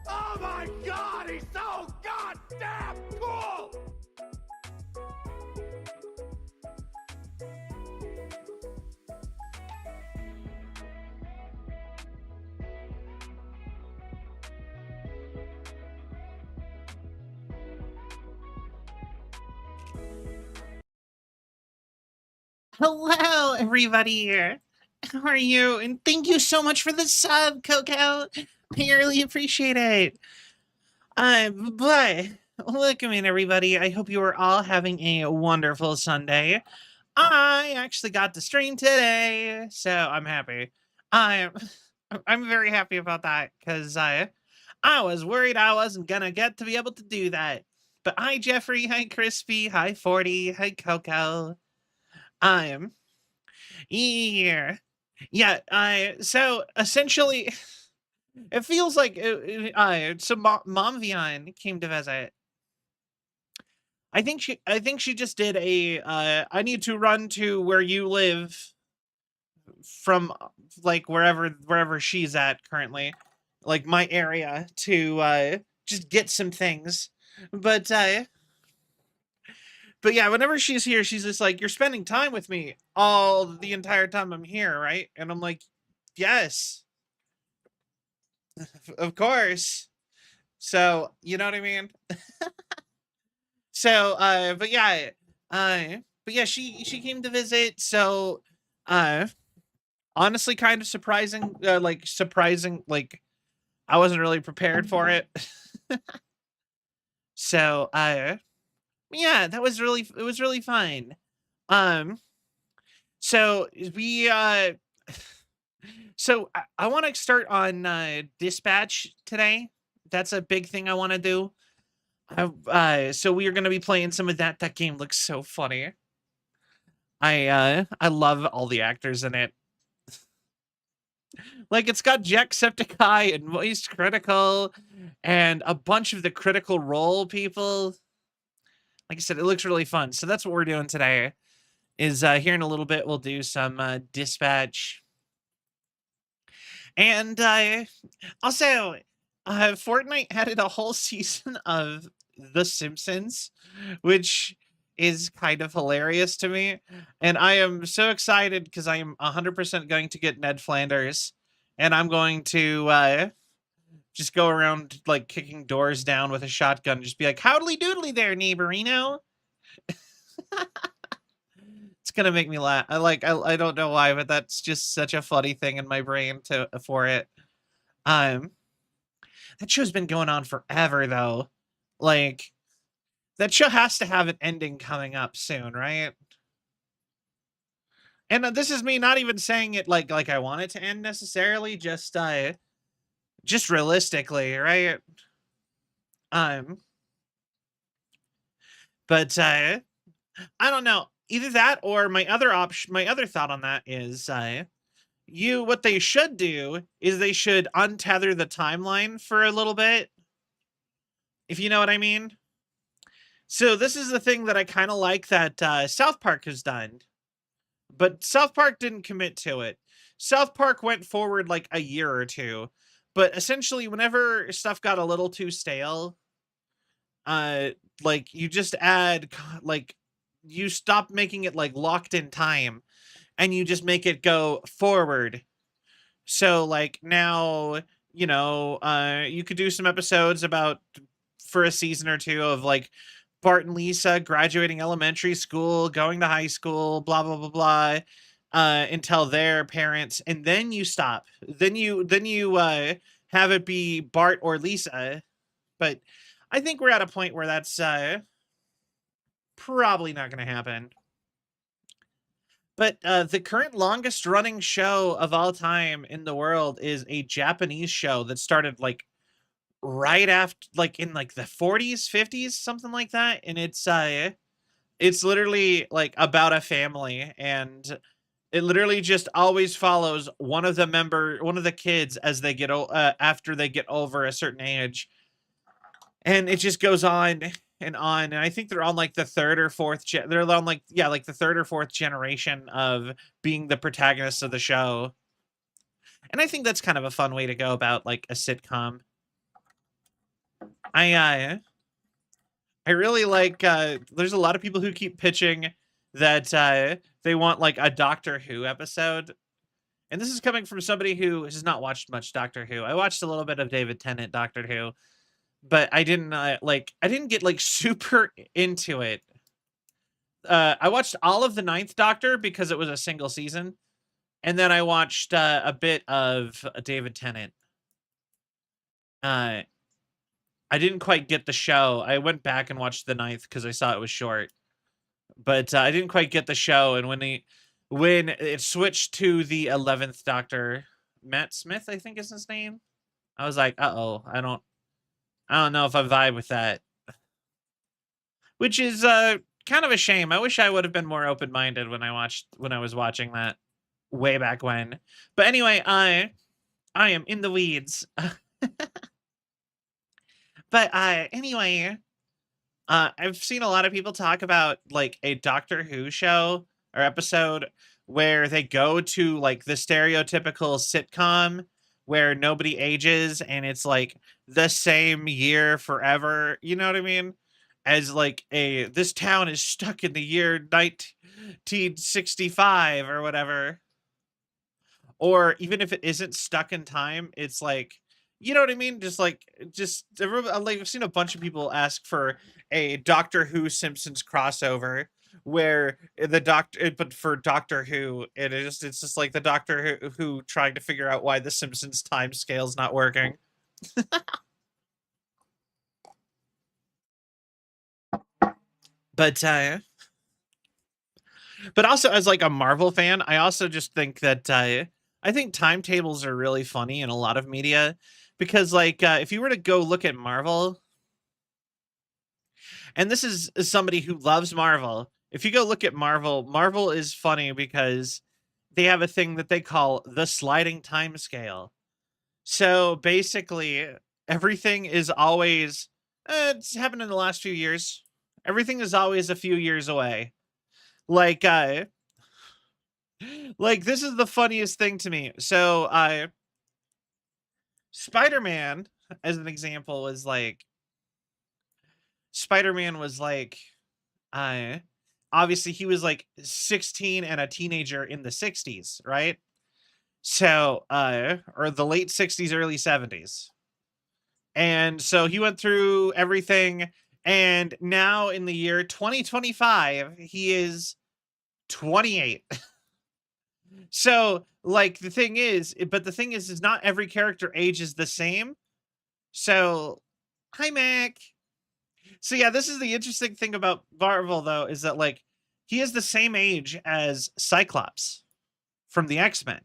Oh my God, he's so goddamn cool! Hello, everybody. How are you? And thank you so much for the sub, Coco. I really appreciate it. But welcome in, everybody. I hope you are all having a wonderful Sunday. I actually got to stream today, so I'm happy. I'm I'm very happy about that because I was worried I wasn't gonna get to be able to do that. But hi, Jeffrey. Hi, Crispy. Hi, 40. Hi, Coco. I'm here. Yeah, so essentially, it feels like so Mom Vian came to visit. I think she just did a I need to run to where you live from like wherever she's at currently, like my area, to just get some things. But yeah, whenever she's here, she's just like, "You're spending time with me all the entire time I'm here, right?" And I'm like, "Yes, of course." So, you know what I mean? So, but yeah, she came to visit. So, uh, honestly, kind of surprising. Like I wasn't really prepared for it. So, yeah, it was really fun. Um, so we so I want to start on dispatch today. That's a big thing I want to do. So we are going to be playing some of that. That game looks so funny. I love all the actors in it. Like, it's got Jacksepticeye and Moist Critical and a bunch of the Critical Role people. Like I said, it looks really fun. So that's what we're doing today. Is here in a little bit we'll do some dispatch. And also, Fortnite added a whole season of The Simpsons, which is kind of hilarious to me. And I am so excited because I am 100% going to get Ned Flanders. And I'm going to just go around like kicking doors down with a shotgun. Just be like, "Howdly doodly there, neighborino." It's gonna make me laugh. I don't know why, but that's just such a funny thing in my brain for it. Um, that show's been going on forever though. Like, that show has to have an ending coming up soon, right? And this is me not even saying it like I want it to end necessarily, just realistically, right? Um, but I don't know. Either that or my other option, my other thought on that is what they should do is they should untether the timeline for a little bit. If you know what I mean. So this is the thing that I kind of like that South Park has done. But South Park didn't commit to it. South Park went forward like a year or two. But essentially whenever stuff got a little too stale, like you just add like you stop making it like locked in time and you just make it go forward. So like now, you could do some episodes about for a season or two of like Bart and Lisa graduating elementary school, going to high school, blah blah blah blah, until their parents, and then you stop. Then you have it be Bart or Lisa. But I think we're at a point where that's probably not going to happen. But the current longest running show of all time in the world is a Japanese show that started like right after, like in like the 40s, 50s, something like that. And it's literally like about a family, and it literally just always follows one of the kids as they get after they get over a certain age, and it just goes on and on. And I think they're on like the third or fourth they're on like, yeah, like the third or fourth generation of being the protagonists of the show. And I think that's kind of a fun way to go about like a sitcom. I really like there's a lot of people who keep pitching that they want like a Doctor Who episode. And this is coming from somebody who has not watched much Doctor Who. I watched a little bit of David Tennant Doctor Who, but I didn't I didn't get like super into it. I watched all of the Ninth Doctor because it was a single season, and then I watched a bit of David Tennant. I didn't quite get the show. I went back and watched the Ninth because I saw it was short, but I didn't quite get the show. And when it switched to the 11th Doctor, Matt Smith, I think is his name, I was like, uh-oh, I don't know if I vibe with that. Which is kind of a shame. I wish I would have been more open-minded when I was watching that way back when. But anyway, I am in the weeds. But anyway, I've seen a lot of people talk about like a Doctor Who show or episode where they go to like the stereotypical sitcom where nobody ages and it's like the same year forever. You know what I mean? As like this town is stuck in the year 1965 or whatever. Or even if it isn't stuck in time, it's like, you know what I mean? Like I've seen a bunch of people ask for a Doctor Who Simpsons crossover where but for Doctor Who, it's just like the Doctor Who trying to figure out why the Simpsons time scale's not working. But also as like a Marvel fan, I also just think that I think timetables are really funny in a lot of media because like if you were to go look at Marvel, and this is somebody who loves Marvel, if you go look at Marvel is funny because they have a thing that they call the sliding time scale. So basically everything is always it's happened in the last few years. Everything is always a few years away. Like like this is the funniest thing to me. So Spider-Man, as an example, was like Spider-Man was like uh obviously he was like 16 and a teenager in the 60s, right? So or the late 60s, early 70s. And so he went through everything, and now in the year 2025, he is 28. So like the thing is not every character ages the same. So hi Mac. So yeah, this is the interesting thing about Marvel though, is that like he is the same age as Cyclops from the X-Men.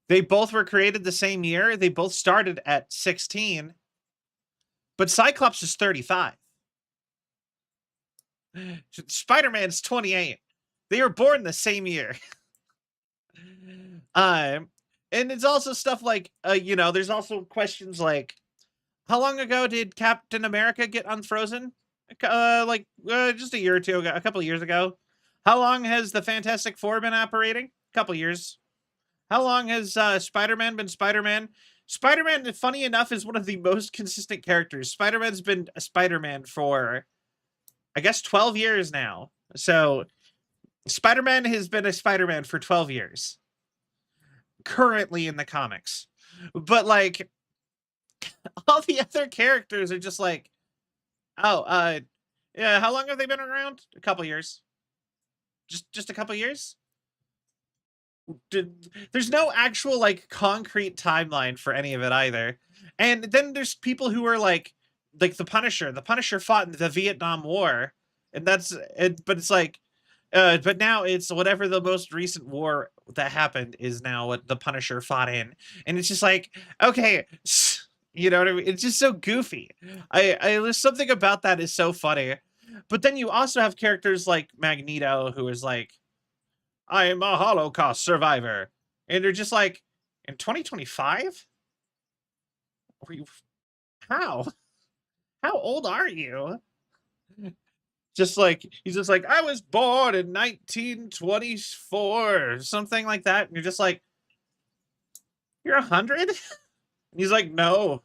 They both were created the same year. They both started at 16, but Cyclops is 35. Spider-Man's 28. They were born the same year. And it's also stuff like you know, there's also questions like how long ago did Captain America get unfrozen? Just a year or two ago, a couple of years ago. How long has the Fantastic Four been operating? A couple years. How long has Spider-Man been Spider-Man? Spider-Man, funny enough, is one of the most consistent characters. Spider-Man's been a Spider-Man for, I guess, 12 years now. So Spider-Man has been a Spider-Man for 12 years. Currently in the comics. But like all the other characters are just like, oh, yeah, how long have they been around? A couple years. Just a couple years? There's no actual like concrete timeline for any of it either. And then there's people who are like like the Punisher. The Punisher fought in the Vietnam War, and that's it. But it's like, but now it's whatever the most recent war that happened is now what the Punisher fought in, and it's just like, okay, you know what I mean? It's just so goofy. There's something about that is so funny. But then you also have characters like Magneto, who is like, I am a Holocaust survivor, and they're just like, in 2025, how? How old are you? Just like he's just like, I was born in 1924 or something like that. And you're just like, you're 100? And he's like, no.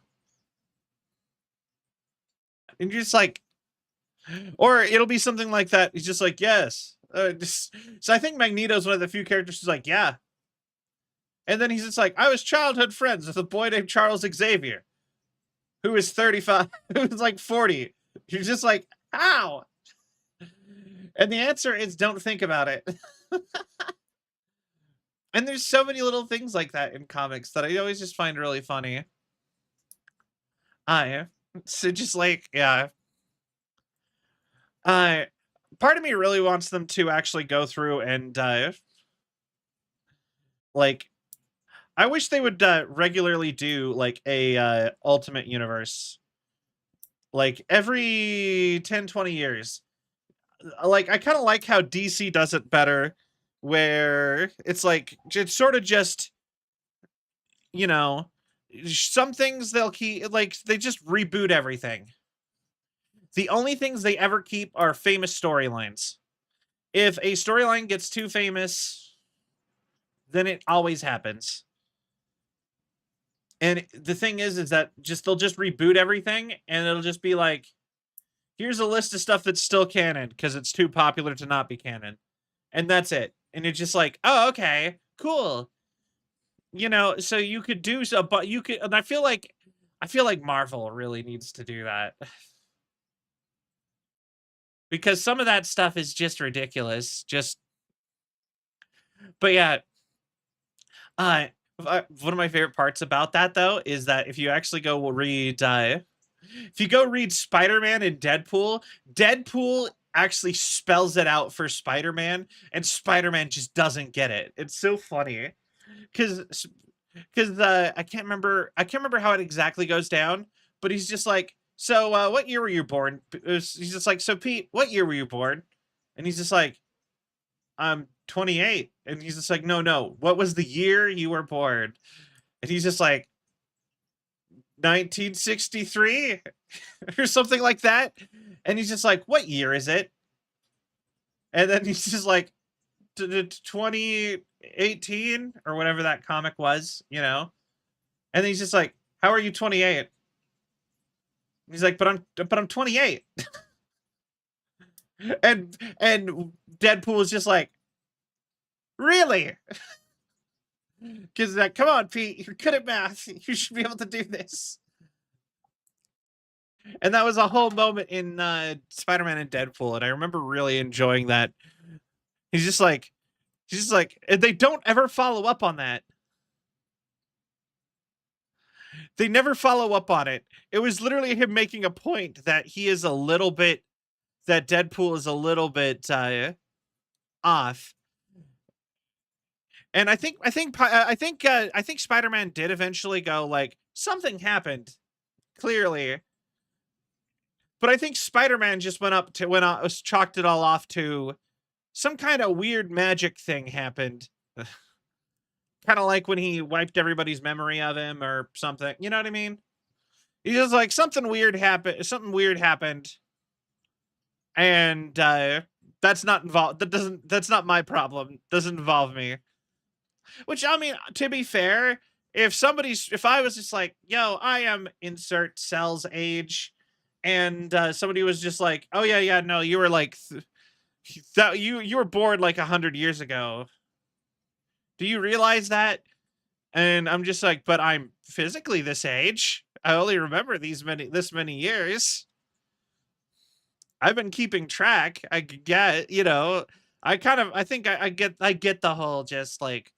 And you're just like, or it'll be something like that. He's just like, yes. So I think Magneto's one of the few characters who's like, yeah. And then he's just like, I was childhood friends with a boy named Charles Xavier, who is 35, who's like 40. You're just like, how? And the answer is don't think about it. And there's so many little things like that in comics that I always just find really funny. So just like, yeah. Part of me really wants them to actually go through and, like, I wish they would, regularly do, like, a, Ultimate Universe. Like, every 10, 20 years. Like, I kind of like how DC does it better, where it's like, it's sort of just, you know, some things they'll keep, like, they just reboot everything. The only things they ever keep are famous storylines. If a storyline gets too famous, then it always happens. And the thing is that they'll just reboot everything, and it'll just be like, here's a list of stuff that's still canon because it's too popular to not be canon, and that's it. And it's just like, oh, okay, cool. You know, so you could do so, but you could, and I feel like Marvel really needs to do that because some of that stuff is just ridiculous. But yeah, one of my favorite parts about that though is that if you actually go read, if you go read Spider-Man and Deadpool, Deadpool actually spells it out for Spider-Man, and Spider-Man just doesn't get it. It's so funny because I can't remember how it exactly goes down, but he's just like, so what year were you born? He's just like, so Pete, what year were you born? And he's just like, I'm 28. And he's just like, no, what was the year you were born? And he's just like, 1963 or something like that. And he's just like, what year is it? And then he's just like, 2018 or whatever that comic was, you know? And then he's just like, how are you 28? He's like, but I'm 28. and Deadpool is just like, really? Because like, come on, Pete, you're good at math. You should be able to do this. And that was a whole moment in Spider-Man and Deadpool, and I remember really enjoying that. He's just like, and they don't ever follow up on that. They never follow up on it. It was literally him making a point that he is a little bit, that Deadpool is a little bit off. And I think Spider-Man did eventually go like, something happened, clearly. But I think Spider-Man just chalked it all off to some kind of weird magic thing happened. Kind of like when he wiped everybody's memory of him or something. You know what I mean? He's just like, something weird happened. And that's not involved. That's not my problem. Doesn't involve me. Which, I mean, to be fair, if I was just like, yo, I am insert Cell's age, and somebody was just like, oh yeah, no, you were like, that you were born like 100 years ago. Do you realize that? And I'm just like, but I'm physically this age. I only remember this many years. I've been keeping track. I get, you know, I think I get the whole just like,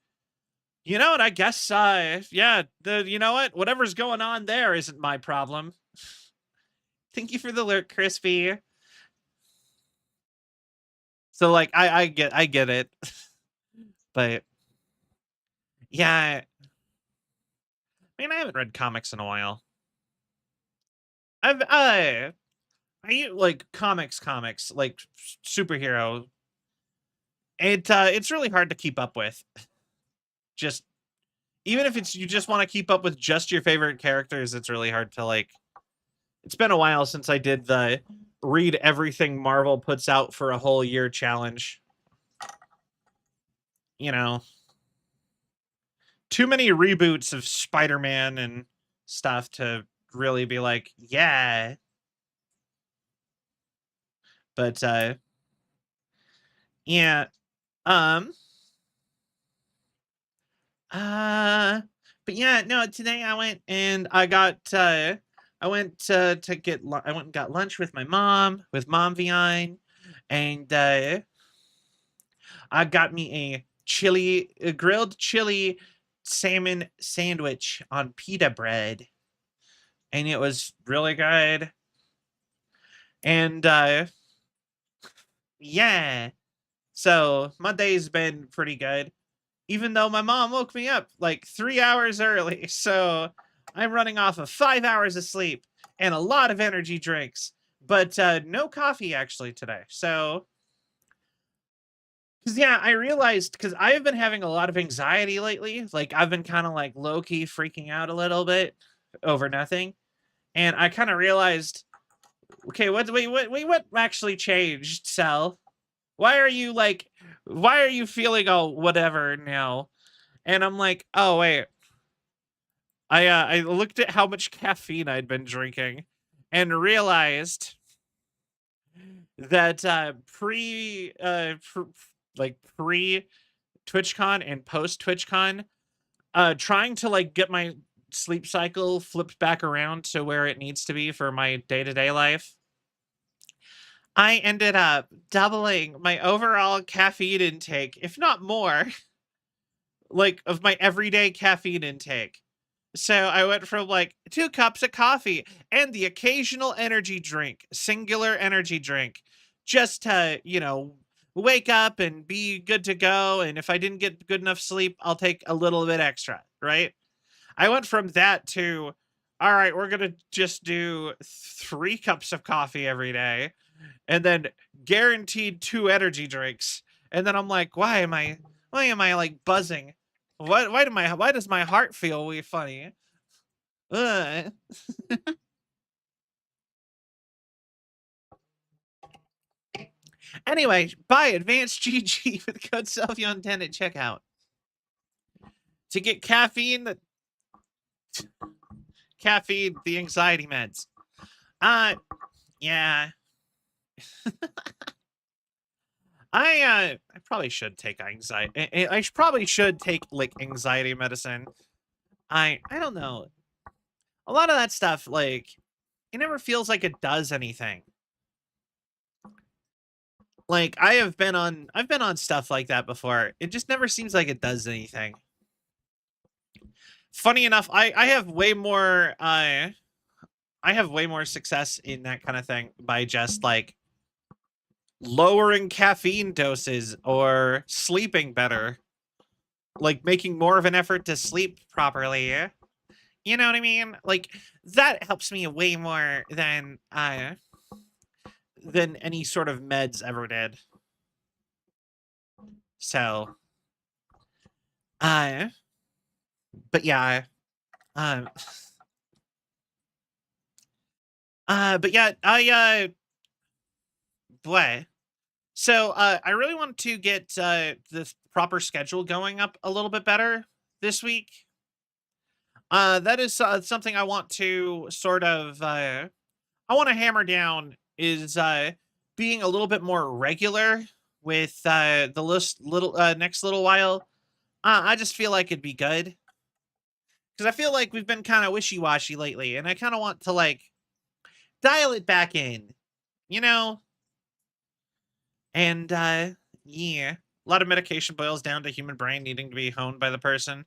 you know what, I guess, yeah, you know what, whatever's going on there isn't my problem. Thank you for the alert, Crispy. So like I get it. But yeah, I mean I haven't read comics in a while. Like comics, like superhero. It's really hard to keep up with. Just even if it's you just want to keep up with just your favorite characters, it's really hard to like. It's been a while since I did the read everything Marvel puts out for a whole year challenge. You know, too many reboots of Spider-Man and stuff to really be like, yeah. But yeah. Um uh but yeah, no, today I went and I went to get I went and got lunch with my mom, with Mom Vian, and I got me a grilled chili salmon sandwich on pita bread, and it was really good. And yeah, so my day's been pretty good, even though my mom woke me up like 3 hours early. So I'm running off of 5 hours of sleep and a lot of energy drinks, but no coffee actually today. So because yeah, I realized because I have been having a lot of anxiety lately. Like I've been kind of like low key freaking out a little bit over nothing, and I kind of realized, okay, what actually changed, Cell? Why are you like, why are you feeling all whatever now? And I'm like, oh wait, I looked at how much caffeine I'd been drinking, and realized that pre TwitchCon and post TwitchCon, trying to like get my sleep cycle flipped back around to where it needs to be for my day-to-day life. I ended up doubling my overall caffeine intake, if not more, like of my everyday caffeine intake. So I went from like 2 cups of coffee and the occasional energy drink, singular energy drink, just to, wake up and be good to go. And if I didn't get good enough sleep, I'll take a little bit extra, right? I went from that to, all right, we're going to just do 3 cups of coffee every day and then guaranteed 2 energy drinks. And then I'm like, why am I like buzzing? Why does my heart feel weird funny? Ugh. Anyway, buy Advanced GG with code Celvion 10 at checkout to get caffeine, the anxiety meds. Yeah. I probably should take anxiety. Probably should take like anxiety medicine. I don't know. A lot of that stuff, like, it never feels like it does anything. Like I've been on stuff like that before. It just never seems like it does anything. Funny enough, I have way more success in that kind of thing by just like lowering caffeine doses or sleeping better. Like making more of an effort to sleep properly. You know what I mean? Like that helps me way more than any sort of meds ever did. So but yeah, um but yeah, bleh. So I really want to get the proper schedule going up a little bit better this week. That is something I want to sort of I want to hammer down is being a little bit more regular with the next little while. I just feel like it'd be good because I feel like we've been kind of wishy-washy lately, and I kind of want to like dial it back in, you know? And yeah, a lot of medication boils down to human brain needing to be honed by the person.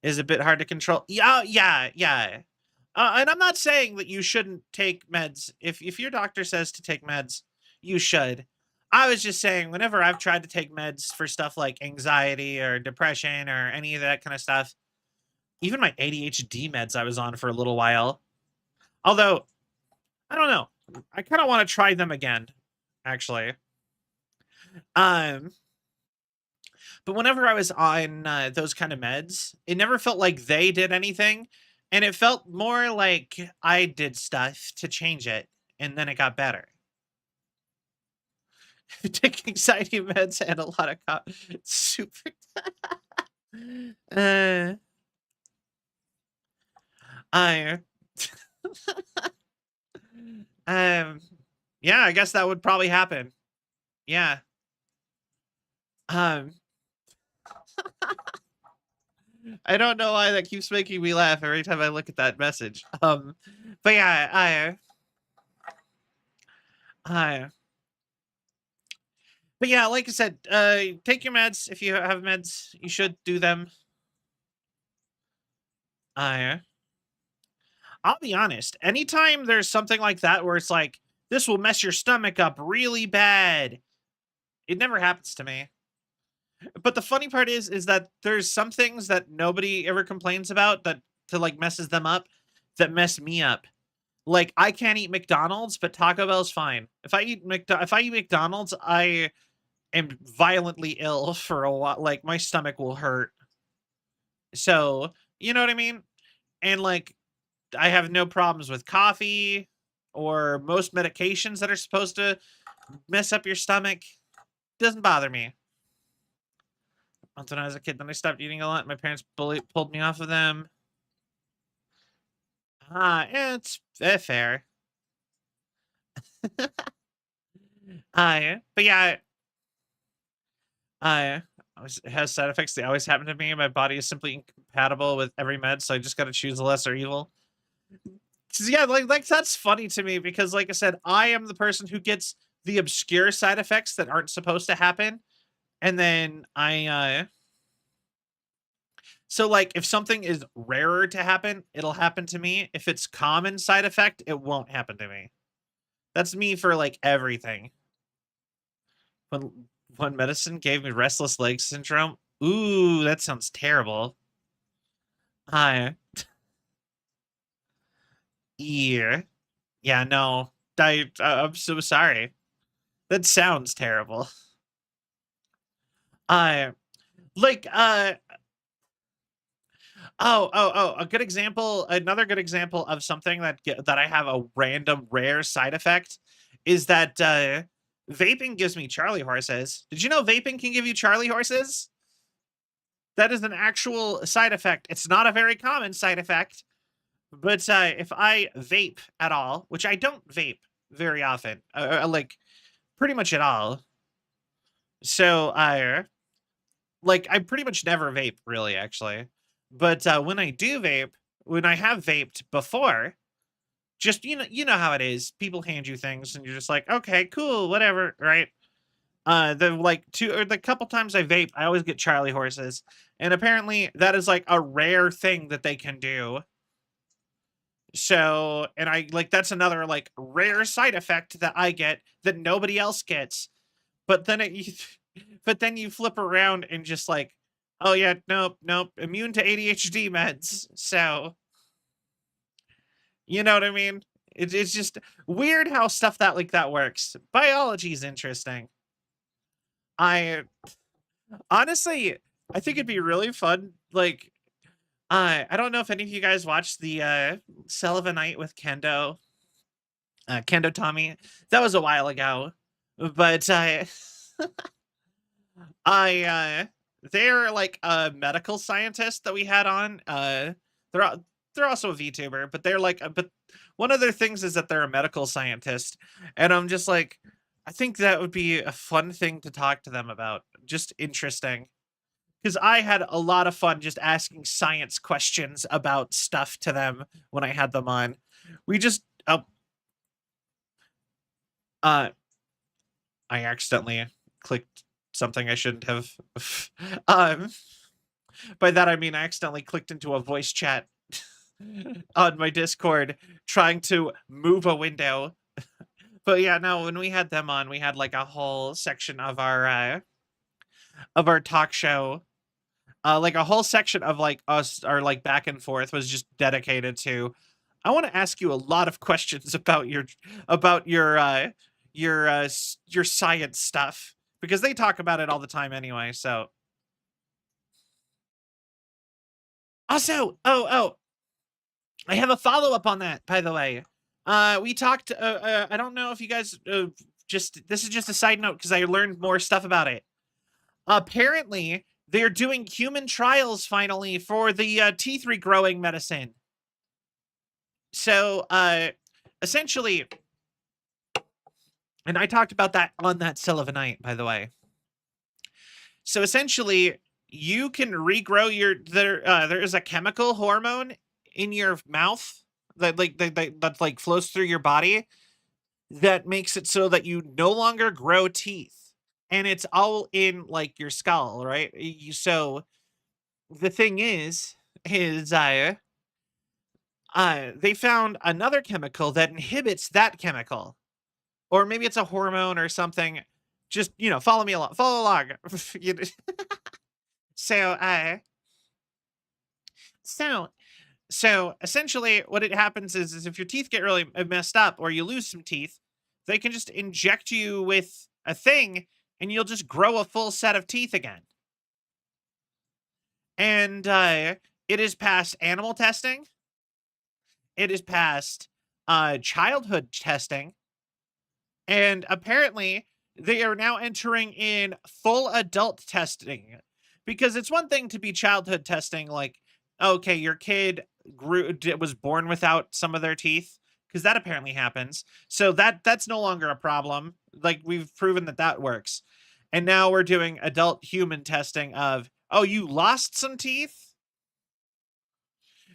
Is a bit hard to control. Yeah, yeah, yeah. And I'm not saying that you shouldn't take meds. If your doctor says to take meds, you should. I was just saying, whenever I've tried to take meds for stuff like anxiety or depression or any of that kind of stuff, even my ADHD meds I was on for a little while. Although, I don't know. I kind of want to try them again, actually. Um, but whenever I was on those kind of meds, it never felt like they did anything, and it felt more like I did stuff to change it, and then it got better. Taking anxiety meds and a lot of super. uh, I um, yeah, I guess that would probably happen. Yeah. Um, I don't know why that keeps making me laugh every time I look at that message. But yeah, I, but yeah, like I said, take your meds. If you have meds, you should do them. I, I'll be honest. Anytime there's something like that where it's like, this will mess your stomach up really bad, it never happens to me. But the funny part is that there's some things that nobody ever complains about that to like messes them up that mess me up. Like I can't eat McDonald's, but Taco Bell's fine. If I eat McDonald's, I am violently ill for a while. Like my stomach will hurt. So, you know what I mean? And like I have no problems with coffee or most medications that are supposed to mess up your stomach. Doesn't bother me. Once when I was a kid, then I stopped eating a lot. My parents pulled me off of them. It's fair. But yeah, it has side effects. They always happen to me. My body is simply incompatible with every med, so I just got to choose the lesser evil. Yeah, like that's funny to me because, like I said, I am the person who gets the obscure side effects that aren't supposed to happen, and then so like if something is rarer to happen, it'll happen to me. If it's common side effect, it won't happen to me. That's me for like everything. When medicine gave me restless leg syndrome. Ooh, that sounds terrible. Hi. Yeah. Yeah, no. I'm so sorry. That sounds terrible. I like a good example, another good example of something that I have a random rare side effect is that vaping gives me Charlie horses. Did you know vaping can give you Charlie horses? That is an actual side effect. It's not a very common side effect, but if I vape at all, which I don't vape very often, like pretty much at all. So I pretty much never vape really actually. But when I do vape, when I have vaped before, just you know how it is. People hand you things and you're just like, okay, cool, whatever, right? The like two or the couple times I vape, I always get Charlie horses. And apparently that is like a rare thing that they can do. So, and I like that's another like rare side effect that I get that nobody else gets. But then but then you flip around and just like, oh yeah, nope, immune to ADHD meds. So, you know what I mean? It's just weird how stuff that like that works. Biology is interesting. I honestly, I think it'd be really fun. Like, I don't know if any of you guys watched the Celvion with Kendo Tommy. That was a while ago, but I they're like a medical scientist that we had on. They're they're also a VTuber, but they're like but one of their things is that they're a medical scientist, and I'm just like, I think that would be a fun thing to talk to them about. Just interesting. Because I had a lot of fun just asking science questions about stuff to them when I had them on. We just uh I accidentally clicked something I shouldn't have. um by that I mean I accidentally clicked into a voice chat. on my Discord trying to move a window. But yeah, no, when we had them on, we had like a whole section of our talk show. Like a whole section of like us, our like back and forth was just dedicated to, I want to ask you a lot of questions about your science stuff, because they talk about it all the time anyway. So also, I have a follow up on that, by the way. We talked. I don't know if you guys just, this is just a side note because I learned more stuff about it. Apparently, they're doing human trials finally for the teeth regrowing medicine. So, essentially, and I talked about that on that Celvion, by the way. So essentially, you can regrow there is a chemical hormone in your mouth that like flows through your body that makes it so that you no longer grow teeth, and it's all in like your skull, right? So the thing is they found another chemical that inhibits that chemical, or maybe it's a hormone or something. Just, follow me along, follow along. So so so essentially what it happens is if your teeth get really messed up or you lose some teeth, they can just inject you with a thing and you'll just grow a full set of teeth again. And it is past animal testing. It is past childhood testing. And apparently they are now entering in full adult testing, because it's one thing to be childhood testing, like, okay, your kid was born without some of their teeth, because that apparently happens. So that's no longer a problem. Like, we've proven that works. And now we're doing adult human testing of, oh, you lost some teeth?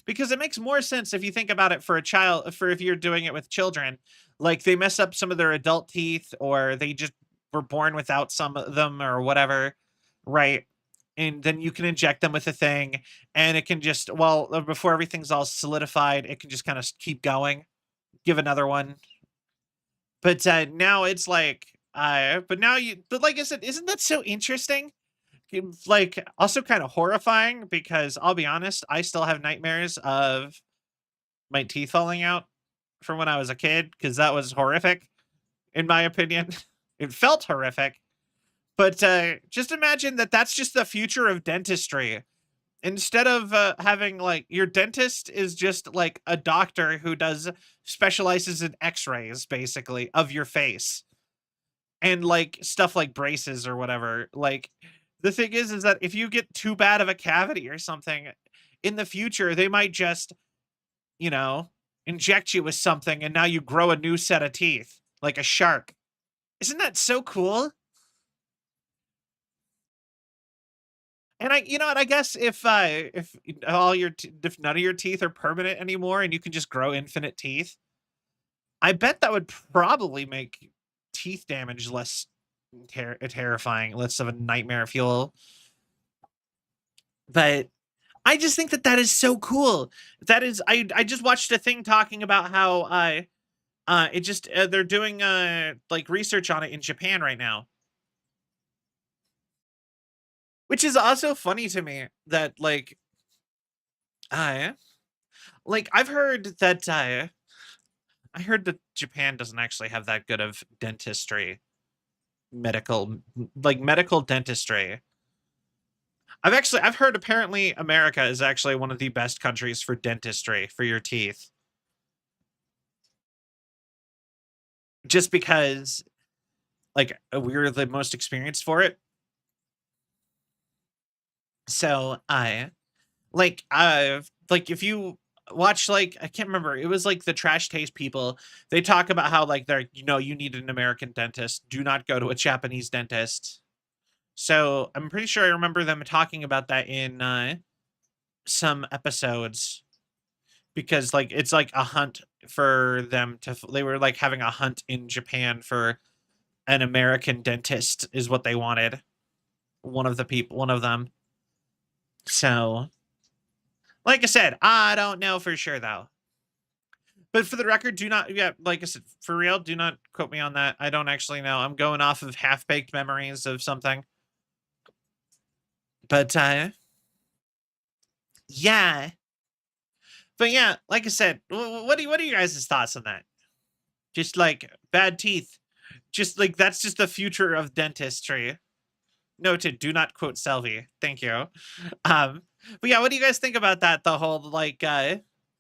Because it makes more sense if you think about it for a child, for if you're doing it with children, like they mess up some of their adult teeth or they just were born without some of them or whatever, right? And then you can inject them with a thing and it can just, well, before everything's all solidified, it can just kind of keep going, give another one. But now it's like, but like I said, isn't that so interesting? Like, also kind of horrifying, because I'll be honest, I still have nightmares of my teeth falling out from when I was a kid, because that was horrific, in my opinion. It felt horrific. But just imagine that that's just the future of dentistry. Instead of having, like, your dentist is just like a doctor who specializes in x-rays, basically, of your face. And like stuff like braces or whatever. Like, the thing is that if you get too bad of a cavity or something in the future, they might just, you know, inject you with something and now you grow a new set of teeth like a shark. Isn't that so cool? And I guess if if none of your teeth are permanent anymore and you can just grow infinite teeth, I bet that would probably make teeth damage less terrifying, less of a nightmare fuel. But I just think that is so cool. That is, I just watched a thing talking about how it just they're doing like research on it in Japan right now, which is also funny to me that uh I've heard that I heard that Japan doesn't actually have that good of dentistry, medical dentistry. I've heard apparently America is actually one of the best countries for dentistry for your teeth. Just because like we're the most experienced for it. So like if you watch, like, I can't remember, it was like the Trash Taste people, they talk about how like they're, you need an American dentist, do not go to a Japanese dentist. So I'm pretty sure I remember them talking about that in some episodes, because like it's like a hunt for them to, they were like having a hunt in Japan for an American dentist is what they wanted. One of them. So Like I said, I don't know for sure though. But for the record, do not, yeah, like I said, for real, do not quote me on that. I don't actually know. I'm going off of half-baked memories of something. But yeah. But yeah, like I said, what are you guys' thoughts on that? Just like bad teeth. Just like that's just the future of dentistry. Noted, do not quote Selvi. Thank you. Um, but yeah, what do you guys think about that? The whole like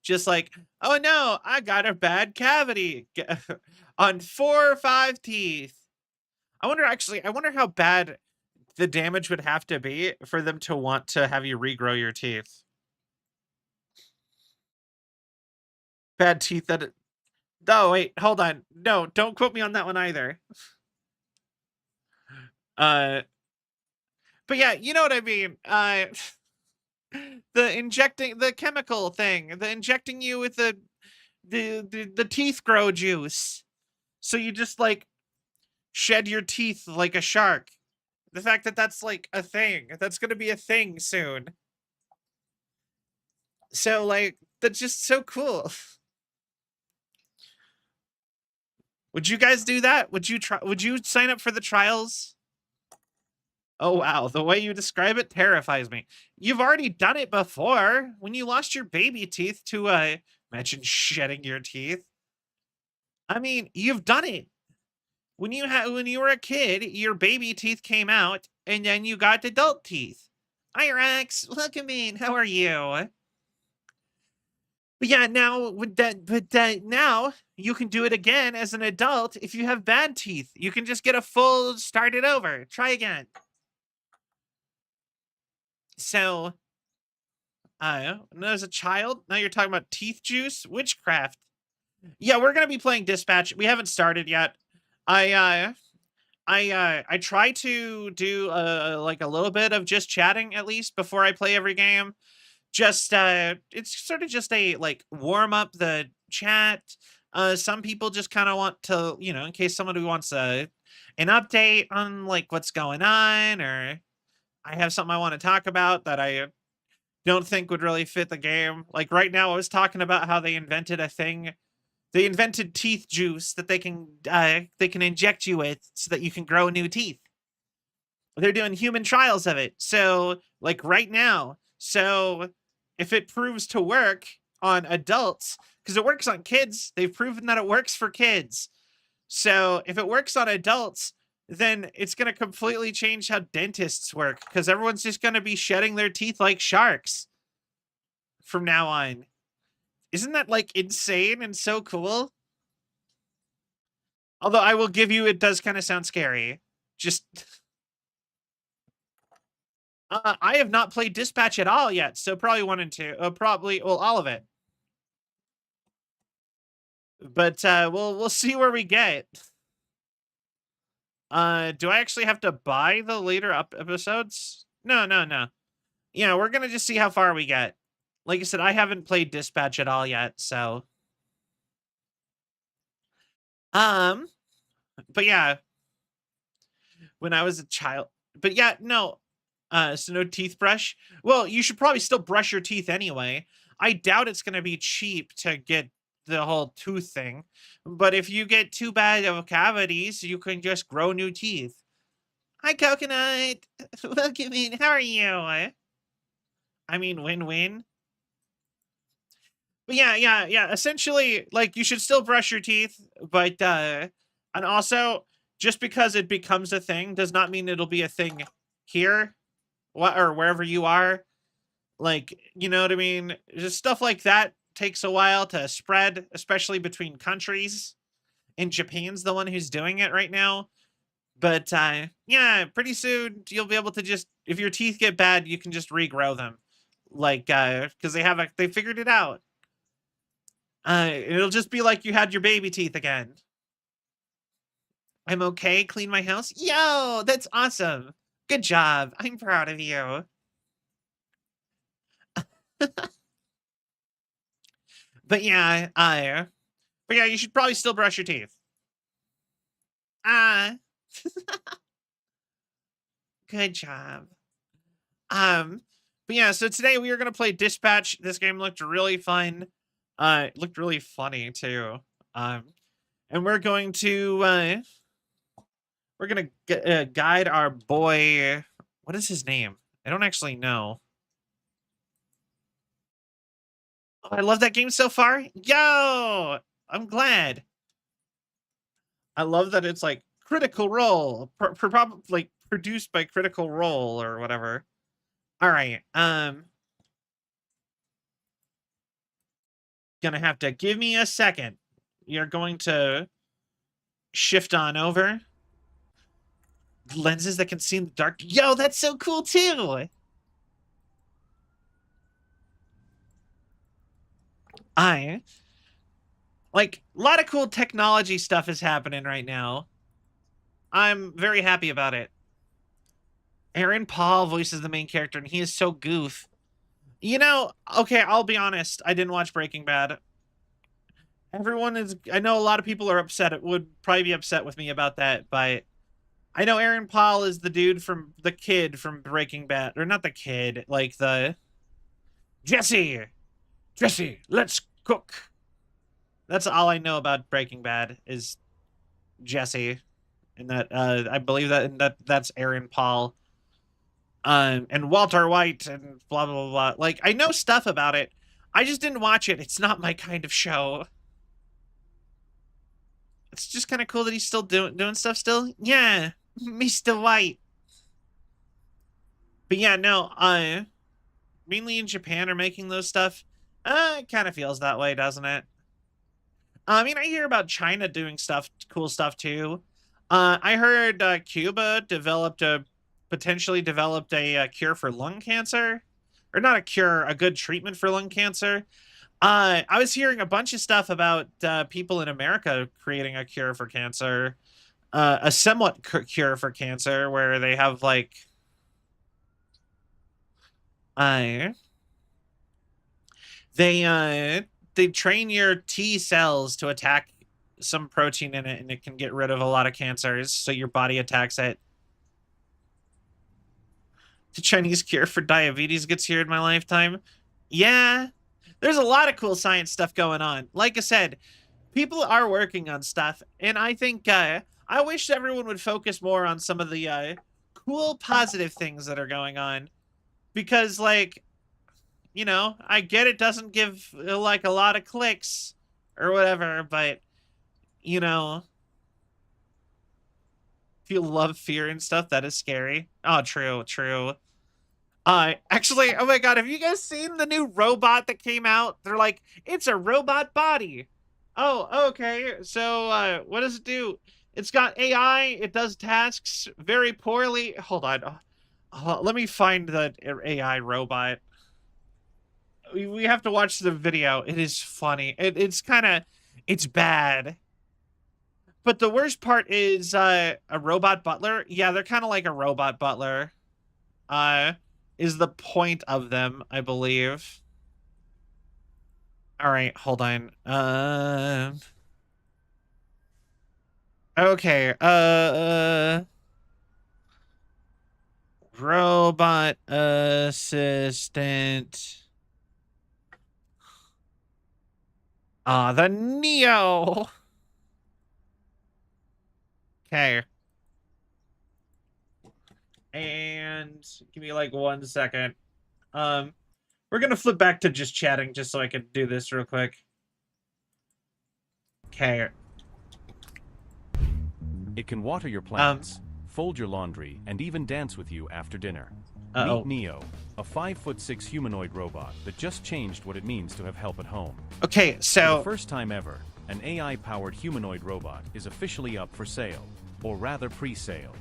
just like, oh no, I got a bad cavity on 4 or 5 teeth. I wonder how bad the damage would have to be for them to want to have you regrow your teeth. Bad teeth that oh wait, hold on. No, don't quote me on that one either. Uh but yeah, you know what I mean. The injecting the chemical thing, the injecting you with the teeth grow juice. So you just like shed your teeth like a shark. The fact that that's like a thing, that's going to be a thing soon. So like that's just so cool. Would you guys do that? Would you sign up for the trials? Oh wow, the way you describe it terrifies me. You've already done it before when you lost your baby teeth to imagine shedding your teeth. I mean, you've done it. When you were a kid, your baby teeth came out and then you got adult teeth. Hi Rex, welcome in. How are you? But yeah, now with that, but now you can do it again as an adult if you have bad teeth. You can just get a full start it over. Try again. So, as a child, now you're talking about teeth juice, witchcraft. Yeah, we're gonna be playing Dispatch. We haven't started yet. I I try to do like a little bit of just chatting at least before I play every game. Just it's sort of just a like warm up the chat. Some people just kind of want to, in case somebody wants an update on like what's going on, or I have something I want to talk about that I don't think would really fit the game. Like right now I was talking about how they invented a thing. They invented teeth juice that they can inject you with so that you can grow new teeth. They're doing human trials of it. So, like right now. So, if it proves to work on adults, because it works on kids, they've proven that it works for kids. So, if it works on adults, then it's going to completely change how dentists work because everyone's just going to be shedding their teeth like sharks from now on. Isn't that like insane and so cool? Although I will give you, it does kind of sound scary. Just I have not played Dispatch at all yet, so probably 1 and 2. Probably, well, all of it. But we'll see where we get. Do I actually have to buy the later episodes? No, no, no. Yeah, we're gonna just see how far we get. Like I said, I haven't played Dispatch at all yet, so. Um, but yeah, when I was a child. But yeah, no. So no teeth brush. Well, you should probably still brush your teeth anyway. I doubt it's gonna be cheap to get the whole tooth thing. But if you get too bad of cavities, you can just grow new teeth. Hi, Coconut. Welcome in. How are you? I mean, win-win. But yeah, yeah, yeah. Essentially, like you should still brush your teeth, but and also just because it becomes a thing does not mean it'll be a thing here, what or wherever you are. Like, you know what I mean? Just stuff like that takes a while to spread, especially between countries. And Japan's the one who's doing it right now. But yeah, pretty soon you'll be able to just if your teeth get bad, you can just regrow them. Like because they figured it out. It'll just be like you had your baby teeth again. I'm okay, clean my house. Yo, that's awesome. Good job. I'm proud of you. But yeah, you should probably still brush your teeth. Ah, good job. Um, But yeah, so today we are going to play Dispatch. This game looked really fun. It looked really funny too. And we're going to guide our boy. What is his name? I don't actually know. Oh, I love that game so far. Yo, I'm glad. I love that it's like Critical Role, like produced by Critical Role or whatever. All right. Gonna have to give me a second. You're going to shift on over. Lenses that can see in the dark. Yo, that's so cool too. Like, a lot of cool technology stuff is happening right now. I'm very happy about it. Aaron Paul voices the main character, and he is so goof. You know, okay, I'll be honest. I didn't watch Breaking Bad. I know a lot of people are upset. Would probably be upset with me about that, but I know Aaron Paul is the dude from the kid from Breaking Bad. Or not the kid, like the... Jesse, let's cook. That's all I know about Breaking Bad is Jesse. And that, I believe that's Aaron Paul. And Walter White and blah, blah, blah. Like, I know stuff about it. I just didn't watch it. It's not my kind of show. It's just kind of cool that he's still doing stuff still. Yeah, Mr. White. But yeah, no, mainly in Japan are making those stuff. It kind of feels that way, doesn't it? I mean, I hear about China doing cool stuff too. I heard Cuba potentially developed a cure for lung cancer. Or not a cure, a good treatment for lung cancer. I was hearing a bunch of stuff about people in America creating a cure for cancer. A somewhat cure for cancer where they have like... They train your T cells to attack some protein in it, and it can get rid of a lot of cancers, so your body attacks it. The Chinese cure for diabetes gets here in my lifetime. Yeah, there's a lot of cool science stuff going on. Like I said, people are working on stuff, and I think I wish everyone would focus more on some of the cool, positive things that are going on. Because, like, you know, I get it doesn't give, like, a lot of clicks or whatever, but, you know, if you love fear and stuff, that is scary. Oh, true. Actually, oh my god, have you guys seen the new robot that came out? They're like, it's a robot body. Oh, okay. So, what does it do? It's got AI. It does tasks very poorly. Hold on. Let me find the AI robot. We have to watch the video. It is funny. It's bad. But the worst part is a robot butler. Yeah, they're kind of like a robot butler. Is the point of them, I believe. All right, hold on. Okay. Robot assistant. The Neo. Okay. And give me like 1 second. We're gonna flip back to just chatting just so I can do this real quick. Okay. It can water your plants, fold your laundry, and even dance with you after dinner. Meet Neo, a 5'6" humanoid robot that just changed what it means to have help at home. Okay, so... For the first time ever, an AI-powered humanoid robot is officially up for sale, or rather pre-sale.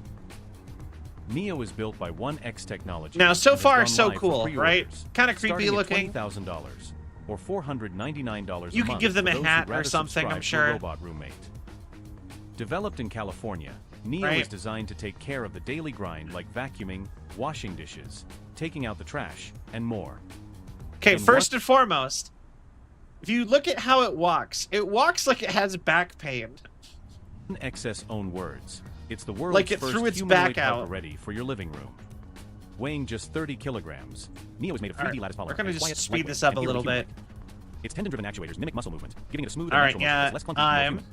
Neo is built by 1X Technology. Now, so far, so cool, right? Kind of creepy looking. $20,000 or $499 you could give them a hat or something, I'm sure. Robot roommate. Developed in California, Neo is designed to take care of the daily grind like vacuuming, washing dishes, taking out the trash, and more. Okay, first and foremost, if you look at how it walks like it has back pain. In excess own words, it's the world's like it first threw its humanoid back out. ready for your living room. weighing just 30 kilograms. Neo is made of 3D lattice polymer. We're gonna and just quiet, speed lightweight, this up and a little bit. Its tendon-driven actuators mimic muscle movement, giving it a smooth All and right, natural motion that's less clunky and more human.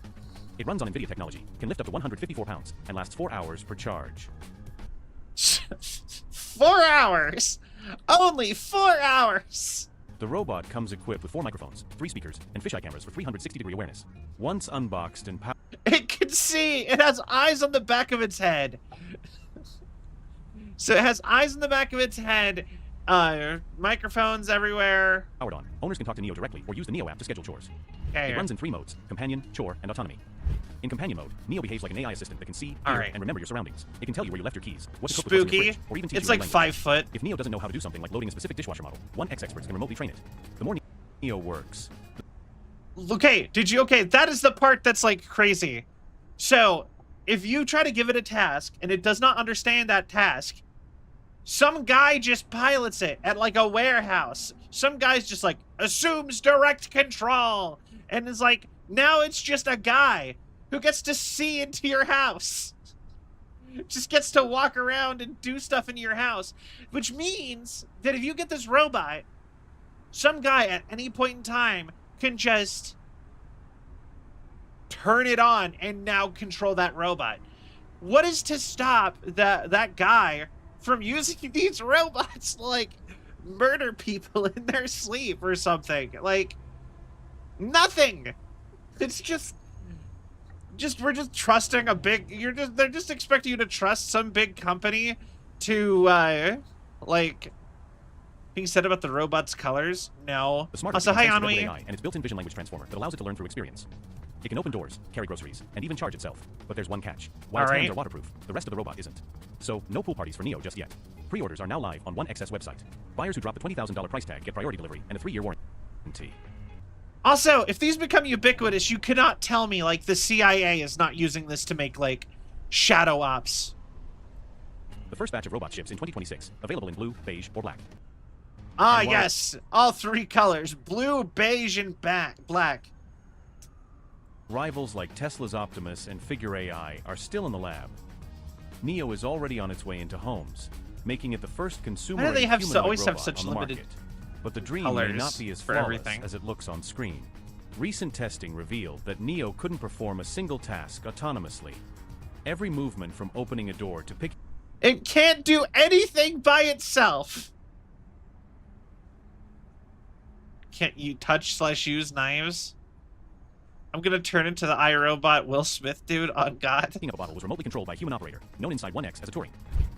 It runs on NVIDIA technology, can lift up to 154 pounds, and lasts 4 hours per charge. 4 hours? Only 4 hours! The robot comes equipped with 4 microphones, 3 speakers, and fisheye cameras for 360-degree awareness. Once unboxed and powered... It can see! It has eyes on the back of its head. So it has eyes on the back of its head, microphones everywhere. Powered on. Owners can talk to Neo directly or use the Neo app to schedule chores. Okay. It runs in 3 modes: companion, chore, and autonomy. In companion mode, Neo behaves like an AI assistant that can see, hear, and remember your surroundings. It can tell you where you left your keys, what to cook with what's in your fridge, or even teach It's you like a language. 5 foot. If Neo doesn't know how to do something like loading a specific dishwasher model, 1X experts can remotely train it. The more Neo works... Okay, that is the part that's like crazy. So, if you try to give it a task and it does not understand that task, some guy just pilots it at like a warehouse. Some guy's just like assumes direct control and is like, now it's just a guy who gets to see into your house. Just gets to walk around and do stuff in your house. Which means that if you get this robot, some guy at any point in time can just turn it on and now control that robot. What is to stop that guy from using these robots to, like, murder people in their sleep or something? Like, nothing. It's just we're just trusting a big... they're just expecting you to trust some big company to, like... Being said about the robot's colors? No. The smart Also, hi, Anwi. AI and its built-in vision language transformer that allows it to learn through experience. It can open doors, carry groceries, and even charge itself. But there's one catch. While its hands are waterproof, the rest of the robot isn't. So, no pool parties for Neo just yet. Pre-orders are now live on 1XS website. Buyers who drop the $20,000 price tag get priority delivery and a 3-year warranty. Also, if these become ubiquitous, you cannot tell me, like, the CIA is not using this to make, like, shadow ops. The first batch of robot ships in 2026, available in blue, beige, or black. Ah, yes. All 3 colors. Blue, beige, and black. Rivals like Tesla's Optimus and Figure AI are still in the lab. Neo is already on its way into homes, making it the first consumer Why do they have always have robot such on the limited market. But the dream may not be as flawless everything as it looks on screen. Recent testing revealed that Neo couldn't perform a single task autonomously. Every movement from opening a door to pick... It can't do anything by itself. Can't you touch/use knives? I'm gonna turn into the iRobot Will Smith dude. Oh God. Picking up a bottle was remotely controlled by a human operator, known inside 1X as a Turing.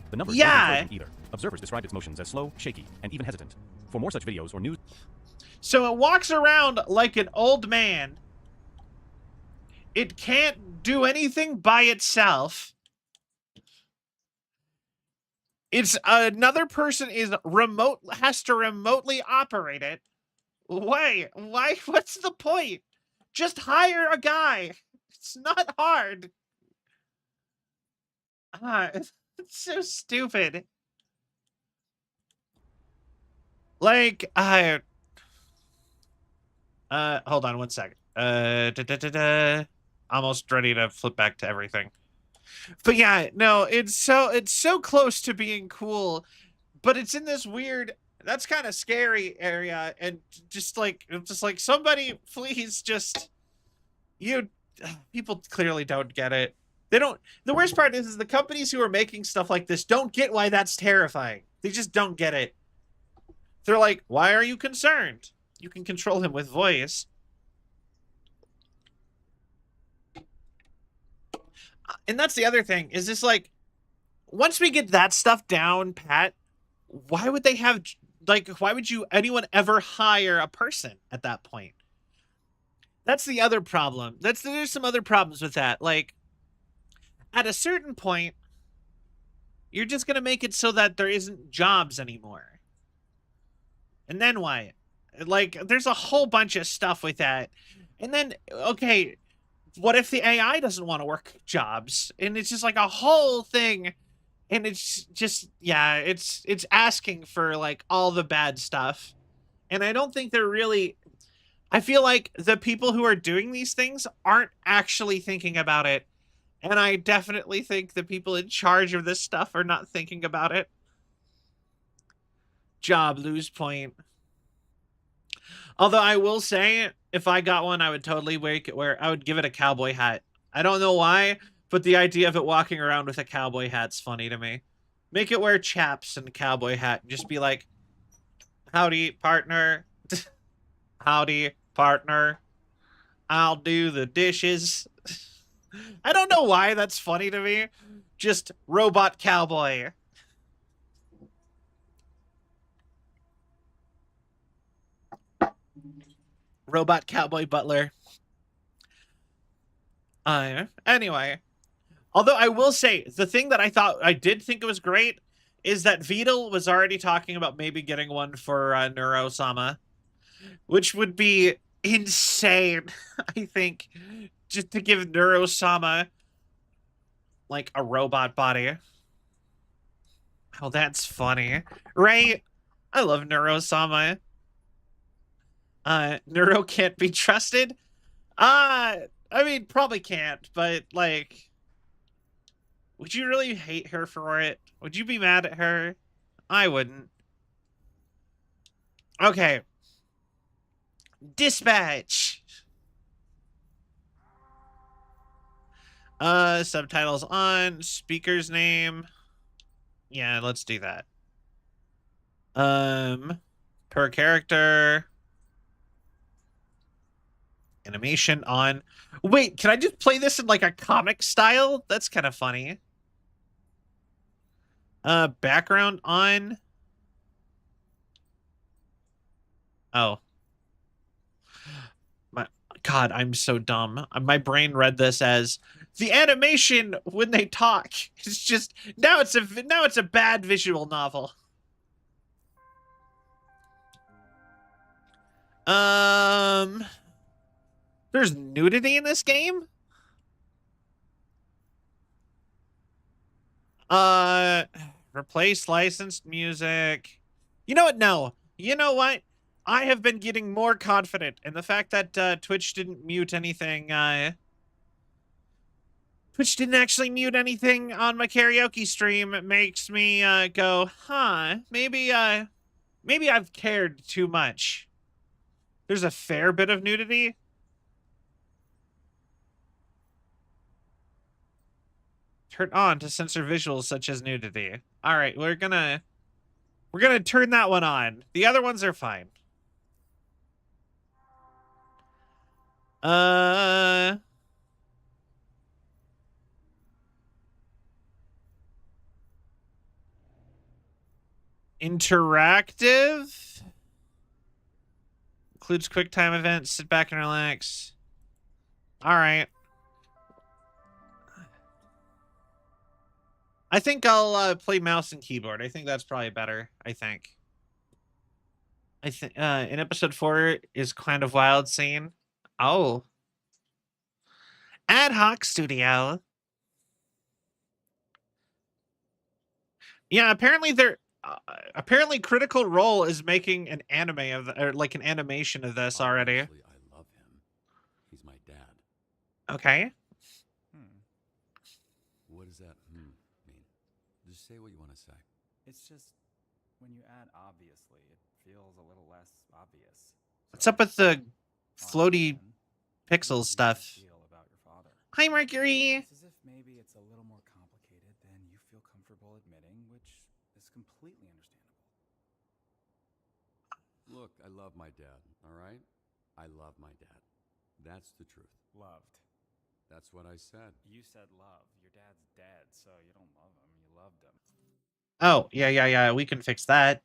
The numbers weren't either. Observers described its motions as slow, shaky, and even hesitant. For more such videos or news... So it walks around like an old man. It can't do anything by itself. It's another person has to remotely operate it. Why? What's the point? Just hire a guy. It's not hard. It's so stupid. Like, hold on one second. Almost ready to flip back to everything. But yeah, no, it's so close to being cool, but it's in this weird, that's kind of scary area, and just like somebody please just, people clearly don't get it. They don't. The worst part is the companies who are making stuff like this don't get why that's terrifying. They just don't get it. They're like, why are you concerned? You can control him with voice. And that's the other thing, is this like, once we get that stuff down pat, why would they have, like, why would anyone ever hire a person at that point? That's the other problem. There's some other problems with that. Like, at a certain point, you're just going to make it so that there isn't jobs anymore. And then what? Like, there's a whole bunch of stuff with that. And then, okay, what if the AI doesn't want to work jobs? And it's just like a whole thing. And it's just, yeah, it's asking for, like, all the bad stuff. And I don't think they're really... I feel like the people who are doing these things aren't actually thinking about it. And I definitely think the people in charge of this stuff are not thinking about it. job, lose point. Although I will say, if I got one, I would totally I would give it a cowboy hat. I don't know why, but the idea of it walking around with a cowboy hat's funny to me. Make it wear chaps and a cowboy hat. And just be like, howdy, partner. Howdy, partner. I'll do the dishes. I don't know why that's funny to me. Just robot cowboy. Robot cowboy butler. Anyway. Although I will say, the thing that I did think it was great is that Vidal was already talking about maybe getting one for Neuro-sama, which would be insane, I think, just to give Neuro-sama, like, a robot body. Oh, that's funny. Right? I love Neuro-sama. Neuro can't be trusted? I mean, probably can't, but, like... Would you really hate her for it? Would you be mad at her? I wouldn't. Okay. Dispatch. Subtitles on. Speaker's name. Yeah, let's do that. Per character. Animation on. Wait, can I just play this in like a comic style? That's kind of funny. Background on. Oh. My God, I'm so dumb. My brain read this as the animation when they talk. It's just now it's a bad visual novel. There's nudity in this game? Replace licensed music. You know what? No. You know what? I have been getting more confident in the fact that Twitch didn't mute anything. Twitch didn't actually mute anything on my karaoke stream. It makes me go, huh? Maybe I've cared too much. There's a fair bit of nudity. Turn on to censor visuals such as nudity. All right, we're gonna turn that one on. The other ones are fine. Interactive. Includes quick time events. Sit back and relax. All right. I think I'll play mouse and keyboard. I think that's probably better. I think in episode 4 is kind of wild scene. Oh. Ad hoc studio. Yeah, apparently apparently Critical Role is making an anime of or like an animation of this already. Obviously, I love him. He's my dad. Okay. What does that mean? Just say what you want to say. It's just when you add obviously, it feels a little less obvious. What's up with the floaty pixel stuff? About your father. Hi, Mercury. It's as if maybe it's a little more complicated than you feel comfortable admitting, which is completely understandable. Look, I love my dad, all right? I love my dad. That's the truth. Loved. That's what I said. You said love. Your dad's dead, so you don't love him. You loved him. Oh, yeah. We can fix that.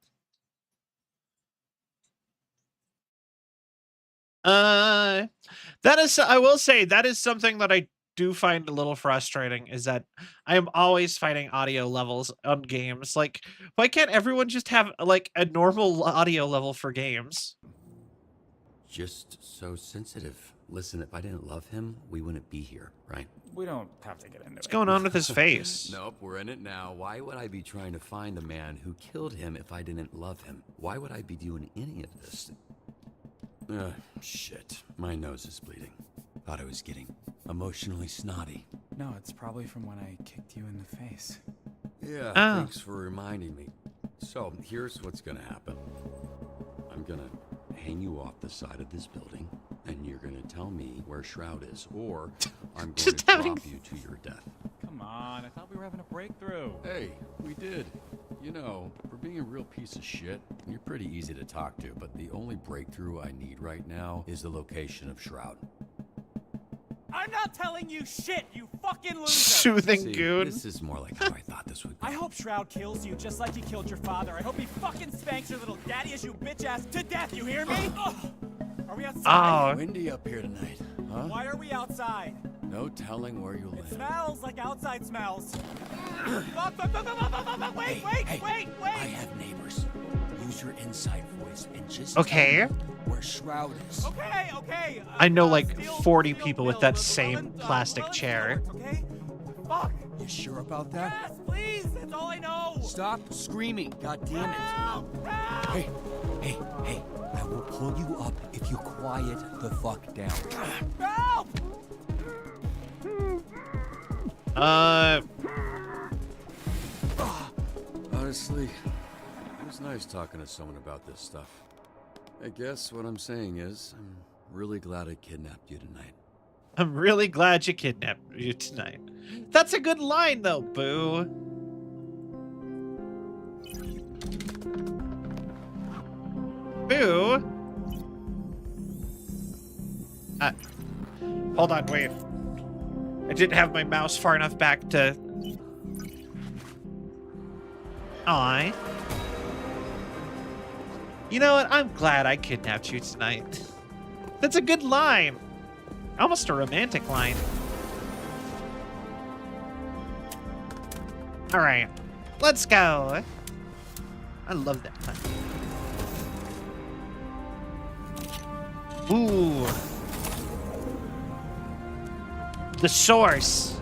That is, I will say, that is something that I do find a little frustrating, is that I am always fighting audio levels on games. Like, why can't everyone just have, like, a normal audio level for games? Just so sensitive. Listen, if I didn't love him, we wouldn't be here, right? We don't have to get into it. What's going on with his face? Nope, we're in it now. Why would I be trying to find the man who killed him if I didn't love him? Why would I be doing any of this? Shit. My nose is bleeding. Thought I was getting emotionally snotty. No, it's probably from when I kicked you in the face. Yeah, Oh. thanks for reminding me. So, here's what's gonna happen. I'm gonna hang you off the side of this building, and you're gonna tell me where Shroud is, or I'm going to drop you to your death. Come on, I thought we were having a breakthrough. Hey, we did. You know, for being a real piece of shit, you're pretty easy to talk to, but the only breakthrough I need right now is the location of Shroud. I'm not telling you shit, you fucking loser! Soothing See, goon. this is more like how I thought this would go. I hope Shroud kills you just like he killed your father. I hope he fucking spanks your little daddy as you bitch ass to death, you hear me? Ugh. Are we outside? Oh. Windy up here tonight, huh? Why are we outside? No telling where you'll It land. smells like outside smells. Wait, Hey, wait! I have neighbors. Use your inside voice and just Okay. tell me where Shroud is. Okay. I know like Steel 40 Field people with Mill, that the same Welland- plastic Welland chair. Court, okay? Fuck. You sure about that? Yes, please. That's all I know. Stop screaming, goddammit. Help! Help! Hey, I will pull you up if you quiet the fuck down. Help! Honestly, it was nice talking to someone about this stuff. I guess what I'm saying is, I'm really glad I kidnapped you tonight. I'm really glad you kidnapped you tonight. That's a good line, though, Boo. Boo. Hold on, wait. I didn't have my mouse far enough back to... Aw. You know what? I'm glad I kidnapped you tonight. That's a good line. Almost a romantic line. All right, let's go. I love that line. Ooh. The source.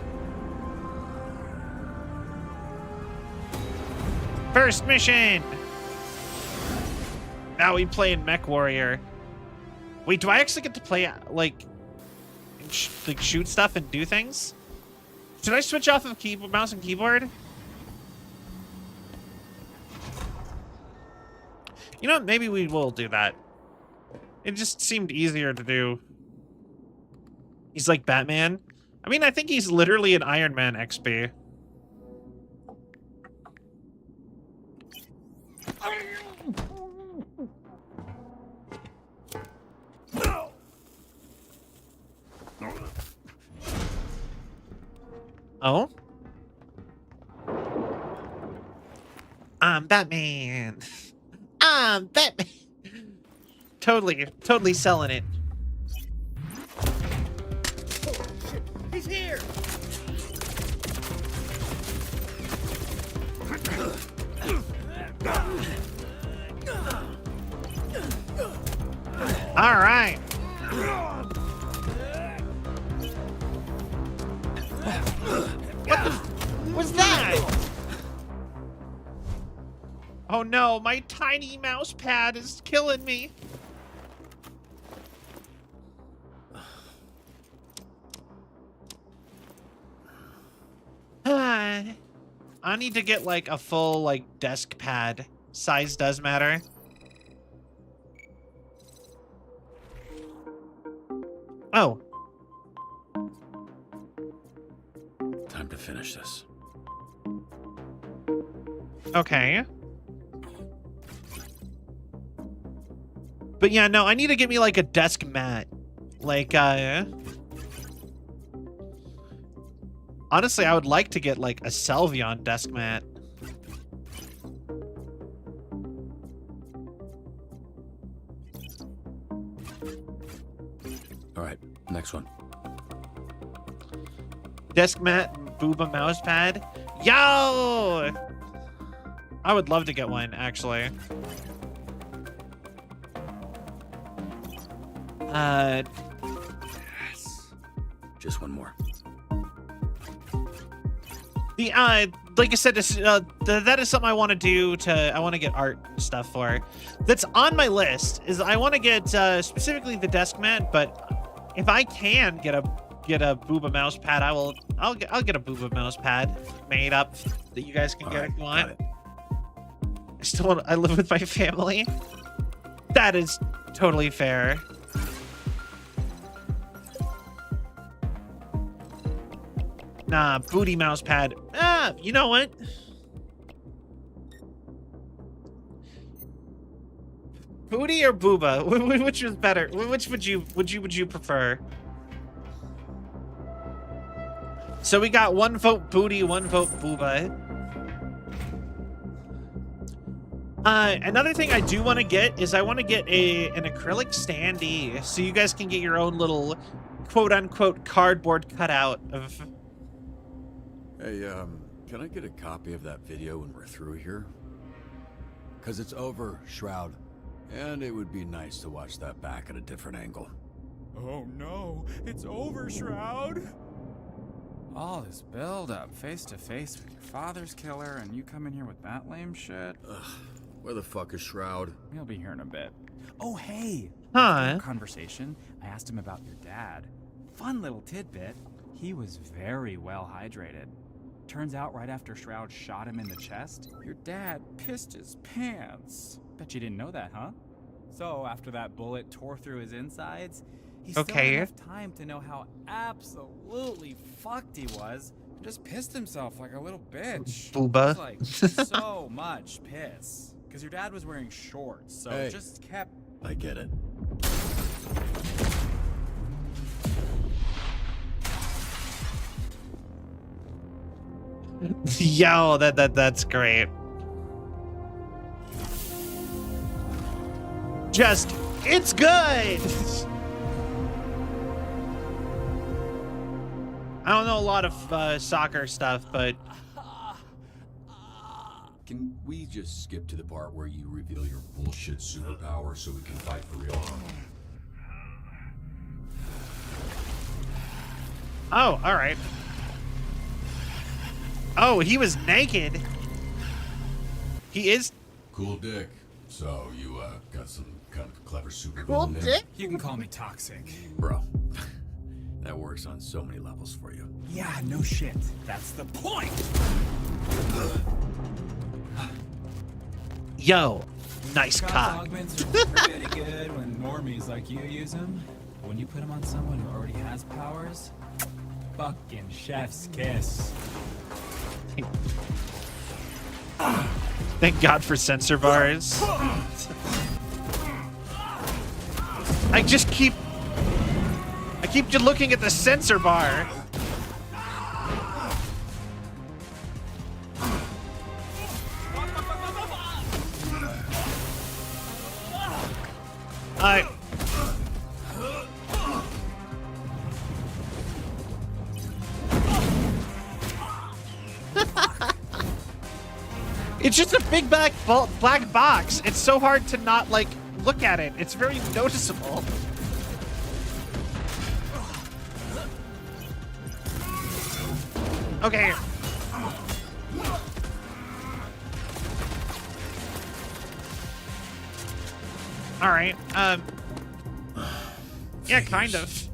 First mission. Now we play in Mech Warrior. Wait, do I actually get to play like shoot stuff and do things? Should I switch off of mouse and keyboard? You know what? Maybe we will do that. It just seemed easier to do. He's like Batman. I mean, I think he's literally an Iron Man XP. Oh? I'm Batman. I'm Batman. Totally selling it. He's here! All right. What the was that? Oh no, my tiny mouse pad is killing me. I need to get like a full like desk pad. Size does matter. Oh. Time to finish this. Okay. But yeah, no, I need to get me like a desk mat. Like, honestly, I would like to get like a Celvion desk mat. All right, next one. Desk mat and booba mouse pad. Yo! I would love to get one, actually. Yes. Just one more. Like I said, that is something I want to do. I want to get art stuff for. That's on my list. Is I want to get specifically the desk mat, but if I can get a booba mouse pad, I'll get a booba mouse pad made up that you guys can get if you want. I live with my family. That is totally fair. Nah, booty mouse pad. Ah, you know what? Booty or booba? Which is better? Which would you prefer? So we got 1 vote booty, 1 vote booba. Another thing I do want to get is I want to get an acrylic standee, so you guys can get your own little quote-unquote cardboard cutout of... Hey, can I get a copy of that video when we're through here? Because it's over, Shroud. And it would be nice to watch that back at a different angle. Oh no, it's over, Shroud. All this build-up, face to face with your father's killer, and you come in here with that lame shit? Ugh, where the fuck is Shroud? He'll be here in a bit. Oh, hey! Huh? Conversation, I asked him about your dad. Fun little tidbit. He was very well hydrated. Turns out right after Shroud shot him in the chest, your dad pissed his pants. Bet you didn't know that, huh? So after that bullet tore through his insides, he still had enough time to know how absolutely fucked he was and just pissed himself like a little bitch. Booba. Like so much piss. Because your dad was wearing shorts, so Hey, just kept... I get it. Yo, that's great. Just, it's good. I don't know a lot of soccer stuff, but Can we just skip to the part where you reveal your bullshit superpower so we can fight for real? oh, all right. Oh, he was naked. He is Cool dick. So you got some kind of clever super cool villain dick. You can call me toxic. Bro, that works on so many levels for you. Yeah, no shit. That's the point! Yo, nice God's cock. augments are pretty good when normies like you use them. But when you put them on someone who already has powers, fucking chef's kiss. Thank God for sensor bars. I keep just looking at the sensor bar. It's just a big black box. It's so hard to not, like, look at it. It's very noticeable. Okay. All right. Yeah, kind of.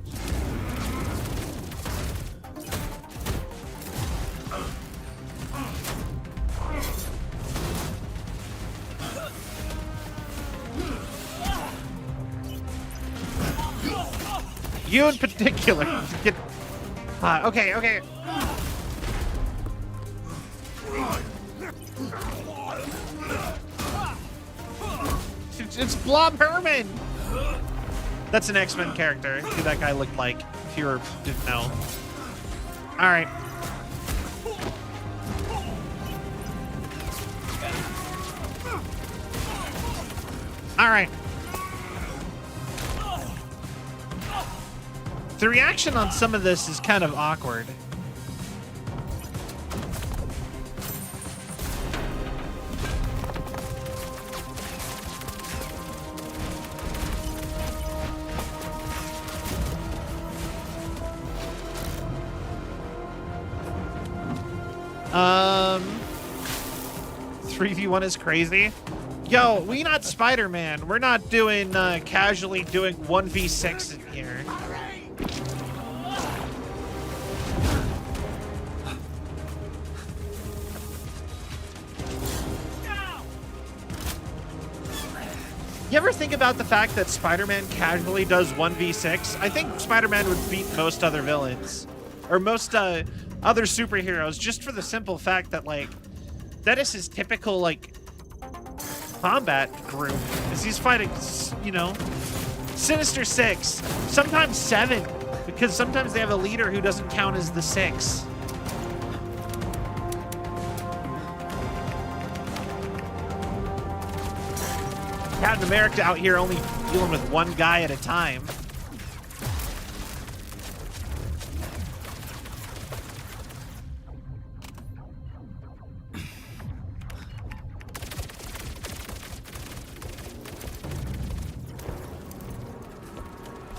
You in particular. Get, okay. It's Blob Herman. That's an X-Men character. Who that guy looked like, if you didn't know. All right. All right. The reaction on some of this is kind of awkward. Um, 3v1 is crazy. Yo, we not Spider-Man. We're not doing casually doing 1v6 in here. You ever think about the fact that Spider-Man casually does 1v6? I think Spider-Man would beat most other villains. Or most other superheroes, just for the simple fact that, like, that is his typical, like, combat group. Is he's fighting, you know, Sinister Six, sometimes 7, because sometimes they have a leader who doesn't count as the 6. Captain America out here only dealing with one guy at a time.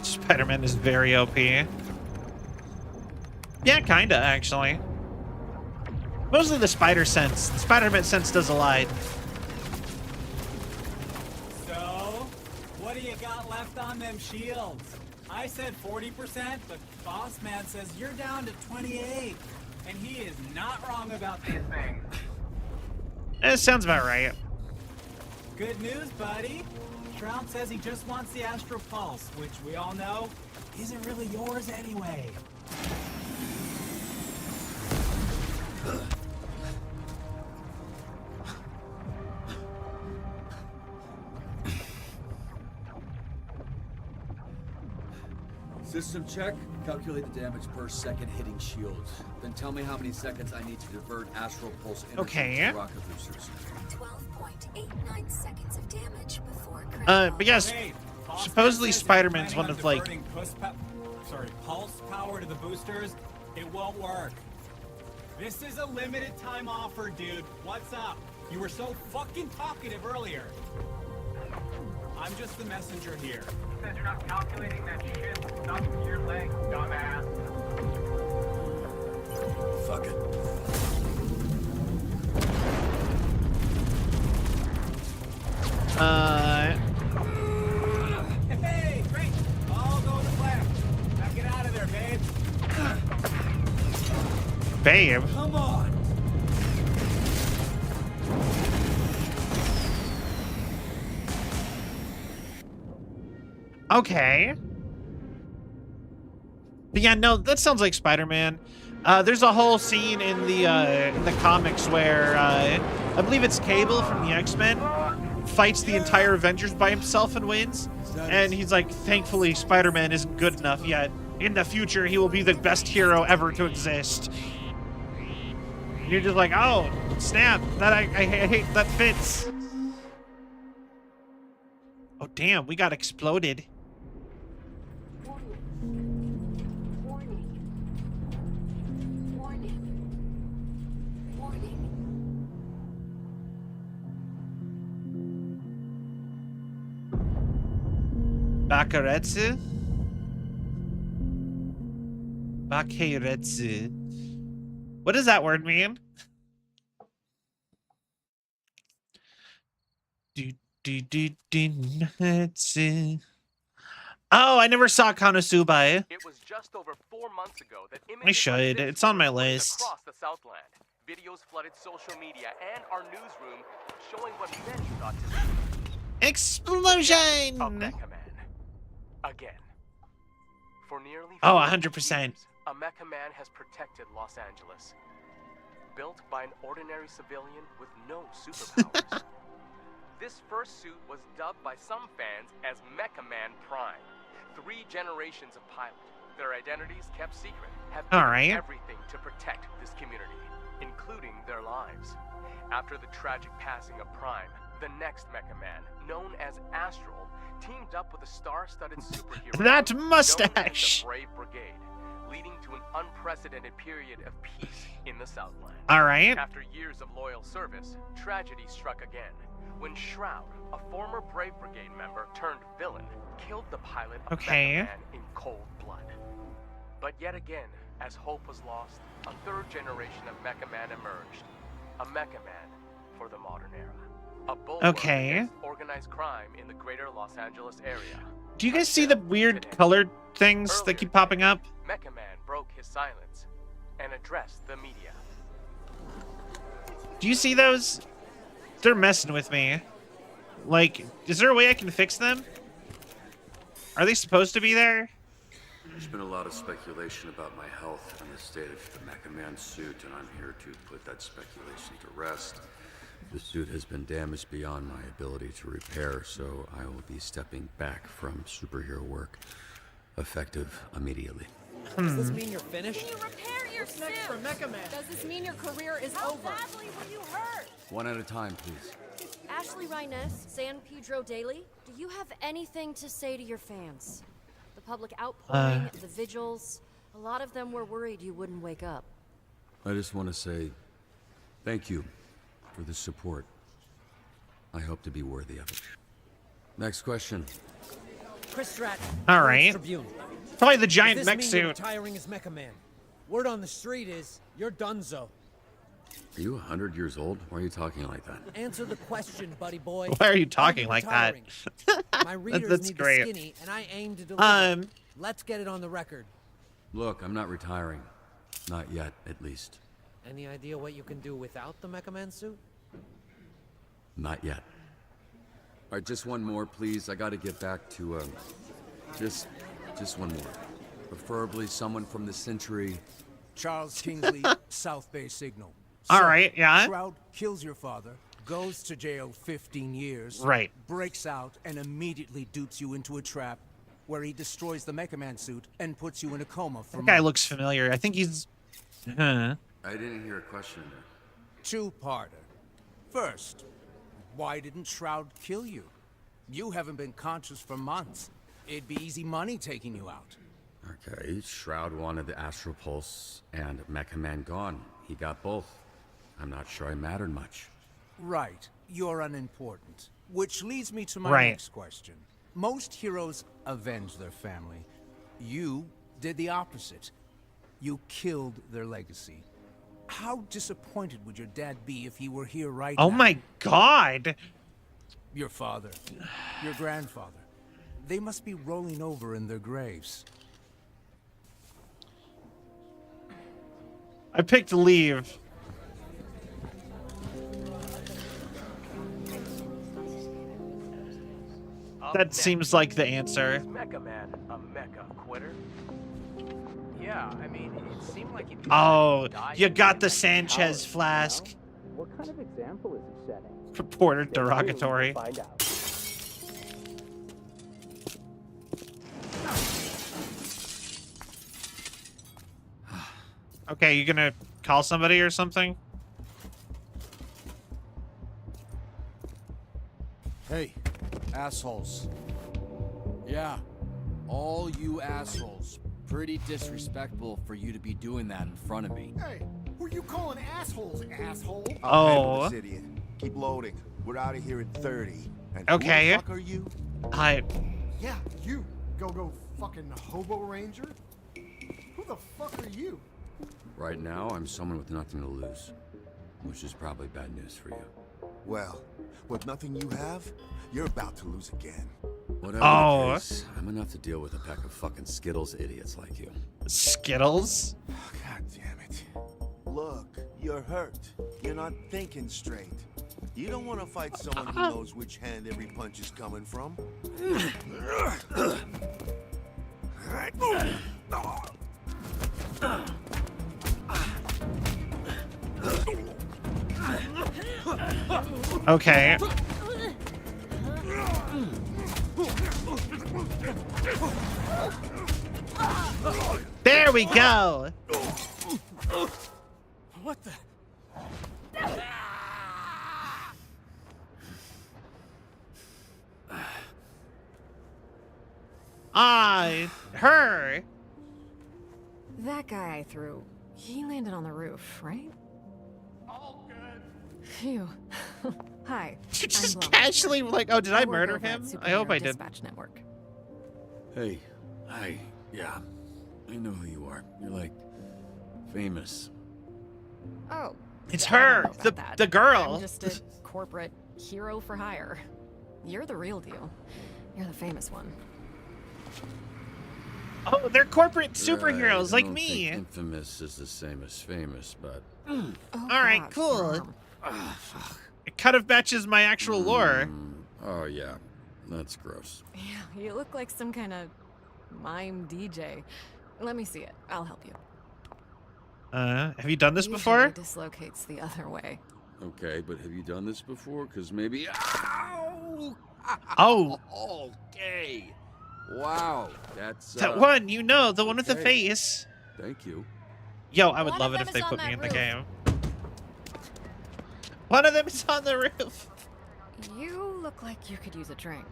Spider-Man is very OP. Yeah, kinda, actually. Mostly the spider sense. The Spider-Man sense does a lot. So, what do you got left on them shields? I said 40%, but Boss Man says you're down to 28. And he is not wrong about these things. It sounds about right. Good news, buddy. Shroud says he just wants the Astral Pulse, which we all know isn't really yours anyway. System check. Calculate the damage per second hitting shields. Then tell me how many seconds I need to divert Astral Pulse energy to rocket boosters. 12.89 seconds of damage before But yes, supposedly Spider-Man's one of, like... pulse power to the boosters, it won't work. This is a limited time offer, dude. What's up? You were so fucking talkative earlier. I'm just the messenger here. Said you're not calculating that shit stuck to your leg, dumbass. Fuck it. Hey, great. All go to plan. Now get out of there, babe. Babe? Come on. Okay. But yeah, no, that sounds like Spider-Man. There's a whole scene in the comics where I believe it's Cable from the X-Men fights the entire Avengers by himself and wins. And he's like, thankfully, Spider-Man isn't good enough yet. In the future, he will be the best hero ever to exist. And you're just like, oh, snap. That I hate that fits. Oh, damn, we got exploded. Bakaretsu? Bakeretsu. What does that word mean? Oh, I never saw Konosuba. It was just over 4 months ago that I should. It's on my list. Across the Southland. Videos flooded social media and our newsroom showing what many thought to be explosion. of Mecha Man. Again. For nearly 100%. years, a Mecha Man has protected Los Angeles. Built by an ordinary civilian with no superpowers. This first suit was dubbed by some fans as Mecha Man Prime. 3 generations of pilot, their identities kept secret, have done everything to protect this community, including their lives. After the tragic passing of Prime, the next Mecha Man, known as Astral, teamed up with a star-studded superhero that known mustache as the Brave Brigade, leading to an unprecedented period of peace in the Southland. After years of loyal service, tragedy struck again when Shroud, a former Brave Brigade member turned villain, killed the pilot of Mecha Man in cold blood. But yet again, as hope was lost, a 3rd generation of Mecha Man emerged. A Mecha Man for the modern era. A bulwark against organized crime in the greater Los Angeles area. Do you guys see the weird colored things that keep popping up? Mecha Man broke his silence and addressed the media. Do you see those? They're messing with me. Like, is there a way I can fix them? Are they supposed to be there? There's been a lot of speculation about my health and the state of the Mecha Man suit, and I'm here to put that speculation to rest. The suit has been damaged beyond my ability to repair, so I will be stepping back from superhero work, effective immediately. Does this mean you're finished? Can you repair your suit? Next for Mecha Man? Does this mean your career is How over? badly were you hurt? One at a time, please. Ashley Rhiness, San Pedro Daily, do you have anything to say to your fans? The public outpouring, the vigils, a lot of them were worried you wouldn't wake up. I just want to say thank you for the support. I hope to be worthy of it. Next question. Chris Stratton. All right. Tribune. Probably the giant Does mech this mean you're suit. retiring as Mecha Man? Word on the street is you're donezo. Are you 100 years old? Why are you talking like that? Answer the question, buddy boy. Why are you talking like that? My readers That's need great. the skinny, and I aim to deliver. Let's get it on the record. Look, I'm not retiring. Not yet, at least. Any idea what you can do without the Mecha Man suit? Not yet. All right, just one more, please. I gotta get back to, just one more. Preferably someone from the Century. Charles Kingsley, South Bay Signal. All right, yeah. Shroud kills your father, goes to jail 15 years, Right. breaks out, and immediately dupes you into a trap where he destroys the Mecha Man suit and puts you in a coma for That guy months. looks familiar. I think he's... Huh. I didn't hear a question in there. Two-parter. First, why didn't Shroud kill you? You haven't been conscious for months. It'd be easy money taking you out. Okay, Shroud wanted the Astral Pulse and Mecha Man gone. He got both. I'm not sure I mattered much. Right. You're unimportant. Which leads me to my Right. next question. Most heroes avenge their family. You did the opposite. You killed their legacy. How disappointed would your dad be if he were here right now? Oh my god! Your father, your grandfather. They must be rolling over in their graves. I picked leave. That seems like the answer. Is Mecha Man a mecha quitter? Yeah, I mean, it seemed like if Oh, you got the Sanchez flask. What kind of example is he setting? Reporter derogatory. Find out. Okay, you gonna call somebody or something? Hey, assholes. Yeah, all you assholes. Pretty disrespectful for you to be doing that in front of me. Hey, who you calling assholes, asshole? Oh. This idiot. Keep loading. We're out of here in 30. And Okay. Who the fuck are you? Yeah, you. Go fucking hobo ranger? Who the fuck are you? Right now, I'm someone with nothing to lose. Which is probably bad news for you. Well, with nothing you have, you're about to lose again. Whatever the case, I'm enough to deal with a pack of fucking Skittles idiots like you. Skittles? God damn it. Look, you're hurt. You're not thinking straight. You don't want to fight someone who knows which hand every punch is coming from. Okay. There we go. What the? Her. That guy I threw, he landed on the roof, right? All good. Phew. Hi. Just I'm Blum. casually like, oh, did I work murder over at him? I hope I Superhero did. Dispatch Network. Hey. Hi. Yeah. I know who you are. You're like... famous. Oh. It's I don't her, know about that. the girl. I'm just a corporate hero for hire. You're the real deal. You're the famous one. Oh, they're corporate superheroes Right, like I don't me. think infamous is the same as famous, but... Oh, All right, gosh, cool. Mom. It kind of matches my actual lore. Oh, yeah. That's gross. Yeah, you look like some kind of mime DJ. Let me see it. I'll help you. Have you done this Usually before? Dislocates the other way. Okay, but have you done this before? Because maybe... Ow! Oh. Okay. Wow. That's... That one, you know, the one with the face. Thank you. Yo, I would One love of it if them they is put on me in that the roof. game. One of them is on the roof. You look like you could use a drink.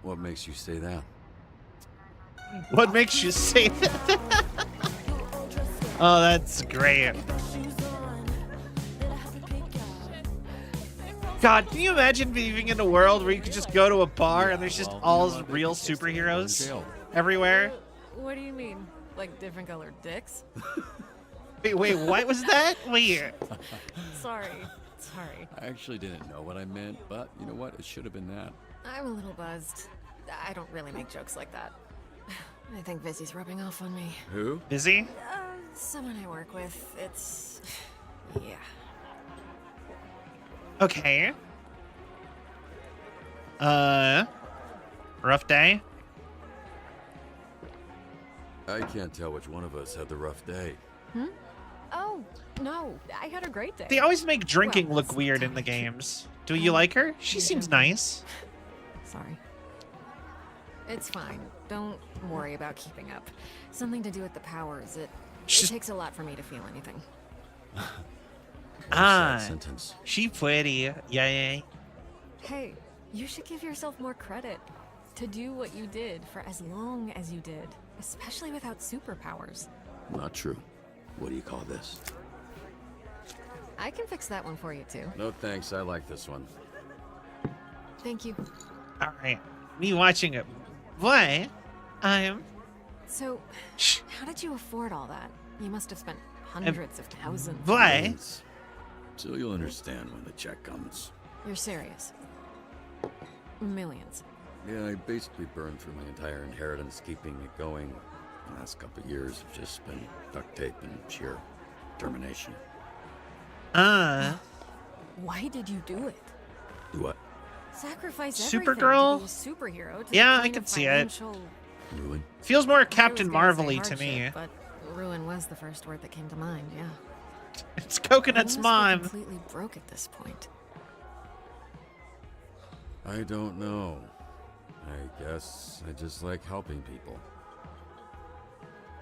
What makes you say that? What makes you say that? Oh, that's great. God, can you imagine being in a world where you could just go to a bar and there's just all real superheroes everywhere? What do you mean? Like different colored dicks? Wait, what was that? Wait. Sorry. I actually didn't know what I meant, but you know what? It should have been that. I'm a little buzzed. I don't really make jokes like that. I think Busy's rubbing off on me. Who? Busy? Someone I work with. It's... yeah. Okay. Rough day? I can't tell which one of us had the rough day. Oh, no. I had a great day. They always make drinking Well, look that's weird in the games. Do you like her? She seems nice. Sorry. It's fine. Don't worry about keeping up. Something to do with the powers. It takes a lot for me to feel anything. Ah, Sentence. she pretty. Yay. Hey, you should give yourself more credit. To do what you did for as long as you did. Especially without superpowers. Not true. What do you call this? I can fix that one for you, too. No thanks, I like this one. Thank you. All right. Me watching it. What? So, how did you afford all that? You must have spent hundreds of thousands. What? So you'll understand when the check comes. You're serious? Millions. Yeah, I basically burned through my entire inheritance keeping it going. The last couple of years have just been duct tape and sheer determination. Why did you do it? Do what? Sacrifice Supergirl? everything to be a superhero to Yeah, the I point can of see it. financial... Ruin? Feels more I was Captain gonna say Marvel-y to me. hardship, But ruin was the first word that came to mind, yeah. It's Coconut's You must be mom. completely broke at this point. I don't know. I guess I just like helping people.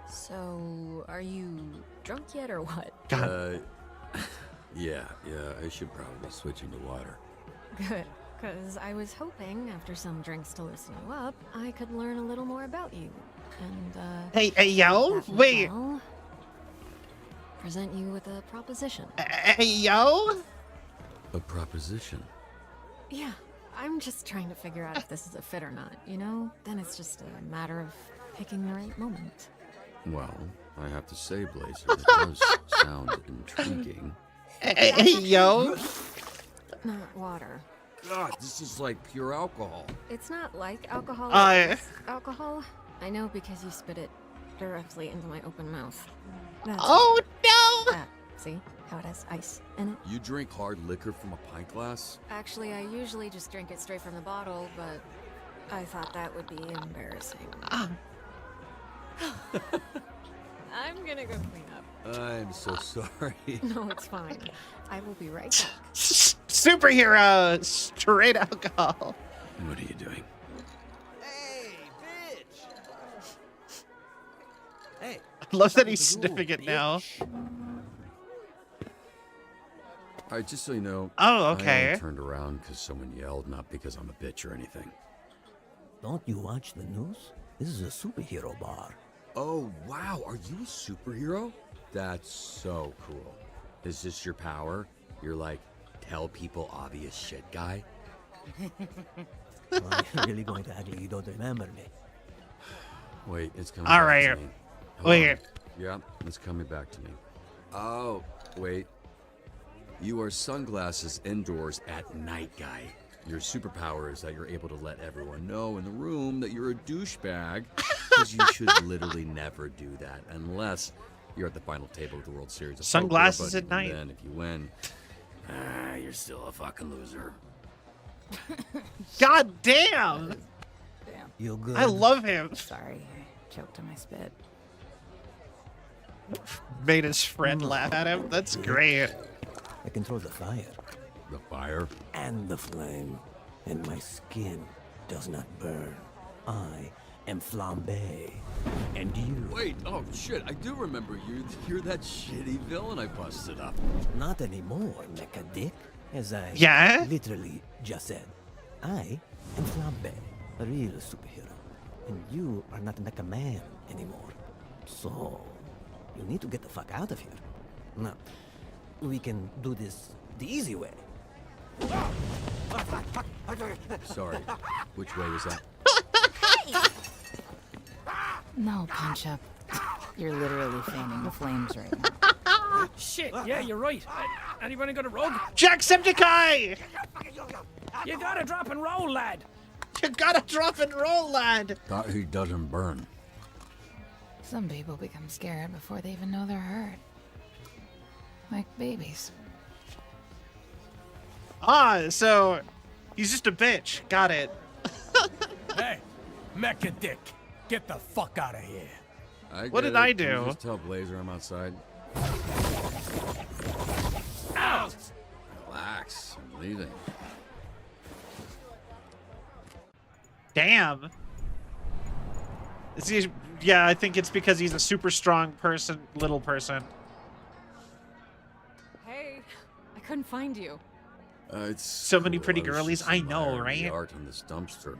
So, are you drunk yet or what? Yeah, I should probably switch into water. Good, because I was hoping, after some drinks to loosen you up, I could learn a little more about you. And, Hey, yo, that wait. will present you with a proposition. Hey, yo? A proposition? Yeah, I'm just trying to figure out if this is a fit or not, you know? Then it's just a matter of picking the right moment. Well, I have to say, Blazer, it does sound intriguing. Hey, yo? Not water. God, this is like pure alcohol. It's not like alcohol. It's alcohol. I know because you spit it directly into my open mouth. That's Oh, no! see how it has ice in it? You drink hard liquor from a pint glass? Actually, I usually just drink it straight from the bottle, but I thought that would be embarrassing. I'm gonna go clean up. I'm so sorry. No, it's fine. I will be right back. Superhero! Straight alcohol. What are you doing? Hey, bitch! Hey. I love that he's sniffing it now. Alright, just so you know. Oh, I okay. only turned around because someone yelled, not because I'm a bitch or anything. Don't you watch the news? This is a superhero bar. Oh, wow. Are you a superhero? That's so cool. Is this your power? You're like, tell people obvious shit guy? Are you really going to act like you don't remember me? Wait, it's coming All back right. to me. Hold Wait. on. Yeah, it's coming back to me. Oh, wait. You are sunglasses indoors at night guy. Your superpower is that you're able to let everyone know in the room that you're a douchebag, because you should literally never do that unless you're at the final table of the World Series of Sunglasses poker, at but night. even then, if you win, you're still a fucking loser. God damn! Damn. You good? I love him. Sorry, I choked on my spit. Made his friend laugh at him. That's great. I control the fire. The fire? And the flame. And my skin does not burn. I am Flambe. And you... Wait, oh shit, I do remember you. You're that shitty villain I busted up. Not anymore, mecha dick. As I literally just said. I am Flambe, a real superhero. And you are not Mecha Man anymore. So, you need to get the fuck out of here. Now, we can do this the easy way. Sorry, which way was that? No, Punch Up. You're literally fanning the flames right now. Shit, yeah, you're right. Anybody got a rug? Jacksepticeye! You gotta drop and roll, lad. You gotta drop and roll, lad. Thought he doesn't burn. Some people become scared before they even know they're hurt. Like babies. Ah, so he's just a bitch. Got it. Hey, Mecha Dick, get the fuck out of here. What did I do? Just tell Blazer I'm outside. Ow! Relax, I'm leaving. Damn. Is he, yeah, I think it's because he's a super strong person, little person. Hey, I couldn't find you. It's so many cool. pretty I was girlies. just I know, admiring right? the art on this dumpster.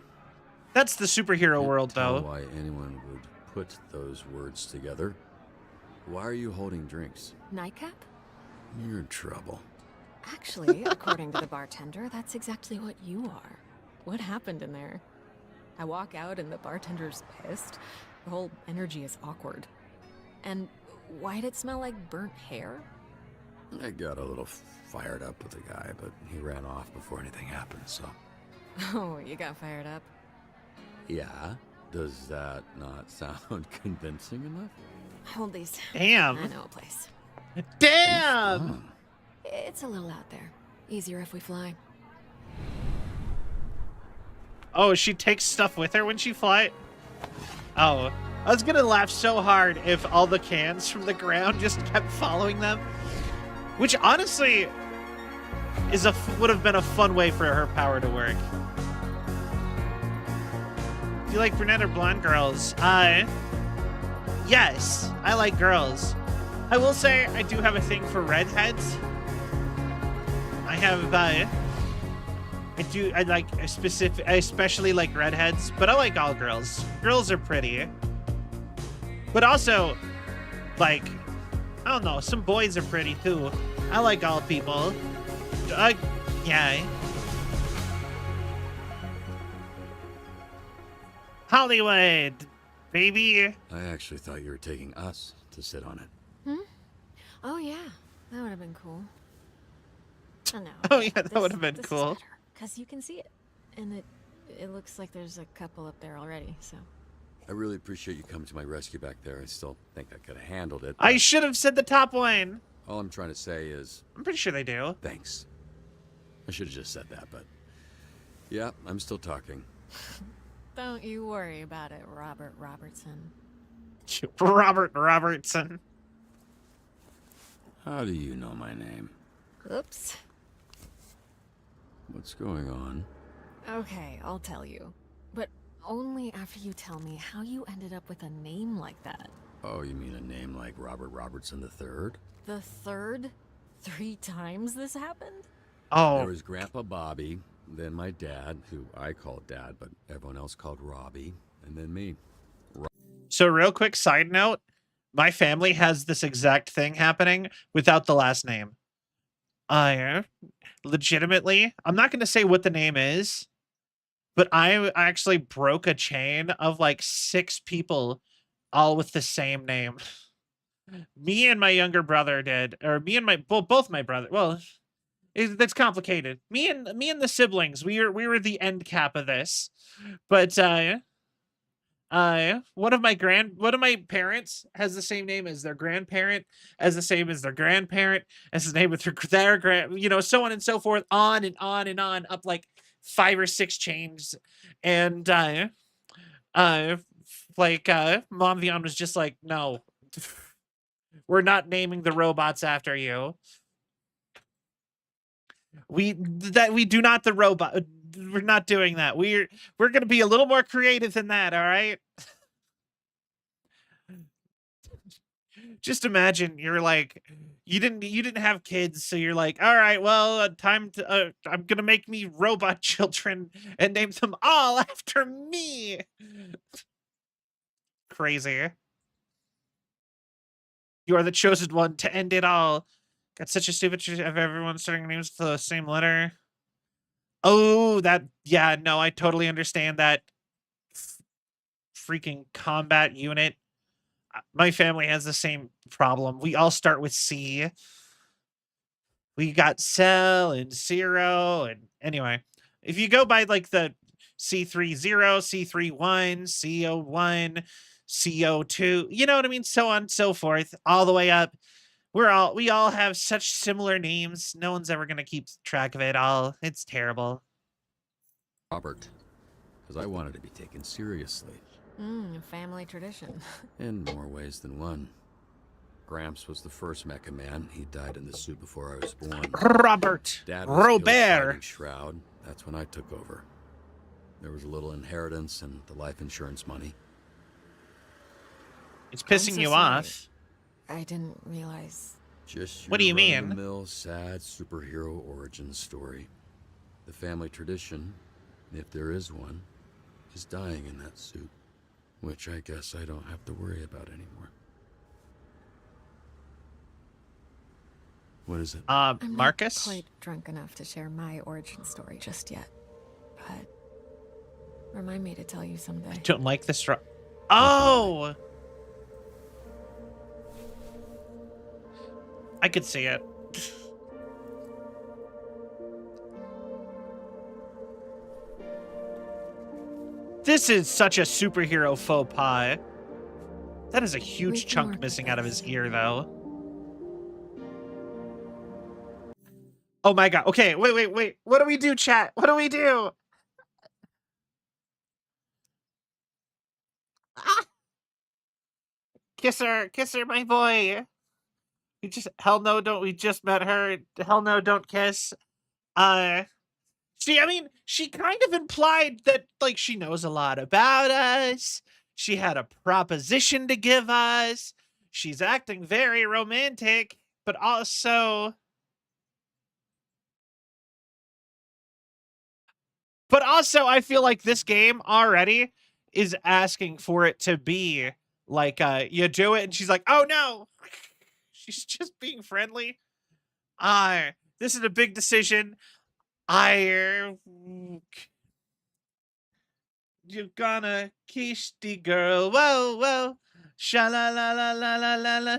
That's the superhero Can't world, tell though. why anyone would put those words together. Why are you holding drinks? Nightcap? You're in trouble. Actually, according to the bartender, that's exactly what you are. What happened in there? I walk out and the bartender's pissed. The whole energy is awkward. And why'd it smell like burnt hair? I got a little fired up with the guy, but he ran off before anything happened, so... Oh, you got fired up? Yeah? Does that not sound convincing enough? Hold these. Damn. I know a place. Damn! It's a little out there. Easier if we fly. Oh, she takes stuff with her when she fly? Oh, I was gonna laugh so hard if all the cans from the ground just kept following them. Which, honestly, is would have been a fun way for her power to work. Do you like brunette or blonde girls? Yes, I like girls. I will say I do have a thing for redheads. I have, I like especially like redheads, but I like all girls. Girls are pretty. But also, like, I don't know, some boys are pretty too. I like all people. Yeah. Hollywood, baby. I actually thought you were taking us to sit on it. Hmm? Oh yeah, that would have been cool. Oh no. Oh yeah, that would have been cool. Because you can see it. And it looks like there's a couple up there already, so. I really appreciate you coming to my rescue back there. I still think I could have handled it. I should have said the top one. All I'm trying to say is... I'm pretty sure they do. Thanks. I should have just said that, but... Yeah, I'm still talking. Don't you worry about it, Robert Robertson. Robert Robertson. How do you know my name? Oops. What's going on? Okay, I'll tell you. But only after you tell me how you ended up with a name like that. Oh, you mean a name like Robert Robertson III? The third? 3 times this happened? Oh. There was Grandpa Bobby, then my dad, who I called Dad, but everyone else called Robbie, and then me. So real quick side note, my family has this exact thing happening without the last name. Legitimately, I'm not going to say what the name is, but I actually broke a chain of like 6 people all with the same name. Me and my younger brother did, or me and my both my brother. Well, that's complicated. Me and the siblings, we were the end cap of this. But one of my parents has the same name as their grandparent, as the same as their grandparent, as the name of their grand, so on and so forth, on and on and on, up like 5 or 6 chains, and like Mom Vion was just like, no, we're not naming the robots after you. We do not the robot. We're not doing that. We're gonna be a little more creative than that. All right. Just imagine you're like, you didn't have kids, so you're like, all right, well, time to I'm gonna make me robot children and name them all after me. Crazy. You are the chosen one to end it all. Got such a stupid of everyone starting names with the same letter. Oh, yeah, no, I totally understand that. Freaking combat unit. My family has the same problem. We all start with C. We got Cell and Zero, and anyway, if you go by like the C30, C31, CO1, CO2, you know what I mean, so on and so forth, all the way up. We all have such similar names. No one's ever gonna keep track of it all. It's terrible. Robert, because I wanted to be taken seriously. Family tradition. In more ways than one. Gramps was the first Mecha Man. He died in the suit before I was born. Robert. Dad was killed Robert. fighting Shroud. That's when I took over. There was a little inheritance and the life insurance money. It's pissing you off. I didn't realize. Just your what do you mean? run-of-the-mill sad superhero origin story. The family tradition, if there is one, is dying in that suit, which I guess I don't have to worry about anymore. What is it? I'm Marcus? not quite drunk enough to share my origin story just yet, but remind me to tell you someday. I don't like this. Oh! I could see it. This is such a superhero faux pas. That is a huge chunk missing out of his ear, though. Oh my god. Okay, wait. What do we do, chat? What do we do? Ah! Kiss her, my boy. We just, hell no, don't, we just met her. Hell no, don't kiss. I mean, she kind of implied that, like, she knows a lot about us. She had a proposition to give us. She's acting very romantic, but also... I feel like this game already is asking for it to be like, you do it and she's like, oh no, she's just being friendly. This is a big decision. You're gonna kiss the girl. Whoa. Sha la la la la la la la.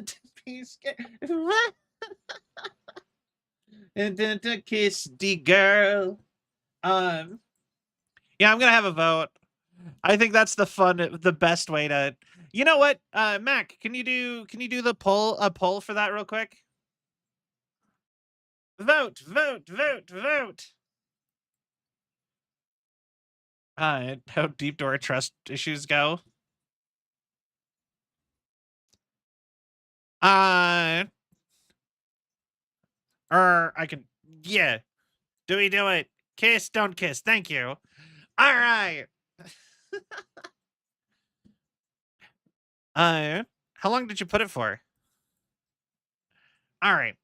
And then to kiss the girl. Yeah, I'm gonna have a vote. I think that's the best way to. You know what, Mac? Can you do the poll for that real quick? Vote. How deep do our trust issues go? I can. Yeah. Do we do it? Kiss, don't kiss. Thank you. All right. How long did you put it for? All right.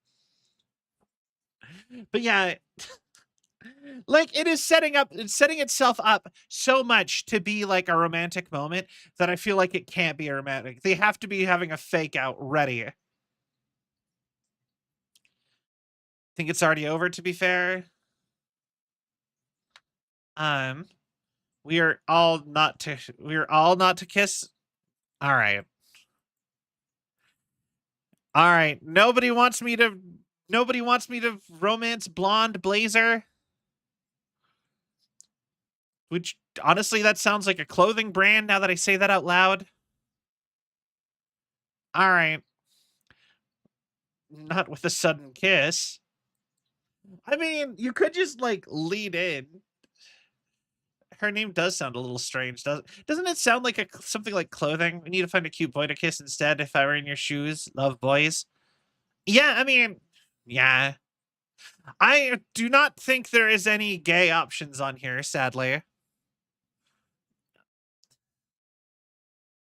But yeah, like it's setting itself up so much to be like a romantic moment that I feel like it can't be a romantic. They have to be having a fake out ready. Think it's already over, to be fair. We are all not to kiss. All right. Nobody wants me to romance blonde Blazer. Which honestly, that sounds like a clothing brand now that I say that out loud. All right. Not with a sudden kiss. I mean, you could just like lead in. her name does sound a little strange. Doesn't it sound like something like clothing? We need to find a cute boy to kiss instead. If I were in your shoes, love boys. Yeah, I mean, yeah. I do not think there is any gay options on here, sadly.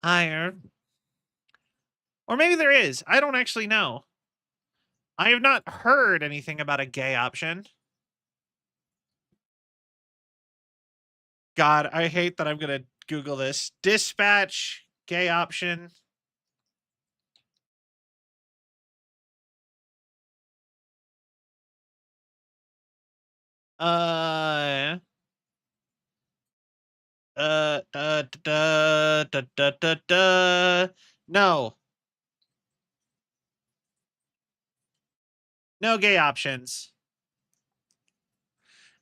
Or maybe there is. I don't actually know. I have not heard anything about a gay option. God, I hate that I'm going to Google this. Dispatch, gay option. No. No gay options.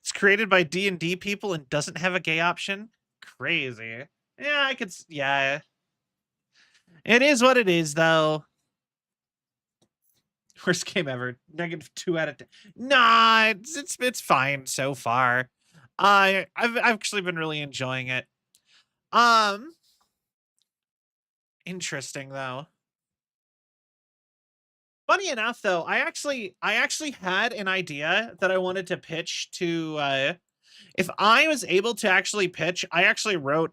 It's created by D&D people and doesn't have a gay option? Crazy. Yeah, I could... Yeah. It is what it is, though. Worst game ever. -2 out of 10. Nah, it's fine so far. I've actually been really enjoying it. Interesting, though. Funny enough, though, I actually had an idea that I wanted to pitch to, if I was able to actually pitch, I actually wrote,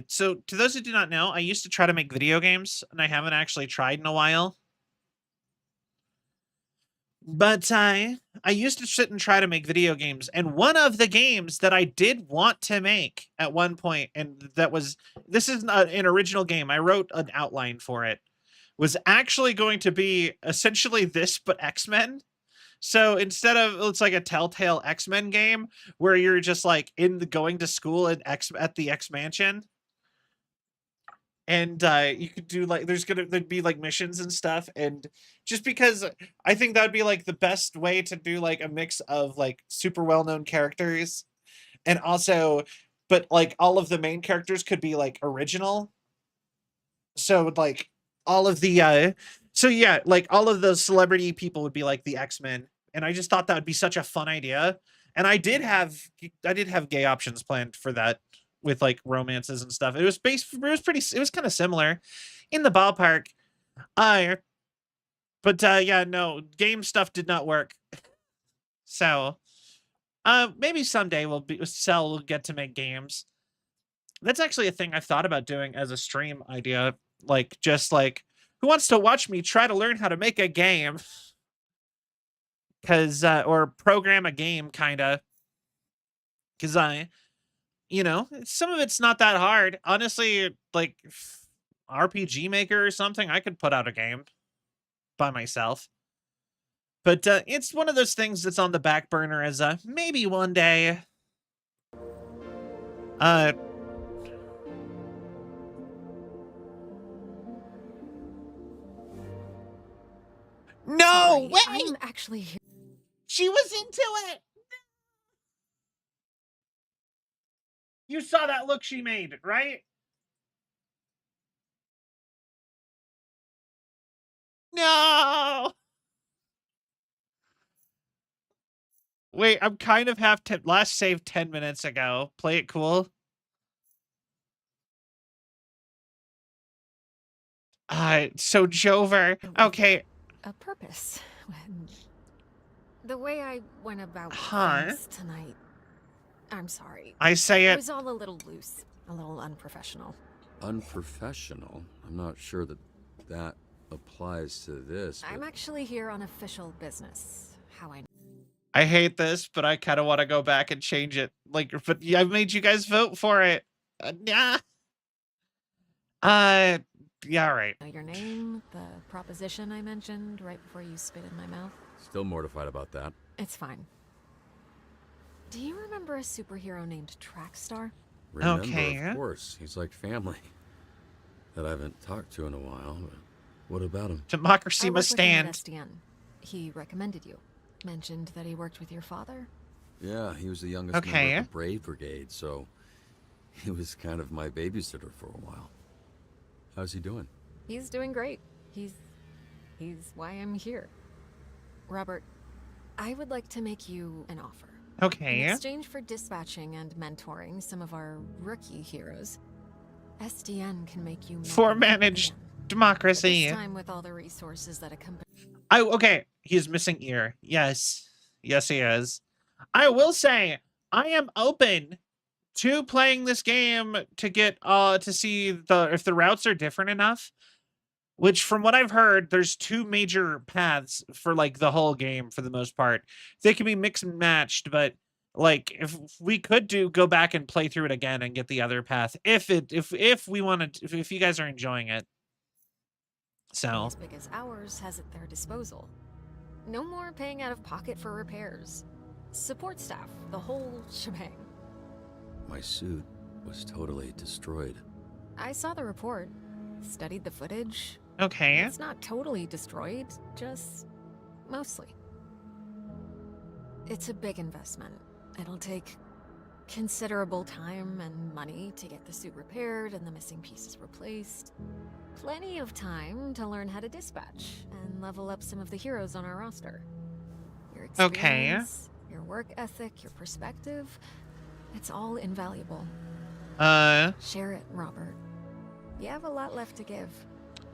so to those who do not know, I used to try to make video games, and I haven't actually tried in a while. But I used to sit and try to make video games, and one of the games that I did want to make at one point, and this is not an original game, I wrote an outline for it, was actually going to be essentially this, but X-Men. So instead of, it's like a Telltale X-Men game where you're just like going to school at the X-Mansion. And you could do like, there'd be like missions and stuff. And just because I think that'd be like the best way to do like a mix of like super well-known characters and also, but like all of the main characters could be like original. So like all of the, so yeah, like all of those celebrity people would be like the X-Men. And I just thought that would be such a fun idea. And I did have gay options planned for that with like romances and stuff. It was kind of similar in the ballpark. But yeah, no, game stuff did not work. So maybe someday we'll get to make games. That's actually a thing I've thought about doing as a stream idea. Like, just like, who wants to watch me try to learn how to make a game? Or program a game, kind of. Because some of it's not that hard. Honestly, like RPG Maker or something, I could put out a game by myself. But it's one of those things that's on the back burner as maybe one day. No way! I'm actually here. She was into it! You saw that look she made, right? No! Wait, I'm kind of last save 10 minutes ago. Play it cool. So Jover, okay. A purpose. The way I went about things tonight, I'm sorry. I say it. It was all a little loose, a little unprofessional. Unprofessional? I'm not sure that applies to this. I'm actually here on official business. I hate this, but I kind of want to go back and change it. Like, but I've made you guys vote for it. Yeah. Yeah, all right. Your name, the proposition I mentioned right before you spit in my mouth. Still mortified about that. It's fine. Do you remember a superhero named Trackstar? Remember, okay. Of course. He's like family. That I haven't talked to in a while, but what about him? Democracy must stand. SDN. He recommended you. Mentioned that he worked with your father? Yeah, he was the youngest member of the Brave Brigade, so he was kind of my babysitter for a while. How's he doing? He's doing great. He's why I'm here. Robert, I would like to make you an offer. Okay. In exchange for dispatching and mentoring some of our rookie heroes, SDN can make you For managed democracy. This time with all the resources that accompany. Okay, he's missing ear. Yes. Yes, he is. I will say, I am open to playing this game to get to see if the routes are different enough. Which, from what I've heard, there's 2 major paths for like the whole game for the most part. They can be mixed and matched, but like if we could go back and play through it again and get the other path, if we want to, if you guys are enjoying it. So As big as ours has at their disposal. No more paying out of pocket for repairs. Support staff, the whole shebang. My suit was totally destroyed. I saw the report, studied the footage. Okay. It's not totally destroyed, just mostly. It's a big investment. It'll take considerable time and money to get the suit repaired and the missing pieces replaced. Plenty of time to learn how to dispatch and level up some of the heroes on our roster. Your experience, your work ethic, your perspective, it's all invaluable. Share it, Robert. You have a lot left to give.